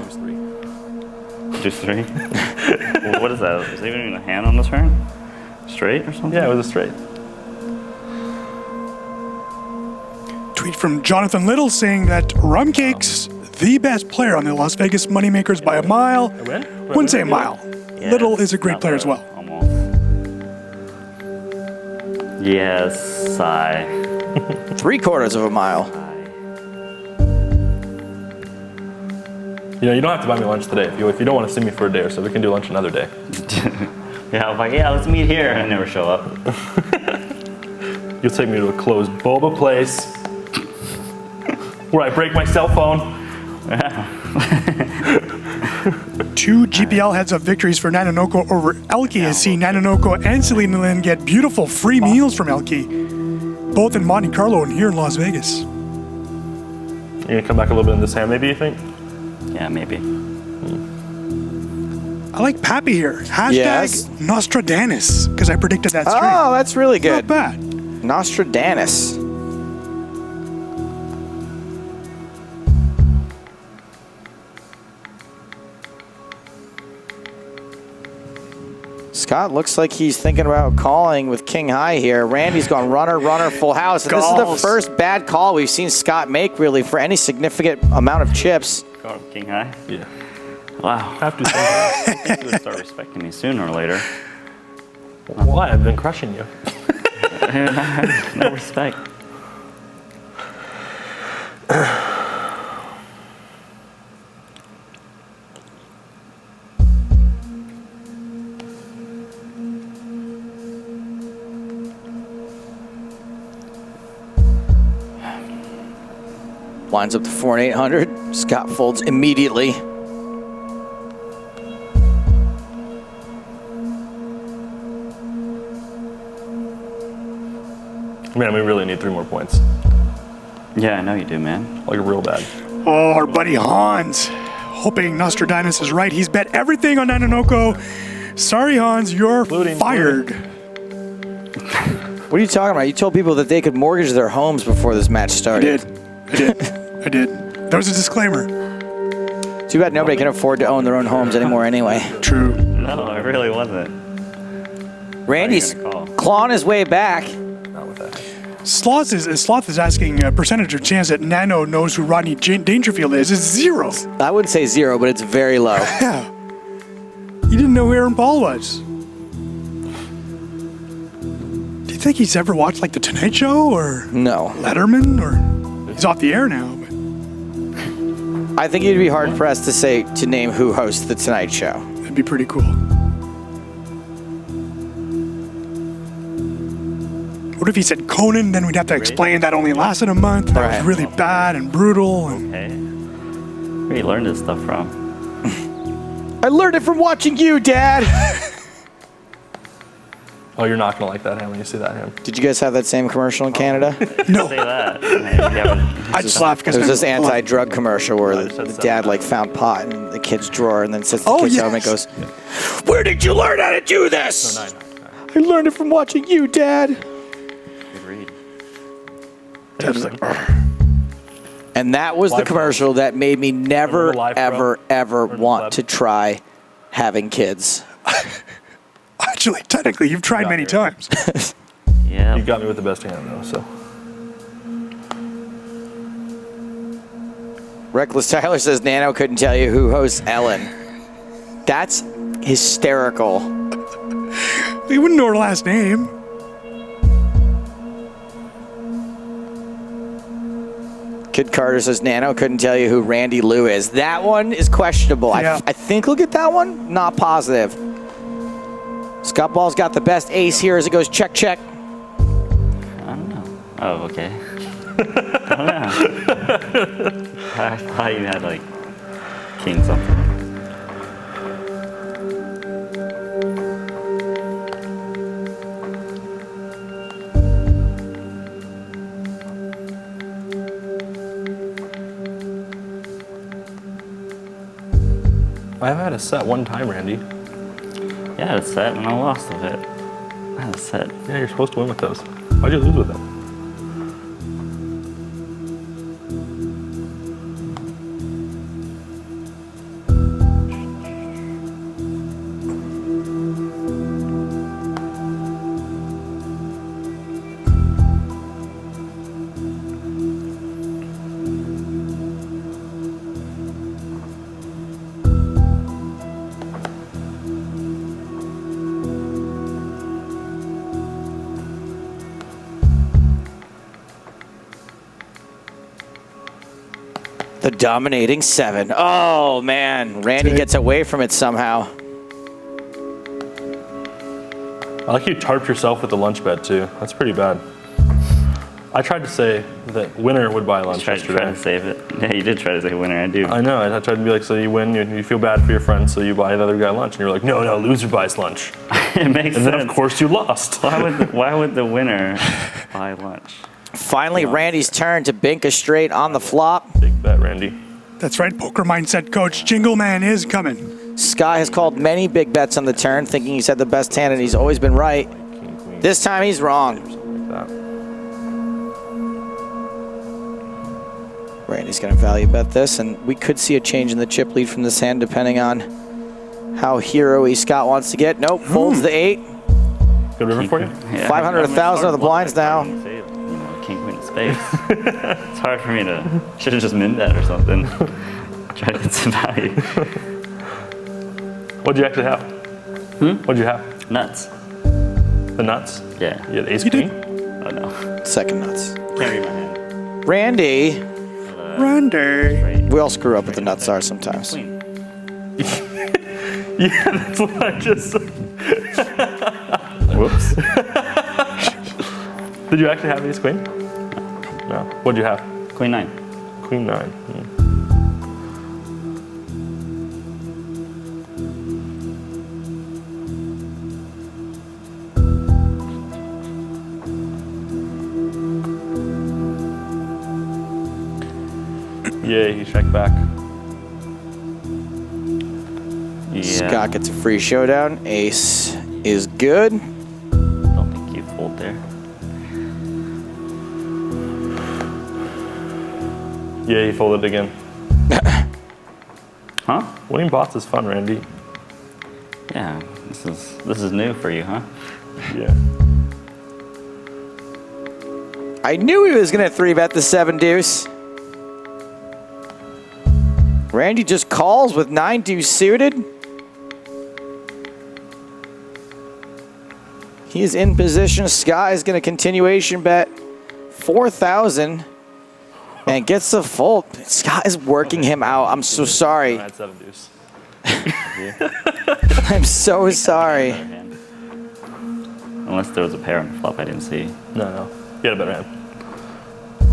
[SPEAKER 6] Just 3? Well, what is that? Is there even a hand on the turn? Straight or something?
[SPEAKER 5] Yeah, it was a straight.
[SPEAKER 4] Tweet from Jonathan Little saying that Rumcake's the best player on the Las Vegas Moneymakers by a mile.
[SPEAKER 5] win?
[SPEAKER 4] Wouldn't say a mile.
[SPEAKER 6] Yeah,
[SPEAKER 4] Little is a great
[SPEAKER 6] not
[SPEAKER 4] player as
[SPEAKER 6] bad,
[SPEAKER 4] well.
[SPEAKER 6] Almost. Yes, sigh.
[SPEAKER 3] 3/4 of a mile.
[SPEAKER 5] You know, you don't have to buy me lunch today if you don't want to see me for a day or so. We can do lunch another day.
[SPEAKER 6] Yeah, I'm like, yeah, let's meet here. And I never show up.
[SPEAKER 5] You'll take me to a closed boba place where I break my cell phone.
[SPEAKER 4] 2 GPL heads-up victories for Nanonoko over Elke has seen Nanonoko and Selena Lynn get beautiful free meals from Elke, both in Monte Carlo and here in Las Vegas.
[SPEAKER 5] You're going to come back a little bit in this hand, maybe, you think?
[SPEAKER 6] Yeah, maybe.
[SPEAKER 4] I like Pappy here. Hashtag
[SPEAKER 3] Yes.
[SPEAKER 4] Nostradamus, because I predicted that straight.
[SPEAKER 3] Oh, that's really
[SPEAKER 4] Not
[SPEAKER 3] good.
[SPEAKER 4] bad.
[SPEAKER 3] Nostradamus. Scott looks like he's thinking about calling with king high here. Randy's gone runner, full house. And this is the
[SPEAKER 4] Calls.
[SPEAKER 3] first bad call we've seen Scott make, really, for any significant amount of chips.
[SPEAKER 6] Go king high.
[SPEAKER 5] Yeah.
[SPEAKER 6] Wow.
[SPEAKER 5] Have to say that.
[SPEAKER 6] I think you would start respecting me sooner or later.
[SPEAKER 5] Why? I've been crushing you.
[SPEAKER 6] No respect.
[SPEAKER 3] Lines up to 4 and 800. Scott folds immediately.
[SPEAKER 5] Man, we really need 3 more points.
[SPEAKER 6] Yeah, I know you do, man.
[SPEAKER 5] Like real bad.
[SPEAKER 4] Oh, our buddy Hans. Hoping Nostradamus is right. He's bet everything on Nanonoko. Sorry, Hans, you're fired.
[SPEAKER 3] What are you talking about? You told people that they could mortgage their homes before this match started.
[SPEAKER 4] I did. There was a disclaimer.
[SPEAKER 3] Too bad nobody can afford to own their own homes anymore anyway.
[SPEAKER 4] True.
[SPEAKER 6] No, it really wasn't.
[SPEAKER 3] Randy's
[SPEAKER 6] How are you gonna call?
[SPEAKER 3] clawing his way back.
[SPEAKER 5] Not with that.
[SPEAKER 4] Sloth is asking a percentage of chance that Nano knows who Rodney Dangerfield is. It's 0.
[SPEAKER 3] I wouldn't say 0, but it's very low.
[SPEAKER 4] Yeah. You didn't know who Aaron Paul was. Do you think he's ever watched like The Tonight Show or
[SPEAKER 3] No.
[SPEAKER 4] Letterman? Or he's off the air now. But
[SPEAKER 3] I think you'd be hard pressed to name who hosts The Tonight Show.
[SPEAKER 4] that'd be pretty cool. What if he said Conan? Then we'd have to explain that only lasted a month. That was
[SPEAKER 3] Right.
[SPEAKER 4] really bad and brutal. And
[SPEAKER 6] Hey. Where you learned this stuff from?
[SPEAKER 3] I learned it from watching you, Dad.
[SPEAKER 5] Oh, you're not going to like that hand when you see that hand.
[SPEAKER 3] Did you guys have that same commercial in Canada?
[SPEAKER 4] no,
[SPEAKER 6] Say that. Hey, you haven't-
[SPEAKER 4] I just laughed because
[SPEAKER 3] There was this anti-drug commercial where
[SPEAKER 5] just
[SPEAKER 3] the
[SPEAKER 5] said
[SPEAKER 3] dad
[SPEAKER 5] something.
[SPEAKER 3] found pot in the kid's drawer and then sits the
[SPEAKER 4] Oh,
[SPEAKER 3] kid's
[SPEAKER 4] yes.
[SPEAKER 3] home and goes, "Where did you learn how to do this?"
[SPEAKER 5] No.
[SPEAKER 3] I learned it from watching you, Dad.
[SPEAKER 6] Good read.
[SPEAKER 4] Dad's like,
[SPEAKER 3] And that was the
[SPEAKER 5] Live
[SPEAKER 3] commercial that made me never,
[SPEAKER 5] Remember Live
[SPEAKER 3] ever,
[SPEAKER 5] Pro?
[SPEAKER 3] ever
[SPEAKER 5] Or the
[SPEAKER 3] want
[SPEAKER 5] Live?
[SPEAKER 3] to try having kids.
[SPEAKER 4] actually, technically, you've tried
[SPEAKER 5] Got
[SPEAKER 4] many
[SPEAKER 5] me.
[SPEAKER 4] times.
[SPEAKER 6] Yeah.
[SPEAKER 5] You got me with the best hand, though, so.
[SPEAKER 3] Reckless Tyler says Nano couldn't tell you who hosts Ellen. That's hysterical.
[SPEAKER 4] You wouldn't know her last name.
[SPEAKER 3] Kid Carter says, Nano couldn't tell you who Randy Lou is. That one is questionable.
[SPEAKER 4] Yeah.
[SPEAKER 3] I think he'll get that one. Not positive. Scott Ball's got the best ace here as it goes check, check.
[SPEAKER 6] I don't know. Oh, okay. I don't know. I thought you had like king something.
[SPEAKER 5] I've had a set one time, Randy.
[SPEAKER 6] Yeah, I had a set and I lost with it. I had a set.
[SPEAKER 5] Yeah, you're supposed to win with those. Why'd you lose with it?
[SPEAKER 3] The dominating 7. Oh, man. Randy gets away from it somehow.
[SPEAKER 5] I like you tarped yourself with the lunch bet too. That's pretty bad. I tried to say that winner would buy lunch
[SPEAKER 6] Try
[SPEAKER 5] yesterday.
[SPEAKER 6] to save it. Yeah, you did try to say winner. I do.
[SPEAKER 5] I know. I tried to be like, so you win, you feel bad for your friends, so you buy the other guy lunch, and you're like, no, loser buys lunch.
[SPEAKER 6] It makes
[SPEAKER 5] And
[SPEAKER 6] sense.
[SPEAKER 5] then of course you lost.
[SPEAKER 6] Why would the winner buy lunch?
[SPEAKER 3] Finally, Randy's turn to bink a straight on the flop.
[SPEAKER 5] Big bet, Randy.
[SPEAKER 4] That's right, poker mindset coach. Jingle Man is coming.
[SPEAKER 3] Sky has called many big bets on the turn, thinking he's had the best hand, and he's always been right.
[SPEAKER 5] King, queen.
[SPEAKER 3] This time he's wrong.
[SPEAKER 5] Something like that.
[SPEAKER 3] Randy's going to value bet this, and we could see a change in the chip lead from this hand, depending on how hero-y Scott wants to get. Nope, folds the 8.
[SPEAKER 5] Good river for you?
[SPEAKER 6] Yeah,
[SPEAKER 3] 500, 1,000 of the blinds now.
[SPEAKER 6] King queen of spades. It's hard for me to. Should have just min that or something. Try to get some value.
[SPEAKER 5] What'd you actually have? What'd you have?
[SPEAKER 6] Nuts.
[SPEAKER 5] The nuts?
[SPEAKER 6] Yeah.
[SPEAKER 5] You had ace
[SPEAKER 4] You
[SPEAKER 5] queen?
[SPEAKER 4] did.
[SPEAKER 6] Oh no.
[SPEAKER 3] Second nuts.
[SPEAKER 6] Can't read my hand.
[SPEAKER 3] Randy,
[SPEAKER 4] Randy.
[SPEAKER 6] Right.
[SPEAKER 3] we all screw up with the nuts are sometimes.
[SPEAKER 6] Queen.
[SPEAKER 5] Yeah, that's what I just said.
[SPEAKER 6] Whoops.
[SPEAKER 5] Did you actually have ace queen? No. What'd you have?
[SPEAKER 6] Queen 9.
[SPEAKER 5] Queen 9. Yay, he checked back.
[SPEAKER 6] Yeah.
[SPEAKER 3] Scott gets a free showdown. Ace is good.
[SPEAKER 6] Don't think you fold there.
[SPEAKER 5] Yeah, he folded again.
[SPEAKER 6] Huh?
[SPEAKER 5] Winning bots is fun, Randy.
[SPEAKER 6] Yeah. This is new for you, huh?
[SPEAKER 5] Yeah.
[SPEAKER 3] I knew he was going to 3-bet the 7 deuce. Randy just calls with 9 deuce suited. He is in position. Sky is going to continuation bet 4,000 and gets the fold. Sky is working him out. I'm so sorry.
[SPEAKER 5] I had 7 deuce.
[SPEAKER 3] I'm so sorry.
[SPEAKER 6] Unless there was a pair on the flop I didn't see.
[SPEAKER 5] No. He had a better hand.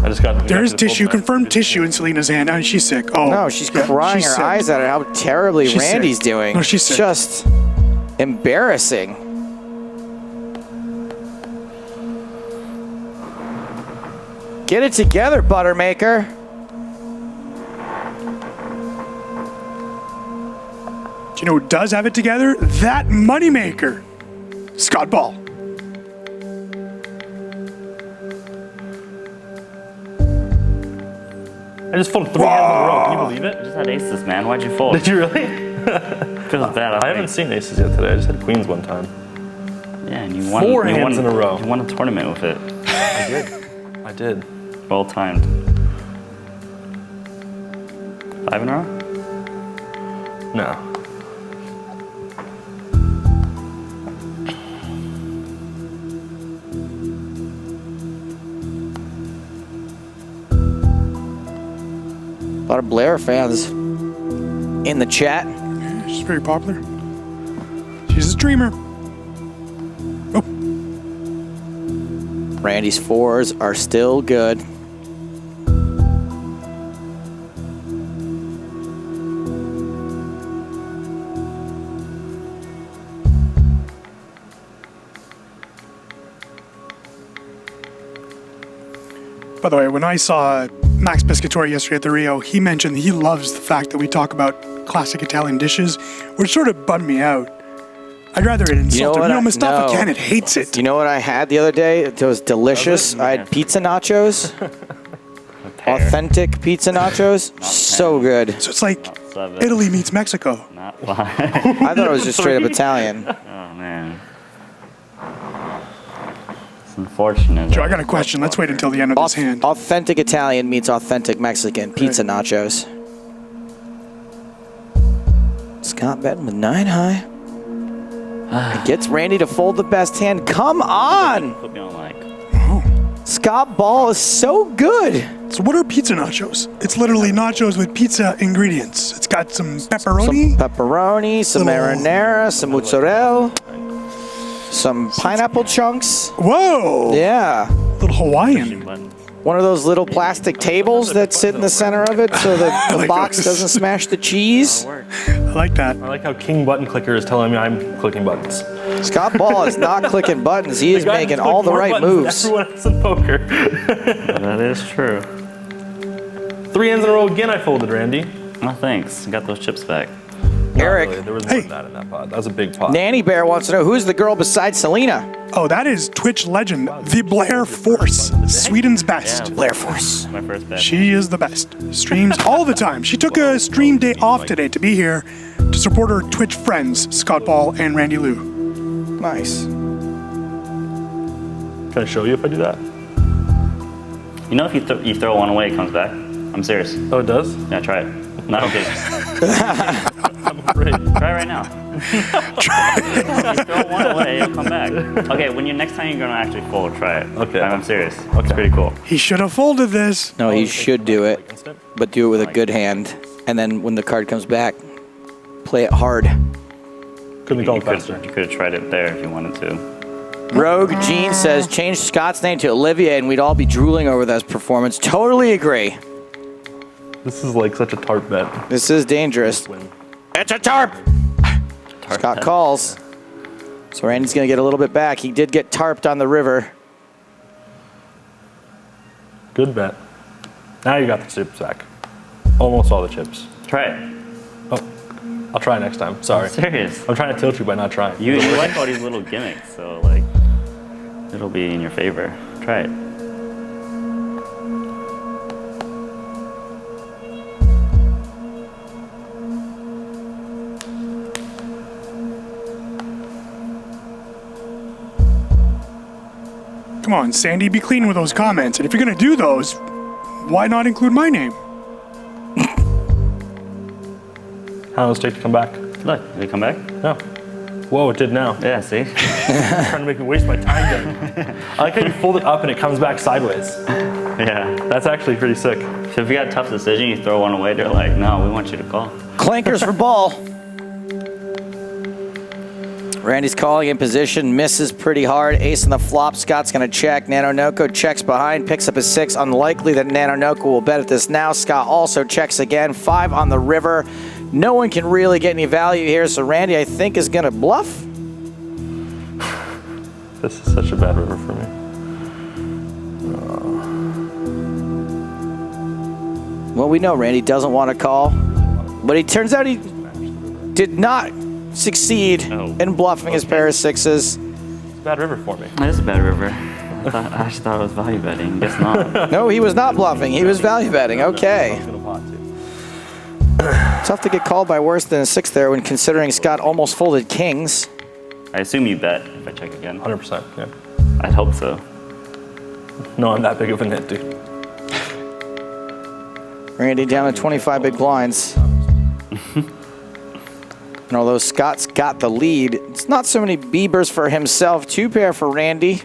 [SPEAKER 5] I just got.
[SPEAKER 4] There's
[SPEAKER 5] got to the
[SPEAKER 4] tissue,
[SPEAKER 5] fold back.
[SPEAKER 4] confirmed tissue in Selena's hand. Oh, she's sick. Oh,
[SPEAKER 3] No, she's
[SPEAKER 4] yeah,
[SPEAKER 3] crying
[SPEAKER 4] she's
[SPEAKER 3] her
[SPEAKER 4] sick.
[SPEAKER 3] eyes out at how terribly
[SPEAKER 4] She's sick.
[SPEAKER 3] Randy's doing.
[SPEAKER 4] No, she's sick.
[SPEAKER 3] Just embarrassing. Get it together, Buttermaker.
[SPEAKER 4] Do you know who does have it together? That moneymaker, Scott Ball.
[SPEAKER 5] I just folded 3 hands in a row. Can you believe
[SPEAKER 6] I
[SPEAKER 5] it?
[SPEAKER 6] just had aces, man. Why'd you fold?
[SPEAKER 5] Did you really?
[SPEAKER 6] Feels bad.
[SPEAKER 5] I haven't seen aces yet today. I just had queens one time.
[SPEAKER 6] Yeah, and you won.
[SPEAKER 5] 4
[SPEAKER 6] you
[SPEAKER 5] hands
[SPEAKER 6] won,
[SPEAKER 5] in a row.
[SPEAKER 6] You won a tournament with it.
[SPEAKER 5] I did.
[SPEAKER 6] Well timed. 5 in a row?
[SPEAKER 5] No.
[SPEAKER 3] lot of Blair fans in the chat.
[SPEAKER 4] She's very popular. She's a streamer. Oh,
[SPEAKER 3] Randy's 4s are still good.
[SPEAKER 4] by the way, when I saw Max Pescatore yesterday at the Rio, he mentioned he loves the fact that we talk about classic Italian dishes, which sort of bummed me out. I'd rather it insulted. Mustafa Kennett hates it.
[SPEAKER 3] You know what I had the other day? It was delicious. I had pizza nachos. Authentic pizza nachos. So good.
[SPEAKER 4] So it's like Italy meets Mexico.
[SPEAKER 6] Not five.
[SPEAKER 3] I thought it was just straight up Italian.
[SPEAKER 6] Oh, man. It's unfortunate.
[SPEAKER 4] Joe, I got a question. Let's wait until the end of this hand.
[SPEAKER 3] Authentic Italian meets authentic Mexican. Pizza nachos. Scott betting with 9 high. It gets Randy to fold the best hand. Come on!
[SPEAKER 6] Put me on like.
[SPEAKER 3] Scott Ball is so good.
[SPEAKER 4] So what are pizza nachos? It's literally nachos with pizza ingredients. It's got some pepperoni.
[SPEAKER 3] Some pepperoni, some marinara, some mozzarella, some pineapple chunks.
[SPEAKER 4] Whoa!
[SPEAKER 3] Yeah.
[SPEAKER 4] Little Hawaiian.
[SPEAKER 3] One of those little plastic tables that sit in the center of it so that the
[SPEAKER 4] like
[SPEAKER 3] box
[SPEAKER 4] those.
[SPEAKER 3] doesn't smash the cheese.
[SPEAKER 4] I like that.
[SPEAKER 5] I like how King Button Clicker is telling me I'm clicking buttons.
[SPEAKER 3] Scott Ball is not clicking buttons. He is
[SPEAKER 5] The guy
[SPEAKER 3] making
[SPEAKER 5] who's
[SPEAKER 3] all the
[SPEAKER 5] clicked more
[SPEAKER 3] right
[SPEAKER 5] buttons than
[SPEAKER 3] moves.
[SPEAKER 5] Everyone else in poker.
[SPEAKER 6] That is true.
[SPEAKER 5] 3 hands in a row again I folded, Randy.
[SPEAKER 6] Oh, thanks. Got those chips back.
[SPEAKER 3] Eric.
[SPEAKER 5] Not really. There was more than that in that pot. That was a big pot.
[SPEAKER 3] Nanny Bear wants to know, who's the girl besides Selena?
[SPEAKER 4] Oh, that is Twitch legend, the Blair Force, Sweden's best.
[SPEAKER 6] Yeah.
[SPEAKER 3] Blair Force.
[SPEAKER 6] My first bet.
[SPEAKER 4] She is the best. Streams all the time. She took a stream day off today to be here to support her Twitch friends, Scott Ball and Randy Lou.
[SPEAKER 3] Nice.
[SPEAKER 5] Can I show you if I do that?
[SPEAKER 6] You know, if you throw one away, it comes back. I'm serious.
[SPEAKER 5] Oh, it does?
[SPEAKER 6] Yeah, try it. Not okay.
[SPEAKER 5] I'm afraid.
[SPEAKER 6] Try it right now. You throw one away, it'll come back. Okay, next time you're gonna actually fold, try it.
[SPEAKER 5] Okay.
[SPEAKER 6] I'm serious. It's pretty cool.
[SPEAKER 4] He should have folded this.
[SPEAKER 3] No, he should do it, but do it with a good hand. And then when the card comes back, play it hard.
[SPEAKER 5] Couldn't
[SPEAKER 6] You
[SPEAKER 5] go faster.
[SPEAKER 6] could have tried it there if you wanted to.
[SPEAKER 3] Rogue Gene says, change Scott's name to Olivia and we'd all be drooling over this performance. Totally agree.
[SPEAKER 5] This is like such a tart bet.
[SPEAKER 3] This is dangerous. It's a tarp! Scott calls. So Randy's going to get a little bit back. He did get tarped on the river.
[SPEAKER 5] Good bet. Now you got the chips back. Almost all the chips.
[SPEAKER 6] Try it.
[SPEAKER 5] Oh, I'll try next time. Sorry.
[SPEAKER 6] I'm serious.
[SPEAKER 5] I'm trying to tilt you by not trying.
[SPEAKER 6] You like all these little gimmicks, so like it'll be in your favor. Try it.
[SPEAKER 4] Come on, Sandy, be clean with those comments. And if you're going to do those, why not include my name?
[SPEAKER 5] How long does it take to come back?
[SPEAKER 6] Look, did it come back?
[SPEAKER 5] No. Whoa, it did now.
[SPEAKER 6] Yeah, see?
[SPEAKER 5] Trying to make me waste my time then. I like how you fold it up and it comes back sideways.
[SPEAKER 6] Yeah.
[SPEAKER 5] That's actually pretty sick.
[SPEAKER 6] So if you got a tough decision, you throw one away, they're like, no, we want you to call.
[SPEAKER 3] Clankers for ball. Randy's calling in position, misses pretty hard. Ace on the flop. Scott's going to check. Nanonoko checks behind, picks up a 6. Unlikely that Nanonoko will bet at this now. Scott also checks again. 5 on the river. No one can really get any value here, so Randy, I think, is going to bluff.
[SPEAKER 5] This is such a bad river for me.
[SPEAKER 3] Well, we know Randy doesn't want to call, but he turns out he did not succeed in bluffing his pair of 6s.
[SPEAKER 5] It's a bad river for me.
[SPEAKER 6] It is a bad river. I actually thought it was value betting. Guess not.
[SPEAKER 3] No, he was not bluffing. He was value betting. Okay. Tough to get called by worse than a 6 there when considering Scott almost folded kings.
[SPEAKER 6] I assume you bet if I check again.
[SPEAKER 5] 100%, yeah.
[SPEAKER 6] I'd hope so.
[SPEAKER 5] No, I'm that big of a nit, dude.
[SPEAKER 3] Randy down to 25 big blinds. And although Scott's got the lead, it's not so many Biebers for himself. 2 pair for Randy.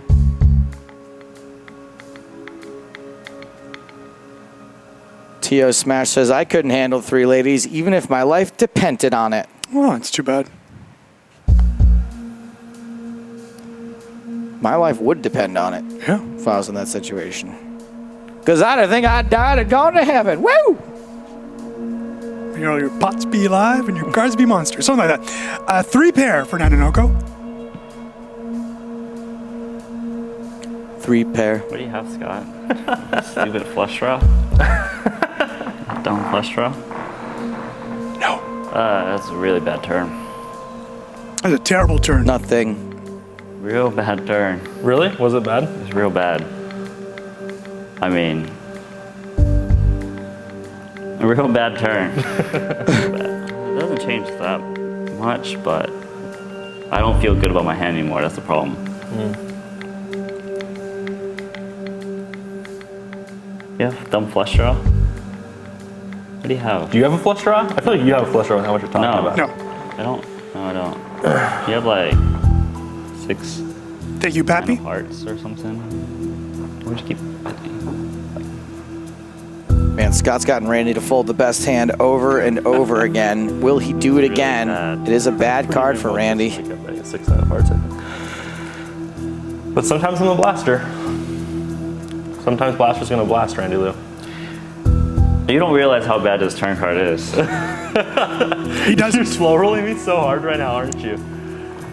[SPEAKER 3] T.O. Smash says, I couldn't handle 3 ladies even if my life depended on it.
[SPEAKER 4] Well, it's too bad.
[SPEAKER 3] My life would depend on it
[SPEAKER 4] Yeah.
[SPEAKER 3] if I was in that situation. Because I don't think I'd died and gone to heaven. Woo!
[SPEAKER 4] You know, your pots be alive and your cars be monsters. Something like that. 3 pair for Nanonoko.
[SPEAKER 3] 3 pair.
[SPEAKER 6] What do you have, Scott? Stupid flush draw? Dumb flush draw?
[SPEAKER 4] No.
[SPEAKER 6] That's a really bad turn.
[SPEAKER 4] That's a terrible turn.
[SPEAKER 3] Nothing.
[SPEAKER 6] Real bad turn.
[SPEAKER 5] Really? Was it bad?
[SPEAKER 6] It's real bad. I mean, a real bad turn. It doesn't change that much, but I don't feel good about my hand anymore. That's the problem. Yeah, dumb flush draw. What do you have?
[SPEAKER 5] Do you have a flush draw? I feel like you have a flush draw with how much you're talking
[SPEAKER 6] No.
[SPEAKER 5] about.
[SPEAKER 4] No.
[SPEAKER 6] I don't. No, I don't. You have like 6
[SPEAKER 4] Thank you, Pappy.
[SPEAKER 6] hearts or something. Where'd you keep?
[SPEAKER 3] Man, Scott's gotten Randy to fold the best hand over and over again. Will he do it
[SPEAKER 6] Really
[SPEAKER 3] again?
[SPEAKER 6] bad.
[SPEAKER 3] It is a bad card for Randy.
[SPEAKER 5] Like a 6 out of hearts, I think. But sometimes I'm a blaster. Sometimes blaster's gonna blast Randy Lou.
[SPEAKER 6] You don't realize how bad this turn card is.
[SPEAKER 4] He doesn't.
[SPEAKER 5] You're slow rolling me so hard right now, aren't you?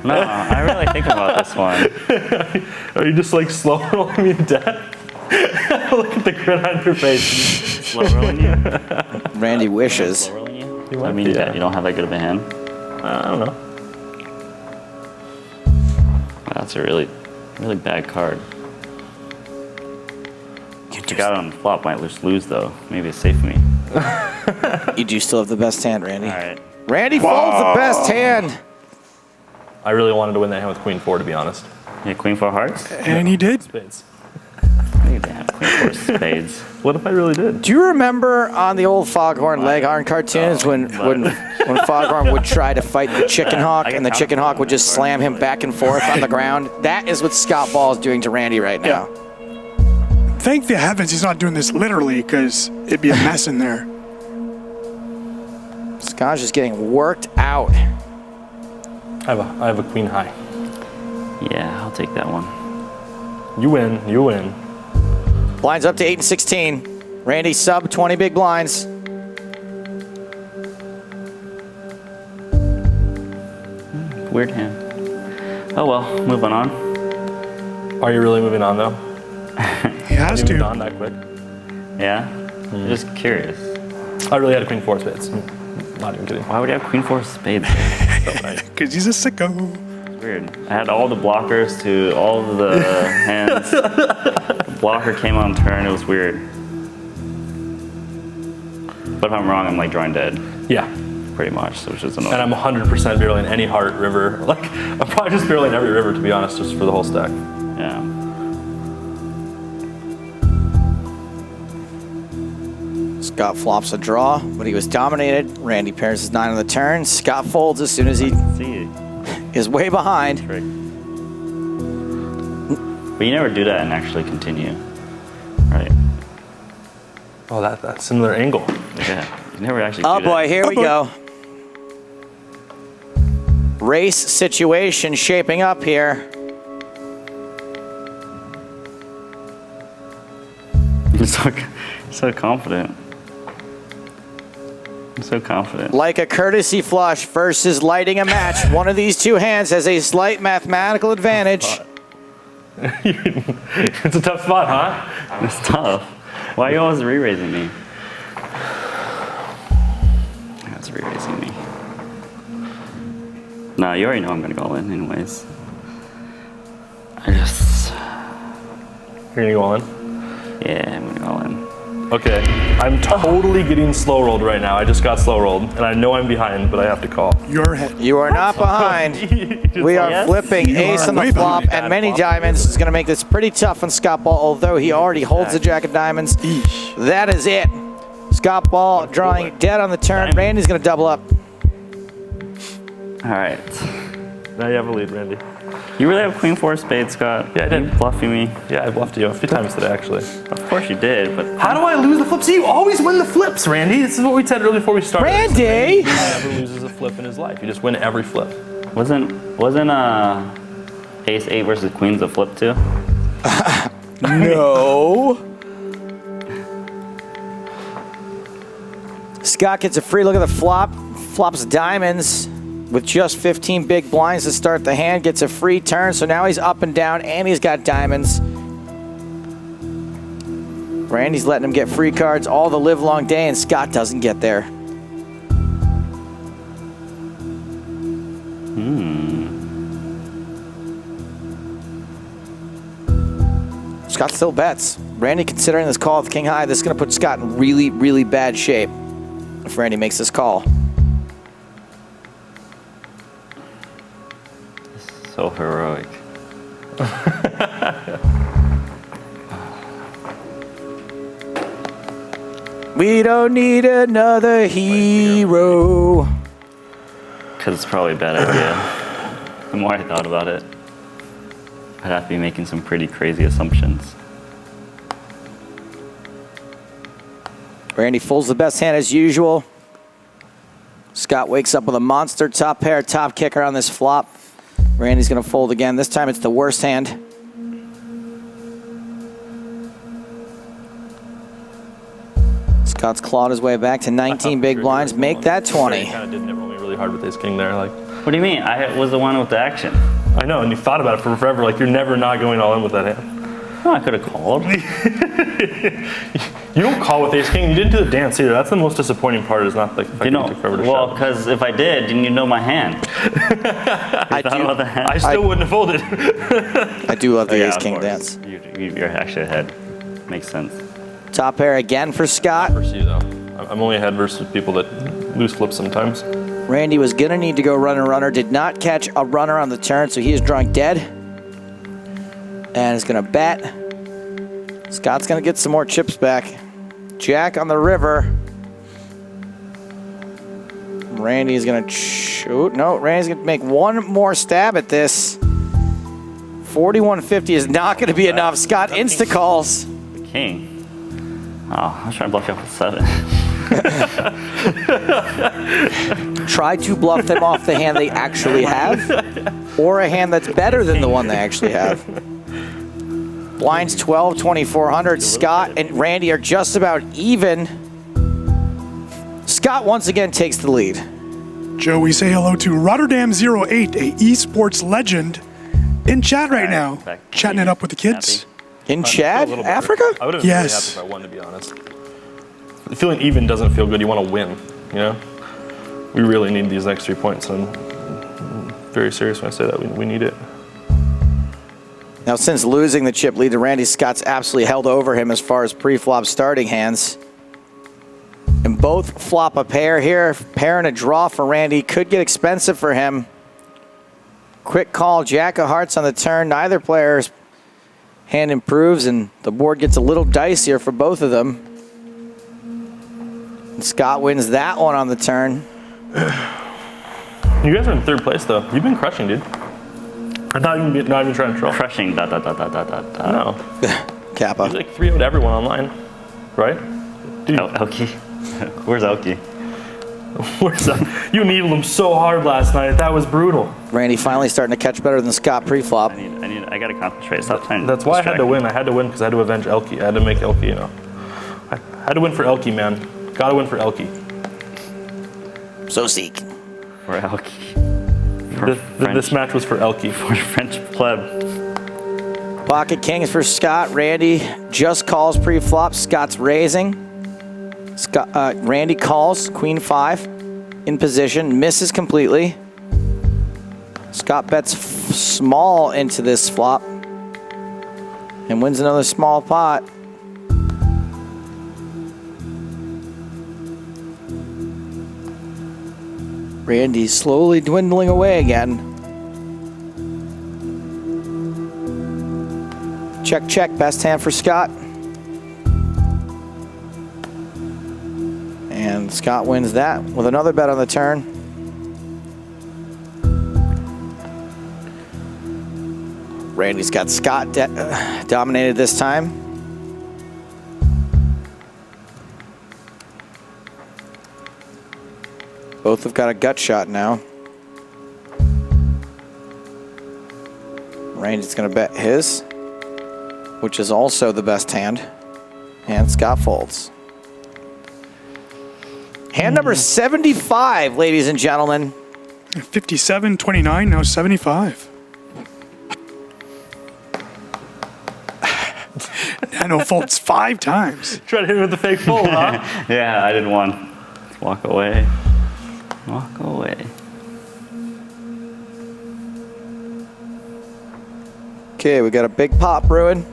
[SPEAKER 6] No, I really think about this one.
[SPEAKER 5] Are you just like slow rolling me to death? Look at the grin on your face.
[SPEAKER 6] Slow rolling you?
[SPEAKER 3] Randy wishes.
[SPEAKER 6] Slow rolling you?
[SPEAKER 5] You
[SPEAKER 6] I
[SPEAKER 5] might
[SPEAKER 6] mean,
[SPEAKER 5] be,
[SPEAKER 6] you
[SPEAKER 5] yeah.
[SPEAKER 6] don't have that good of a hand.
[SPEAKER 5] I don't know.
[SPEAKER 6] That's a really, really bad card. If you got it on the flop, might just lose though. Maybe it's safe for me.
[SPEAKER 3] You do still have the best hand, Randy.
[SPEAKER 6] All right.
[SPEAKER 3] Randy folds the best hand.
[SPEAKER 5] I really wanted to win that hand with Queen 4, to be honest.
[SPEAKER 6] Yeah, Queen 4 hearts.
[SPEAKER 4] And he did.
[SPEAKER 5] Spades.
[SPEAKER 6] Maybe they have Queen 4 spades.
[SPEAKER 5] What if I really did?
[SPEAKER 3] Do you remember on the old Foghorn Leghorn cartoons when Foghorn would try to fight the chicken hawk and the chicken hawk would just slam him back and forth on the ground? That is what Scott Ball is doing to Randy right now.
[SPEAKER 4] Thank the heavens he's not doing this literally, because it'd be a mess in there.
[SPEAKER 3] Scott's just getting worked out.
[SPEAKER 5] I have a Queen high.
[SPEAKER 6] Yeah, I'll take that one.
[SPEAKER 5] You win. You win.
[SPEAKER 3] Blinds up to 8 and 16. Randy sub 20 big blinds.
[SPEAKER 6] Weird hand. Oh well, moving on.
[SPEAKER 5] Are you really moving on though?
[SPEAKER 4] He has
[SPEAKER 5] You moved
[SPEAKER 4] to.
[SPEAKER 5] on that quick.
[SPEAKER 6] Yeah? I'm just curious.
[SPEAKER 5] I really had a Queen 4 spades. Not even kidding.
[SPEAKER 6] Why would you have Queen 4 spades?
[SPEAKER 4] Because he's a sicko.
[SPEAKER 6] Weird. I had all the blockers to all of the hands. The blocker came on turn. It was weird. But if I'm wrong, I'm like drawing dead,
[SPEAKER 5] Yeah.
[SPEAKER 6] pretty much. So it's just annoying.
[SPEAKER 5] And I'm 100% barreling any heart river. Like, I'm probably just barreling every river, to be honest, just for the whole stack.
[SPEAKER 6] Yeah.
[SPEAKER 3] Scott flops a draw, but he was dominated. Randy pairs his 9 on the turn. Scott folds as soon as he
[SPEAKER 6] See,
[SPEAKER 3] is way behind.
[SPEAKER 6] trick. But you never do that and actually continue, right?
[SPEAKER 5] Oh, that similar angle.
[SPEAKER 6] Yeah. You never actually.
[SPEAKER 3] Oh
[SPEAKER 6] do that.
[SPEAKER 3] boy, here we go. Race situation shaping up here.
[SPEAKER 6] You're so confident. I'm so confident.
[SPEAKER 3] Like a courtesy flush versus lighting a match. One of these two hands has a slight mathematical advantage.
[SPEAKER 5] It's a tough spot, huh?
[SPEAKER 6] It's tough. Why are you always re-raising me? That's re-raising me. No, you already know I'm gonna go in anyways.
[SPEAKER 5] You're gonna go on?
[SPEAKER 6] Yeah, I'm gonna go in.
[SPEAKER 5] Okay. I'm totally getting slow rolled right now. I just got slow rolled, and I know I'm behind, but I have to call.
[SPEAKER 4] Your head.
[SPEAKER 3] You are not behind. We are
[SPEAKER 6] Yes.
[SPEAKER 3] flipping
[SPEAKER 4] You
[SPEAKER 3] ace
[SPEAKER 4] are
[SPEAKER 3] on the
[SPEAKER 4] way
[SPEAKER 3] flop
[SPEAKER 4] behind.
[SPEAKER 3] and many diamonds. Is going to make this pretty tough on Scott Ball, although he already holds the jack of diamonds.
[SPEAKER 4] Eesh.
[SPEAKER 3] That is it. Scott Ball drawing dead on the turn.
[SPEAKER 6] Diamond.
[SPEAKER 3] Randy's going to double up.
[SPEAKER 6] All right.
[SPEAKER 5] Now you have a lead, Randy.
[SPEAKER 6] You really have Queen 4 spades, Scott?
[SPEAKER 5] Yeah, I did.
[SPEAKER 6] You bluffing me.
[SPEAKER 5] Yeah, I bluffed you a few times today, actually.
[SPEAKER 6] Of course you did, but
[SPEAKER 5] How do I lose the flip? See, you always win the flips, Randy. This is what we said earlier before we started.
[SPEAKER 3] Randy!
[SPEAKER 5] He never loses a flip in his life. You just win every flip.
[SPEAKER 6] wasn't Ace 8 versus Queens a flip too?
[SPEAKER 3] No. Scott gets a free look at the flop. Flops diamonds with just 15 big blinds to start the hand. Gets a free turn, so now he's up and down, and he's got diamonds. Randy's letting him get free cards all the live long day, and Scott doesn't get there. Scott still bets. Randy considering this call with king high. This is going to put Scott in really, really bad shape if Randy makes this call.
[SPEAKER 6] So heroic.
[SPEAKER 3] We don't need another hero.
[SPEAKER 6] Because it's probably a bad idea. The more I thought about it, I'd have to be making some pretty crazy assumptions.
[SPEAKER 3] Randy folds the best hand as usual. Scott wakes up with a monster top pair, top kicker on this flop. Randy's going to fold again. This time it's the worst hand. Scott's clawed his way back to 19 big blinds. Make that 20.
[SPEAKER 5] He kind of did nibble me really hard with ace king there. Like,
[SPEAKER 6] What do you mean? I was the one with the action.
[SPEAKER 5] I know, and you thought about it for forever. Like, you're never not going all in with that hand.
[SPEAKER 6] Oh, I could have called.
[SPEAKER 5] You don't call with ace king. You didn't do the dance either. That's the most disappointing part. Is not like the fact that you took forever to
[SPEAKER 6] well,
[SPEAKER 5] shove.
[SPEAKER 6] because if I did, then you know my hand.
[SPEAKER 3] I
[SPEAKER 6] Thought about the hand.
[SPEAKER 5] I still wouldn't have folded.
[SPEAKER 3] I do love the
[SPEAKER 6] Yeah,
[SPEAKER 3] ace
[SPEAKER 6] of
[SPEAKER 3] king
[SPEAKER 6] course.
[SPEAKER 3] dance.
[SPEAKER 6] You're actually ahead. Makes sense.
[SPEAKER 3] Top pair again for Scott.
[SPEAKER 5] Versus you though. I'm only ahead versus people that lose flips sometimes.
[SPEAKER 3] Randy was going to need to go runner, did not catch a runner on the turn, so he is drunk dead. And is going to bet. Scott's going to get some more chips back. Jack on the river. Randy's going to shoot. No, Randy's going to make one more stab at this. 4150 is not going to be enough. Scott insta-calls.
[SPEAKER 6] The king. Oh, I was trying to bluff you off with 7.
[SPEAKER 3] Try to bluff them off the hand they actually have, or a hand that's better than the one they actually have. Blinds 12, 2400. Scott and Randy are just about even. Scott once again takes the lead.
[SPEAKER 4] Joe, we say hello to Rotterdam08, a esports legend, in chat right now,
[SPEAKER 6] back to
[SPEAKER 4] chatting
[SPEAKER 6] you.
[SPEAKER 4] it up with the kids.
[SPEAKER 6] Happy?
[SPEAKER 3] In
[SPEAKER 5] A
[SPEAKER 3] Chad,
[SPEAKER 5] little bit
[SPEAKER 3] Africa?
[SPEAKER 5] hurt. I would have been
[SPEAKER 4] Yes.
[SPEAKER 5] really happy if I won, to be honest. Feeling even doesn't feel good. You want to win, you know? We really need these next 3 points, and I'm very serious when I say that. We need it.
[SPEAKER 3] Now, since losing the chip lead to Randy, Scott's absolutely held over him as far as pre-flop starting hands. And both flop a pair here. Pair and a draw for Randy. Could get expensive for him. Quick call, Jack of hearts on the turn. Neither player's hand improves, and the board gets a little dicier for both of them. And Scott wins that one on the turn.
[SPEAKER 5] You guys are in third place, though. You've been crushing, dude. I'm not even trying to troll.
[SPEAKER 6] Crushing.
[SPEAKER 5] No.
[SPEAKER 3] Kappa.
[SPEAKER 5] He's like 3-0 to everyone online, right? Dude,
[SPEAKER 6] Elky. Where's Elky?
[SPEAKER 5] where's that? You needled him so hard last night. That was brutal.
[SPEAKER 3] Randy finally starting to catch better than Scott pre-flop.
[SPEAKER 6] I gotta concentrate. Stop trying.
[SPEAKER 5] That's why I had to win. I had to win because I had to avenge Elky. I had to make Elky, you know. I had to win for Elky, man. Gotta win for Elky.
[SPEAKER 3] So seek.
[SPEAKER 6] For Elky.
[SPEAKER 5] This match was for Elky.
[SPEAKER 6] For French pleb.
[SPEAKER 3] Pocket kings for Scott. Randy just calls pre-flop. Scott's raising. Randy calls queen 5 in position. Misses completely. Scott bets small into this flop and wins another small pot. Randy's slowly dwindling away again. Check, check. Best hand for Scott. And Scott wins that with another bet on the turn. Randy's got Scott dominated this time. Both have got a gut shot now. Randy's going to bet his, which is also the best hand. And Scott folds. Hand number 75, ladies and gentlemen.
[SPEAKER 4] 57, 29, now 75. Nano folds 5 times.
[SPEAKER 5] Try to hit him with the fake fold, huh?
[SPEAKER 6] Yeah, I did one. Let's walk away. Walk away.
[SPEAKER 3] Okay, we got a big pop brewing.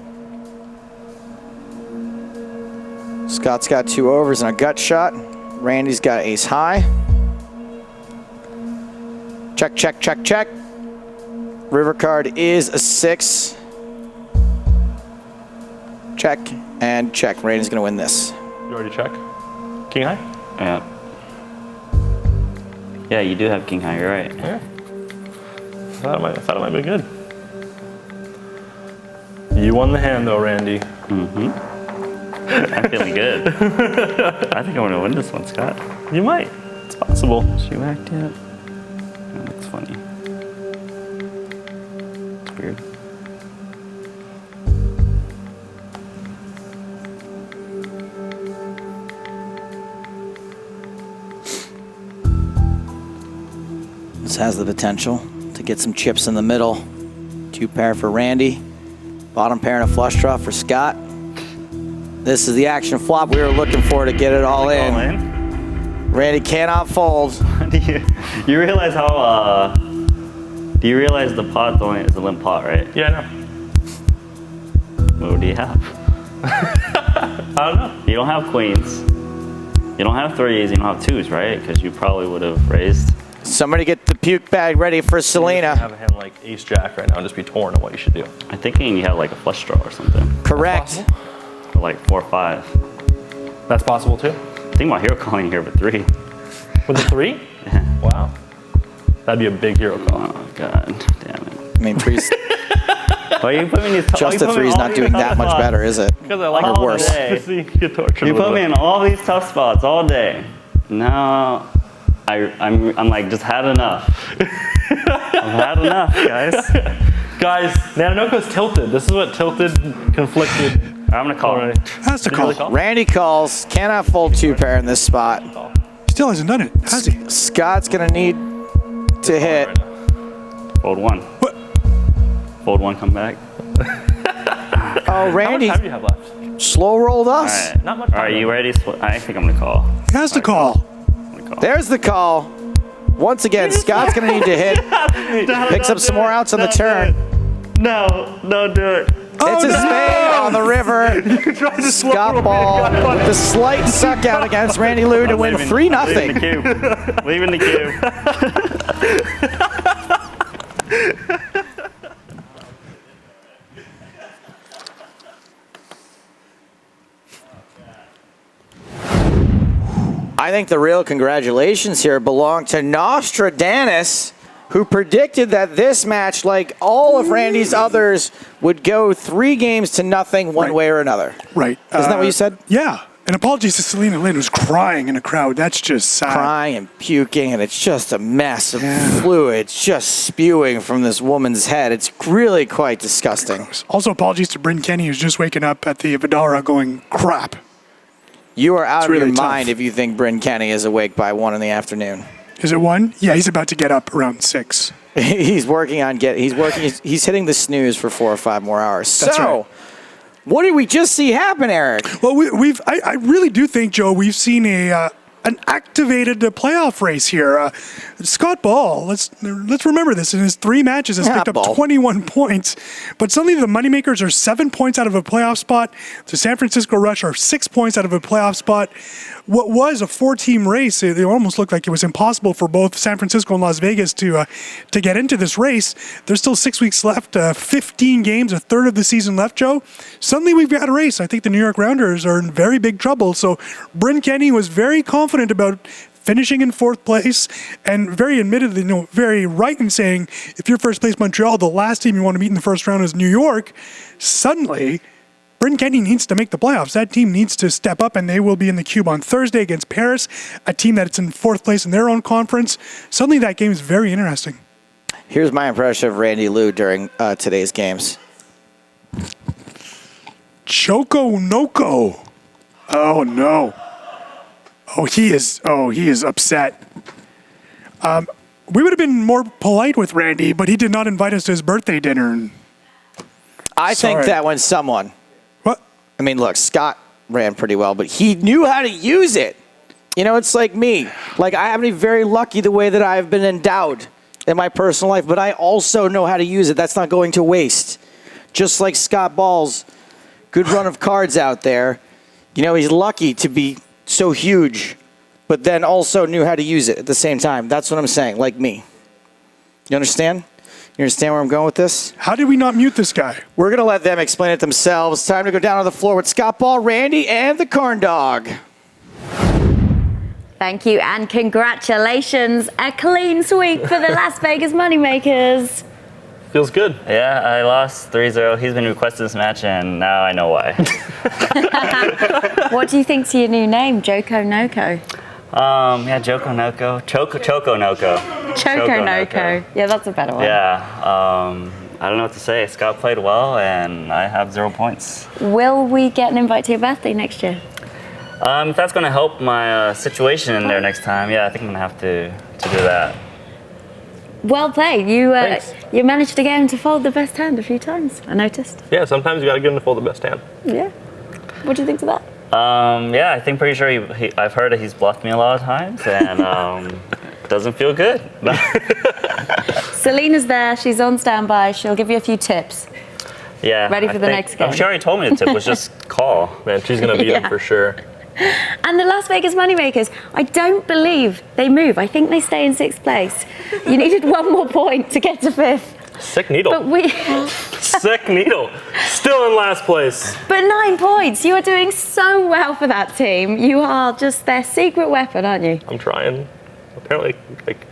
[SPEAKER 3] Scott's got 2 overs and a gut shot. Randy's got ace high. Check, check, check, check. River card is a 6. Check and check. Randy's going to win this.
[SPEAKER 5] You already check? King high?
[SPEAKER 6] Yeah. Yeah, you do have king high, you're right.
[SPEAKER 5] Yeah. I thought it might be good. You won the hand though, Randy.
[SPEAKER 6] Mm-hmm. I'm feeling good. I think I'm going to win this one, Scott.
[SPEAKER 5] You might. It's possible.
[SPEAKER 6] She whacked yet? Oh, that's funny. It's weird.
[SPEAKER 3] This has the potential to get some chips in the middle. 2 pair for Randy. Bottom pair and a flush draw for Scott. This is the action flop we were looking for to get it all in. Randy cannot fold.
[SPEAKER 6] Do you realize how, do you realize the pot only is a limp pot, right?
[SPEAKER 5] Yeah, I know.
[SPEAKER 6] What do you have?
[SPEAKER 5] I don't know.
[SPEAKER 6] You don't have queens. You don't have 3s, you don't have 2s, right? Because you probably would have raised.
[SPEAKER 3] Somebody get the puke bag ready for Selena.
[SPEAKER 5] Have a hand like ace jack right now and just be torn on what you should do.
[SPEAKER 6] I'm thinking you have like a flush draw or something.
[SPEAKER 3] Correct.
[SPEAKER 6] Or like 4 or 5.
[SPEAKER 5] That's possible too.
[SPEAKER 6] Think about hero calling here with 3.
[SPEAKER 5] With a 3?
[SPEAKER 6] Yeah.
[SPEAKER 5] Wow. That'd be a big hero call.
[SPEAKER 6] Oh god, damn it.
[SPEAKER 3] I mean, threes.
[SPEAKER 6] Why you put me in these
[SPEAKER 3] Just a 3's not doing that much better, is it?
[SPEAKER 5] Because I like
[SPEAKER 3] Or
[SPEAKER 5] all
[SPEAKER 3] worse.
[SPEAKER 5] to see you get tortured.
[SPEAKER 6] You put me in all these tough spots all day. Now I'm like just had enough. I've had enough, guys.
[SPEAKER 5] Guys, Nanonoko's tilted. This is what tilted, conflicted.
[SPEAKER 6] I'm gonna call.
[SPEAKER 5] Already.
[SPEAKER 4] Has to
[SPEAKER 5] Did you
[SPEAKER 4] call.
[SPEAKER 5] really call?
[SPEAKER 3] Randy calls. Cannot fold 2 pair in this spot.
[SPEAKER 4] Still hasn't done it, has he?
[SPEAKER 3] Scott's going to need to hit.
[SPEAKER 6] Fold 1.
[SPEAKER 4] What?
[SPEAKER 6] Fold 1, come back.
[SPEAKER 3] Oh,
[SPEAKER 5] How much
[SPEAKER 3] Randy
[SPEAKER 5] time do you have left?
[SPEAKER 3] slow rolled
[SPEAKER 6] All
[SPEAKER 3] us.
[SPEAKER 6] right.
[SPEAKER 5] Not much
[SPEAKER 6] All right,
[SPEAKER 5] time.
[SPEAKER 6] you ready? I think I'm gonna call.
[SPEAKER 4] He has to call.
[SPEAKER 6] I'm gonna call.
[SPEAKER 3] There's the call. Once again, Scott's going to need to hit. Picks up some more outs on the turn.
[SPEAKER 6] No, don't do it.
[SPEAKER 3] It's a spade on the river. Scott ball with the slight suck out against Randy Lou to win 3-0.
[SPEAKER 6] Leaving the cube. Leaving the cube.
[SPEAKER 3] I think the real congratulations here belong to Nostradamus, who predicted that this match, like all of Randy's others, would go 3 games to nothing one
[SPEAKER 4] Right.
[SPEAKER 3] way or another.
[SPEAKER 4] Right.
[SPEAKER 3] Isn't that what you said?
[SPEAKER 4] Yeah. And apologies to Selena Lynn, who's crying in a crowd. That's just sad.
[SPEAKER 3] Crying and puking, and it's just a mess of
[SPEAKER 4] Yeah.
[SPEAKER 3] fluid just spewing from this woman's head. It's really quite disgusting.
[SPEAKER 4] Also, apologies to Bryn Kenny, who's just waking up at the Vidara going, crap.
[SPEAKER 3] You are out of
[SPEAKER 4] really
[SPEAKER 3] your
[SPEAKER 4] tough.
[SPEAKER 3] mind if you think Bryn Kenny is awake by 1 in the afternoon.
[SPEAKER 4] Is it 1? Yeah, he's about to get up around 6.
[SPEAKER 3] He's working on he's hitting the snooze for 4 or 5 more hours.
[SPEAKER 4] That's
[SPEAKER 3] so,
[SPEAKER 4] right.
[SPEAKER 3] what did we just see happen, Eric?
[SPEAKER 4] Well, I really do think, Joe, we've seen an activated playoff race here. Scott Ball, let's remember this. In his 3 matches, has picked up
[SPEAKER 3] Ball.
[SPEAKER 4] 21 points. But suddenly the Moneymakers are 7 points out of a playoff spot. The San Francisco Rush are 6 points out of a playoff spot. What was a 4-team race, it almost looked like it was impossible for both San Francisco and Las Vegas to get into this race. There's still 6 weeks left, 15 games, a third of the season left, Joe. Suddenly we've got a race. I think the New York Rounders are in very big trouble. So Bryn Kenny was very confident about finishing in 4th place, and very admittedly, very right in saying if you're first place Montreal, the last team you want to meet in the first round is New York. Suddenly, Bryn Kennedy needs to make the playoffs. That team needs to step up, and they will be in the Cube on Thursday against Paris, a team that's in 4th place in their own conference. Suddenly, that game is very interesting.
[SPEAKER 3] Here's my impression of Randy Lou during today's games.
[SPEAKER 4] Noko. Oh no. He is upset. We would have been more polite with Randy, but he did not invite us to his birthday dinner.
[SPEAKER 3] I think
[SPEAKER 4] Sorry.
[SPEAKER 3] that when someone,
[SPEAKER 4] What?
[SPEAKER 3] I mean, look, Scott ran pretty well, but he knew how to use it. It's like me. Like, I haven't been very lucky the way that I've been endowed in my personal life, but I also know how to use it. That's not going to waste. Just like Scott Ball's good run of cards out there. He's lucky to be so huge, but then also knew how to use it at the same time. That's what I'm saying, like me. You understand? You understand where I'm going with this?
[SPEAKER 4] How did we not mute this guy?
[SPEAKER 3] We're going to let them explain it themselves. Time to go down on the floor with Scott Ball, Randy, and the Corn Dog.
[SPEAKER 2] Thank you and congratulations. A clean sweep for the Las Vegas Moneymakers.
[SPEAKER 5] Feels good.
[SPEAKER 6] Yeah, I lost 3-0. He's been requesting this match, and now I know why.
[SPEAKER 2] What do you think to your new name, Joko Noko?
[SPEAKER 6] Yeah, Joko Noko. Choco Noko.
[SPEAKER 2] Choco Noko. Yeah, that's a better one.
[SPEAKER 6] Yeah, I don't know what to say. Scott played well, and I have 0 points.
[SPEAKER 2] Will we get an invite to your birthday next year?
[SPEAKER 6] If that's going to help my situation in there next time, yeah, I think I'm going to have to do that.
[SPEAKER 2] Well played. You
[SPEAKER 5] Thanks.
[SPEAKER 2] you managed to get him to fold the best hand a few times, I noticed.
[SPEAKER 5] Yeah, sometimes you got to get him to fold the best hand.
[SPEAKER 2] Yeah. What do you think to that?
[SPEAKER 6] Yeah, I think pretty sure I've heard that he's bluffed me a lot of times, and doesn't feel good.
[SPEAKER 2] Selena's there. She's on standby. She'll give you a few tips.
[SPEAKER 6] Yeah.
[SPEAKER 2] Ready for the next game.
[SPEAKER 6] She already told me the tip was just call.
[SPEAKER 5] Man, she's going to beat him
[SPEAKER 2] Yeah.
[SPEAKER 5] for sure.
[SPEAKER 2] And the Las Vegas Moneymakers, I don't believe they move. I think they stay in 6th place. You needed one more point to get to 5th.
[SPEAKER 5] Sick needle.
[SPEAKER 2] But
[SPEAKER 5] Sick needle. Still in last place.
[SPEAKER 2] But 9 points. You are doing so well for that team. You are just their secret weapon, aren't you?
[SPEAKER 5] I'm trying. Apparently,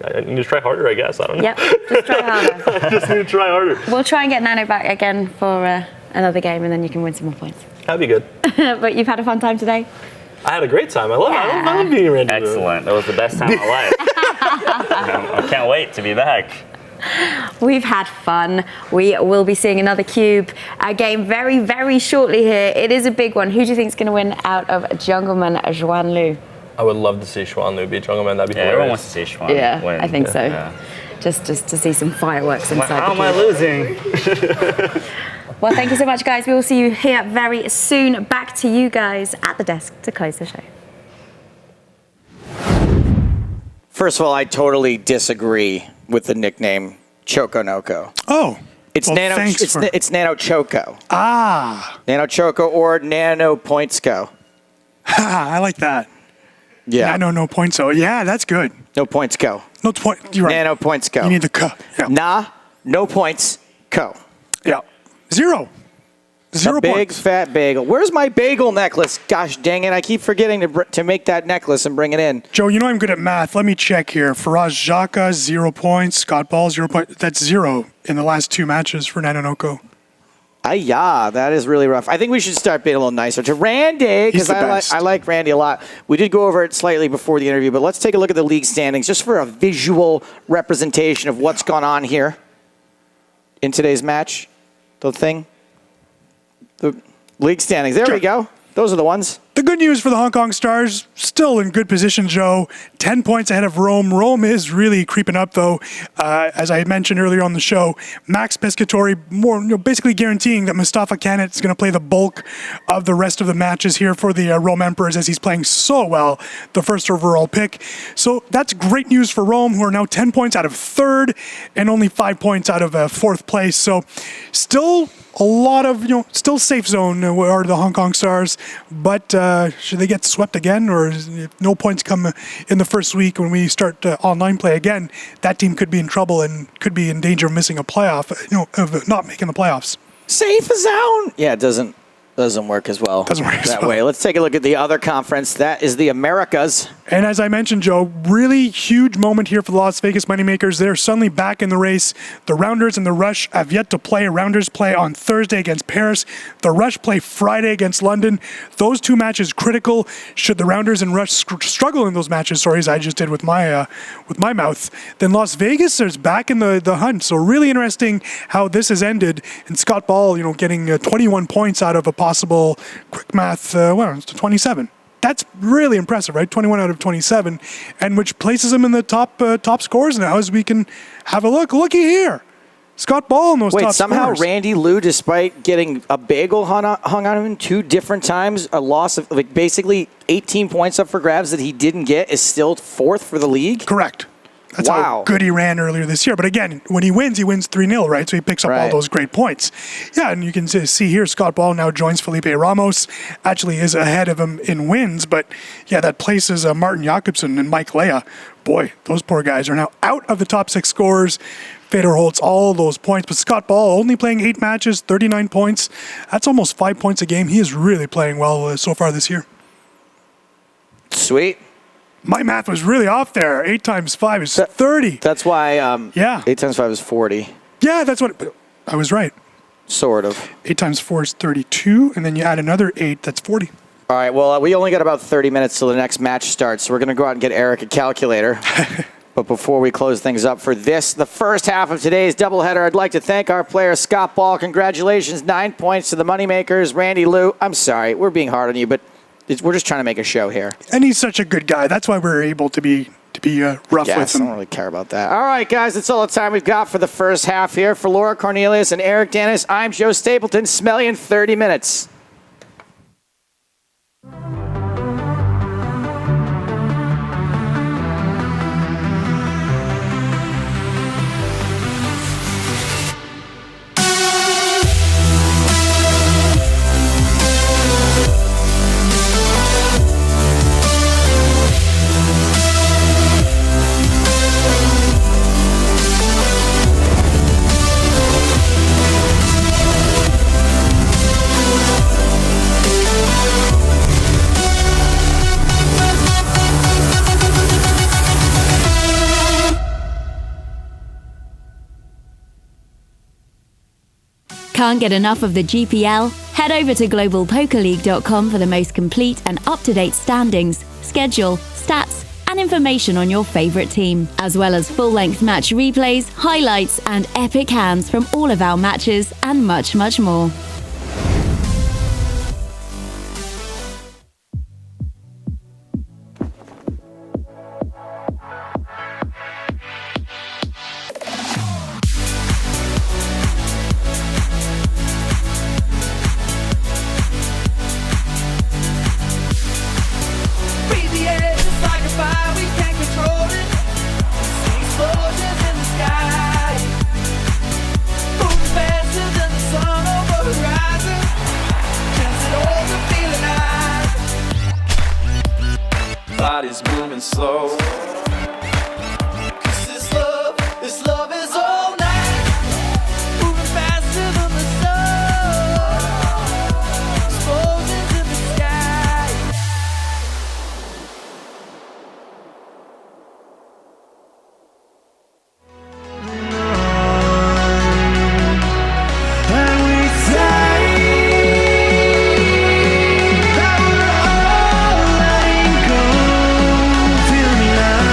[SPEAKER 5] I need to try harder, I guess. I don't know.
[SPEAKER 2] Yep, just try harder.
[SPEAKER 5] I just need to try harder.
[SPEAKER 2] We'll try and get Nano back again for another game, and then you can win some more points.
[SPEAKER 5] That'd be good.
[SPEAKER 2] But you've had a fun time today.
[SPEAKER 5] I had a great time. I love being Randy.
[SPEAKER 6] Excellent. That was the best time of my life. I can't wait to be back.
[SPEAKER 2] We've had fun. We will be seeing another Cube game very, very shortly here. It is a big one. Who do you think is going to win out of Jungleman Xuan Lu?
[SPEAKER 5] I would love to see Xuan Lu beat Jungleman. That'd be
[SPEAKER 6] Yeah,
[SPEAKER 5] hilarious.
[SPEAKER 6] everyone wants to see Schwan
[SPEAKER 2] Yeah,
[SPEAKER 6] win.
[SPEAKER 2] I think so.
[SPEAKER 6] Yeah.
[SPEAKER 2] Just to see some fireworks inside
[SPEAKER 6] How am
[SPEAKER 2] the
[SPEAKER 6] I
[SPEAKER 2] Cube.
[SPEAKER 6] losing?
[SPEAKER 2] Well, thank you so much, guys. We will see you here very soon. Back to you guys at the desk to close the show.
[SPEAKER 3] First of all, I totally disagree with the nickname Chokonoko.
[SPEAKER 4] Oh.
[SPEAKER 3] It's
[SPEAKER 4] well,
[SPEAKER 3] Nano.
[SPEAKER 4] thanks
[SPEAKER 3] It's,
[SPEAKER 4] for-
[SPEAKER 3] it's Nano Choco.
[SPEAKER 4] Ah.
[SPEAKER 3] Nano Choco or Nano Pointsco.
[SPEAKER 4] I like that.
[SPEAKER 3] Yeah.
[SPEAKER 4] No points. So yeah, that's good.
[SPEAKER 3] No points go.
[SPEAKER 4] No point. You're right.
[SPEAKER 3] Nano points go.
[SPEAKER 4] You need the co. Yeah.
[SPEAKER 3] Nah, no points co.
[SPEAKER 4] Yeah. 0. 0
[SPEAKER 3] Big
[SPEAKER 4] points.
[SPEAKER 3] fat bagel. Where's my bagel necklace? Gosh dang it. I keep forgetting to make that necklace and bring it in.
[SPEAKER 4] Joe, you know I'm good at math. Let me check here. Faraz Xhaka, 0 points. Scott Ball, 0 points. That's 0 in the last 2 matches for Nanonoko.
[SPEAKER 3] Yeah, that is really rough. I think we should start being a little nicer to Randy
[SPEAKER 4] He's
[SPEAKER 3] because
[SPEAKER 4] the best.
[SPEAKER 3] I like Randy a lot. We did go over it slightly before the interview, but let's take a look at the league standings just for a visual representation of what's gone on here in today's match. The league standings. There we go. Those are the ones.
[SPEAKER 4] The good news for the Hong Kong Stars, still in good position, Joe. 10 points ahead of Rome. Rome is really creeping up, though. As I mentioned earlier on the show, Max Pescatori basically guaranteeing that Mustafa Kanat is going to play the bulk of the rest of the matches here for the Rome Emperors as he's playing so well, the first overall pick. So that's great news for Rome, who are now 10 points out of 3rd and only 5 points out of 4th place. So still a lot of, still safe zone are the Hong Kong Stars, but should they get swept again, or if no points come in the first week when we start online play again, that team could be in trouble and could be in danger of missing a playoff, of not making the playoffs.
[SPEAKER 3] Safe zone. Yeah, it doesn't work as well.
[SPEAKER 4] Doesn't work as
[SPEAKER 3] that
[SPEAKER 4] well.
[SPEAKER 3] way. Let's take a look at the other conference. That is the Americas.
[SPEAKER 4] And as I mentioned, Joe, really huge moment here for the Las Vegas Moneymakers. They're suddenly back in the race. The Rounders and the Rush have yet to play. Rounders play on Thursday against Paris. The Rush play Friday against London. Those two matches critical. Should the Rounders and Rush struggle in those matches, sorry, as I just did with my mouth, then Las Vegas is back in the hunt. So really interesting how this has ended. And Scott Ball, getting 21 points out of a possible, quick math, it's 27. That's really impressive, right? 21 out of 27, and which places him in the top scores now. As we can have a look. Looky here, Scott Ball in those top
[SPEAKER 3] somehow
[SPEAKER 4] scores.
[SPEAKER 3] Randy Lou, despite getting a bagel hung on him 2 different times, a loss of basically 18 points up for grabs that he didn't get, is still 4th for the league?
[SPEAKER 4] Correct. That's how good he ran earlier this year. But again, when he wins 3-0, right? So he picks up all those great points. Yeah, and you can see here, Scott Ball now joins Felipe Ramos. Actually is ahead of him in wins. But yeah, that places Martin Jakobsen and Mike Lea. Boy, those poor guys are now out of the top 6 scorers. Fedor holds all those points. But Scott Ball only playing 8 matches, 39 points. That's almost 5 points a game. He is really playing well so far this year.
[SPEAKER 3] Sweet.
[SPEAKER 4] My math was really off there. 8 times 5 is 30.
[SPEAKER 3] That's why, 8 times 5 is 40.
[SPEAKER 4] Yeah, that's what, I was right.
[SPEAKER 3] Sort of.
[SPEAKER 4] 8 times 4 is 32, and then you add another 8, that's 40.
[SPEAKER 3] All right, well, we only got about 30 minutes till the next match starts, so we're going to go out and get Eric a calculator. But before we close things up for the first half of today's doubleheader, I'd like to thank our player, Scott Ball. Congratulations, 9 points to the Moneymakers. Randy Lou, I'm sorry, we're being hard on you, but we're just trying to make a show here.
[SPEAKER 4] And he's such a good guy. That's why we're able to be rough with him.
[SPEAKER 3] I don't really care about that. All right, guys, that's all the time we've got for the first half here. For Laura Cornelius and Eric Dennis, I'm Joe Stapleton. Smell you in 30 minutes.
[SPEAKER 8] Can't get enough of the GPL? Head over to globalpokerleague.com for the most complete and up-to-date standings, schedule, stats, and information on your favorite team, as well as full-length match replays, highlights, and epic hands from all of our matches, and much, much more.
[SPEAKER 1] Breathe the air just like a fire, we can't control it. See explosions in the sky, moving faster than the sun over the horizon. Chance it all to feeling high. Body's moving slow. 'Cause this love is all night. Moving faster than the sun. Explosions in the sky. And we say that we're all letting go. Feel me now.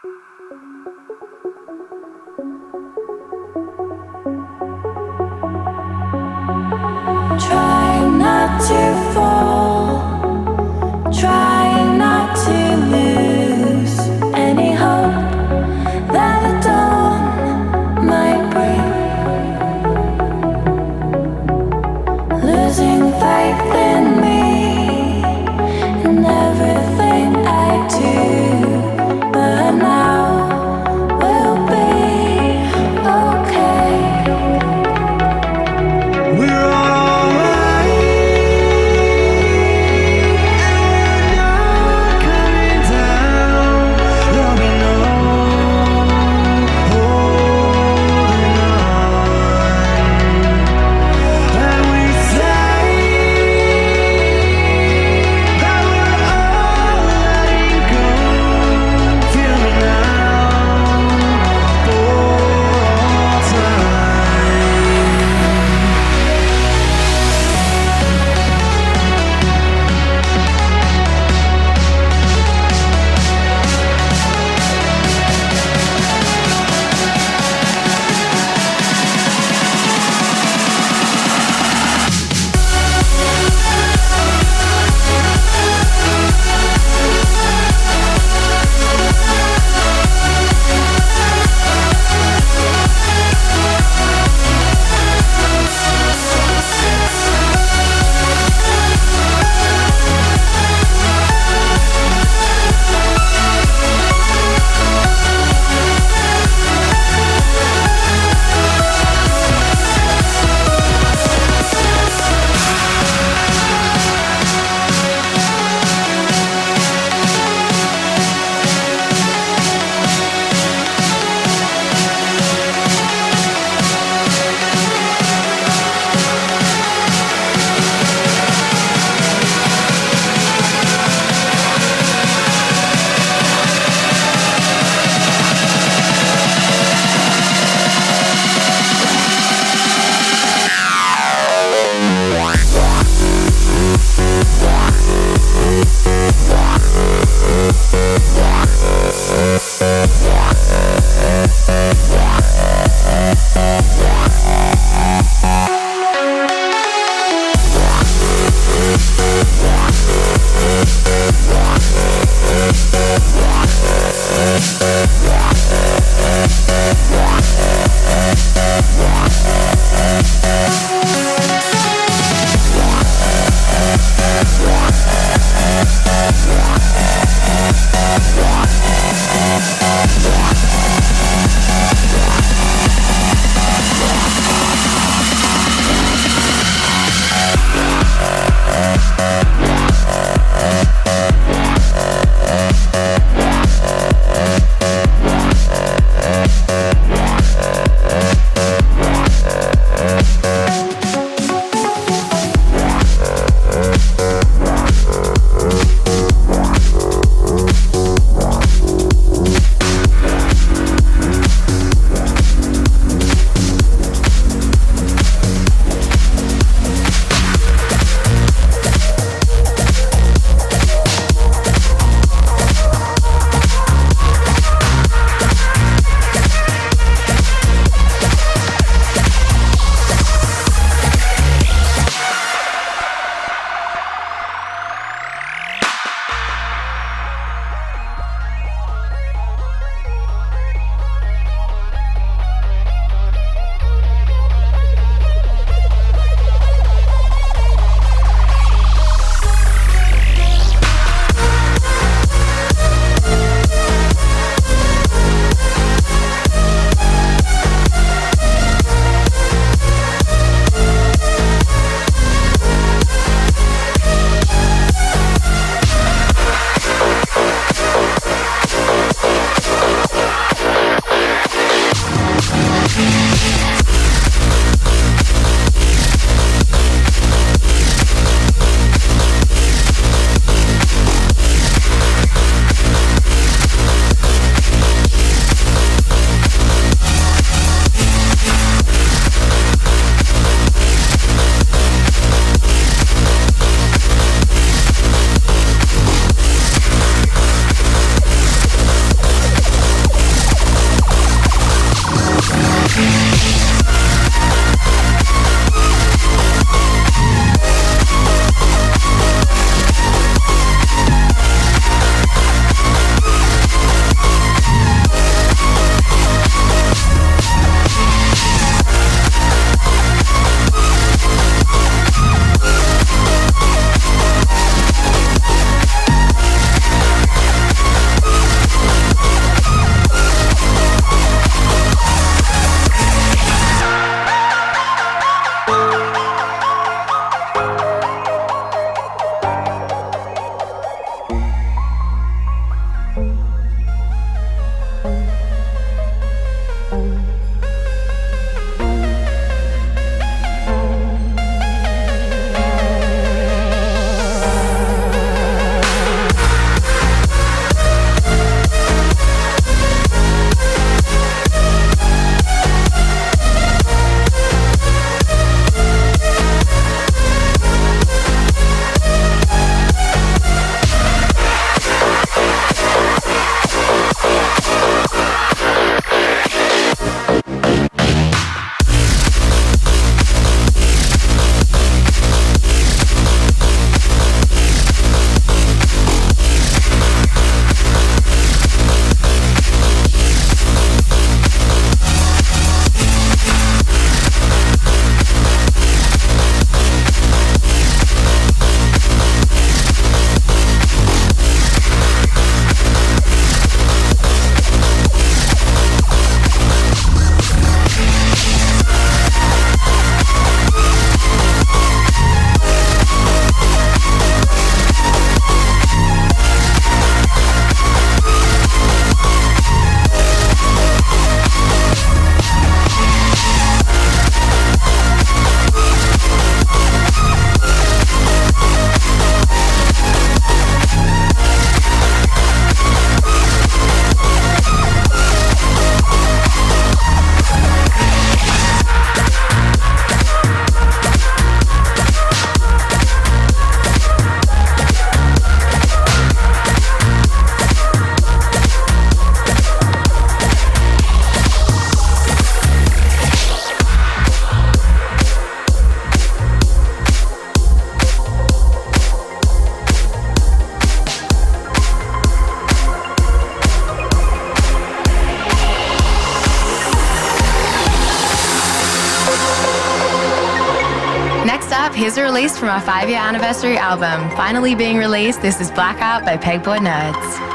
[SPEAKER 1] Try not to fall, try not to lose any hope that the dawn might bring. Losing faith in me and everything I do, but now we'll be okay. We're alright, and we're
[SPEAKER 9] here's a release from our 5-year anniversary album. Finally being released, this is Blackout by Pegboard Nerds.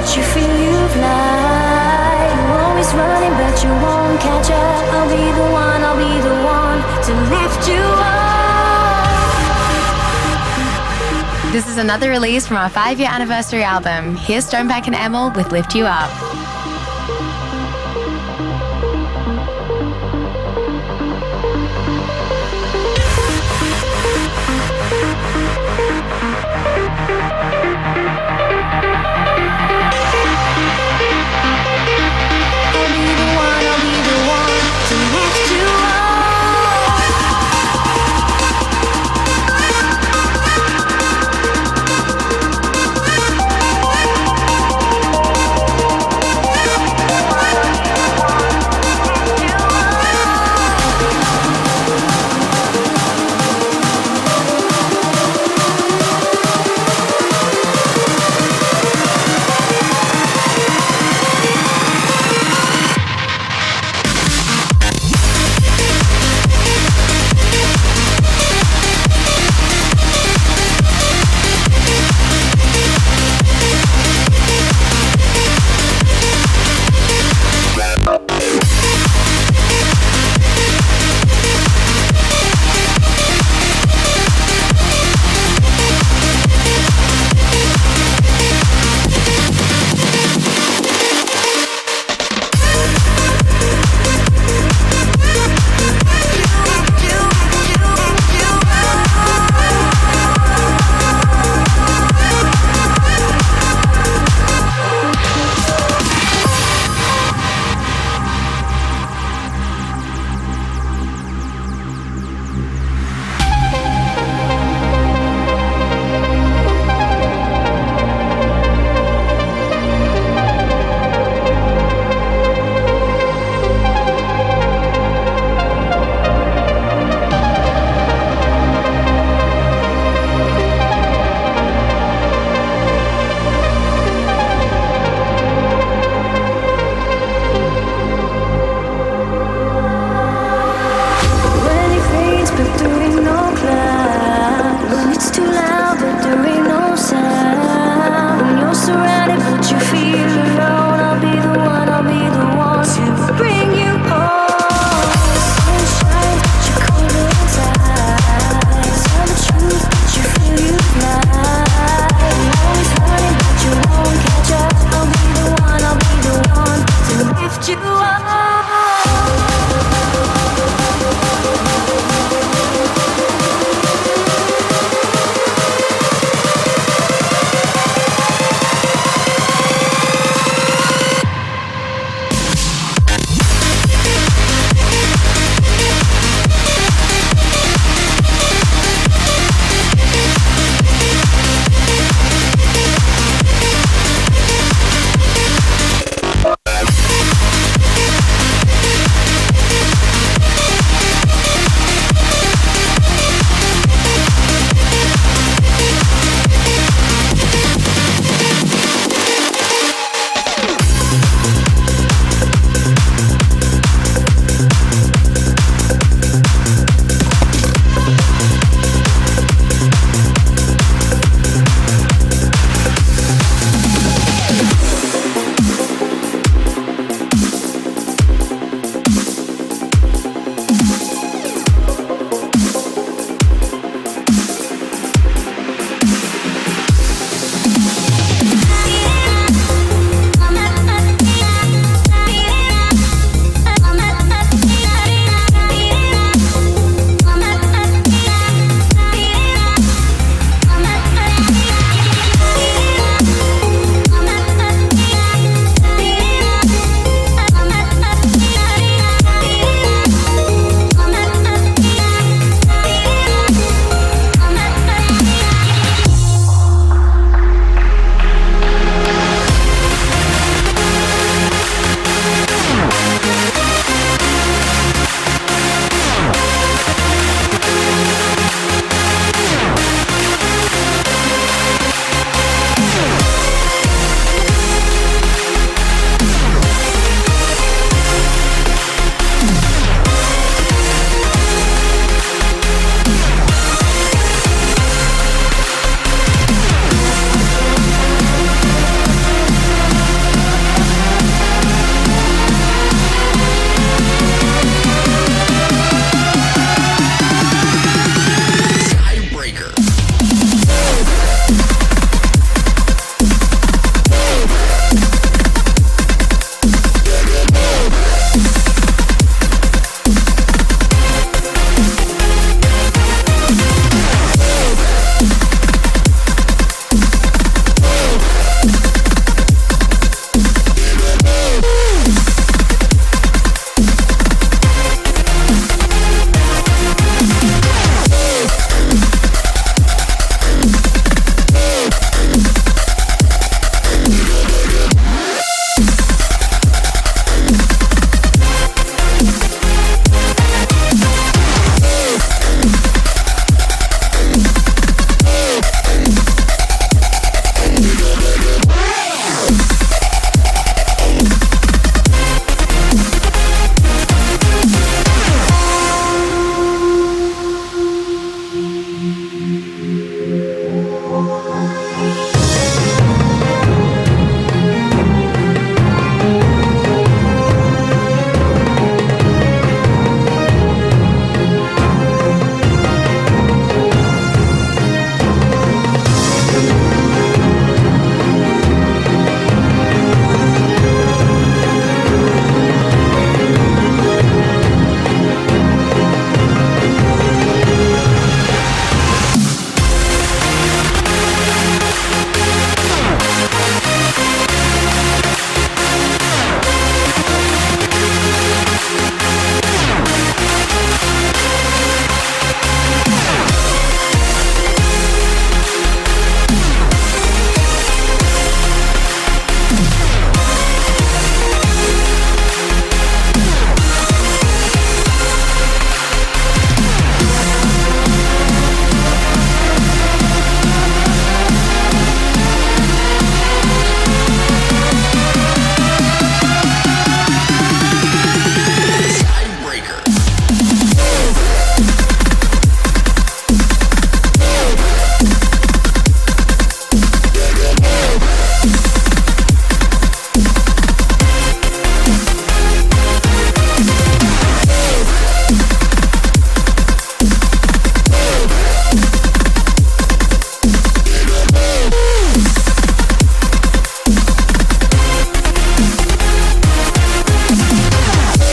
[SPEAKER 10] but you feel you've lied. You're always running, but you won't catch up. I'll be the one to lift you up.
[SPEAKER 9] This is another release from our 5-year anniversary album. Here's Stonebank and Emil with Lift You Up.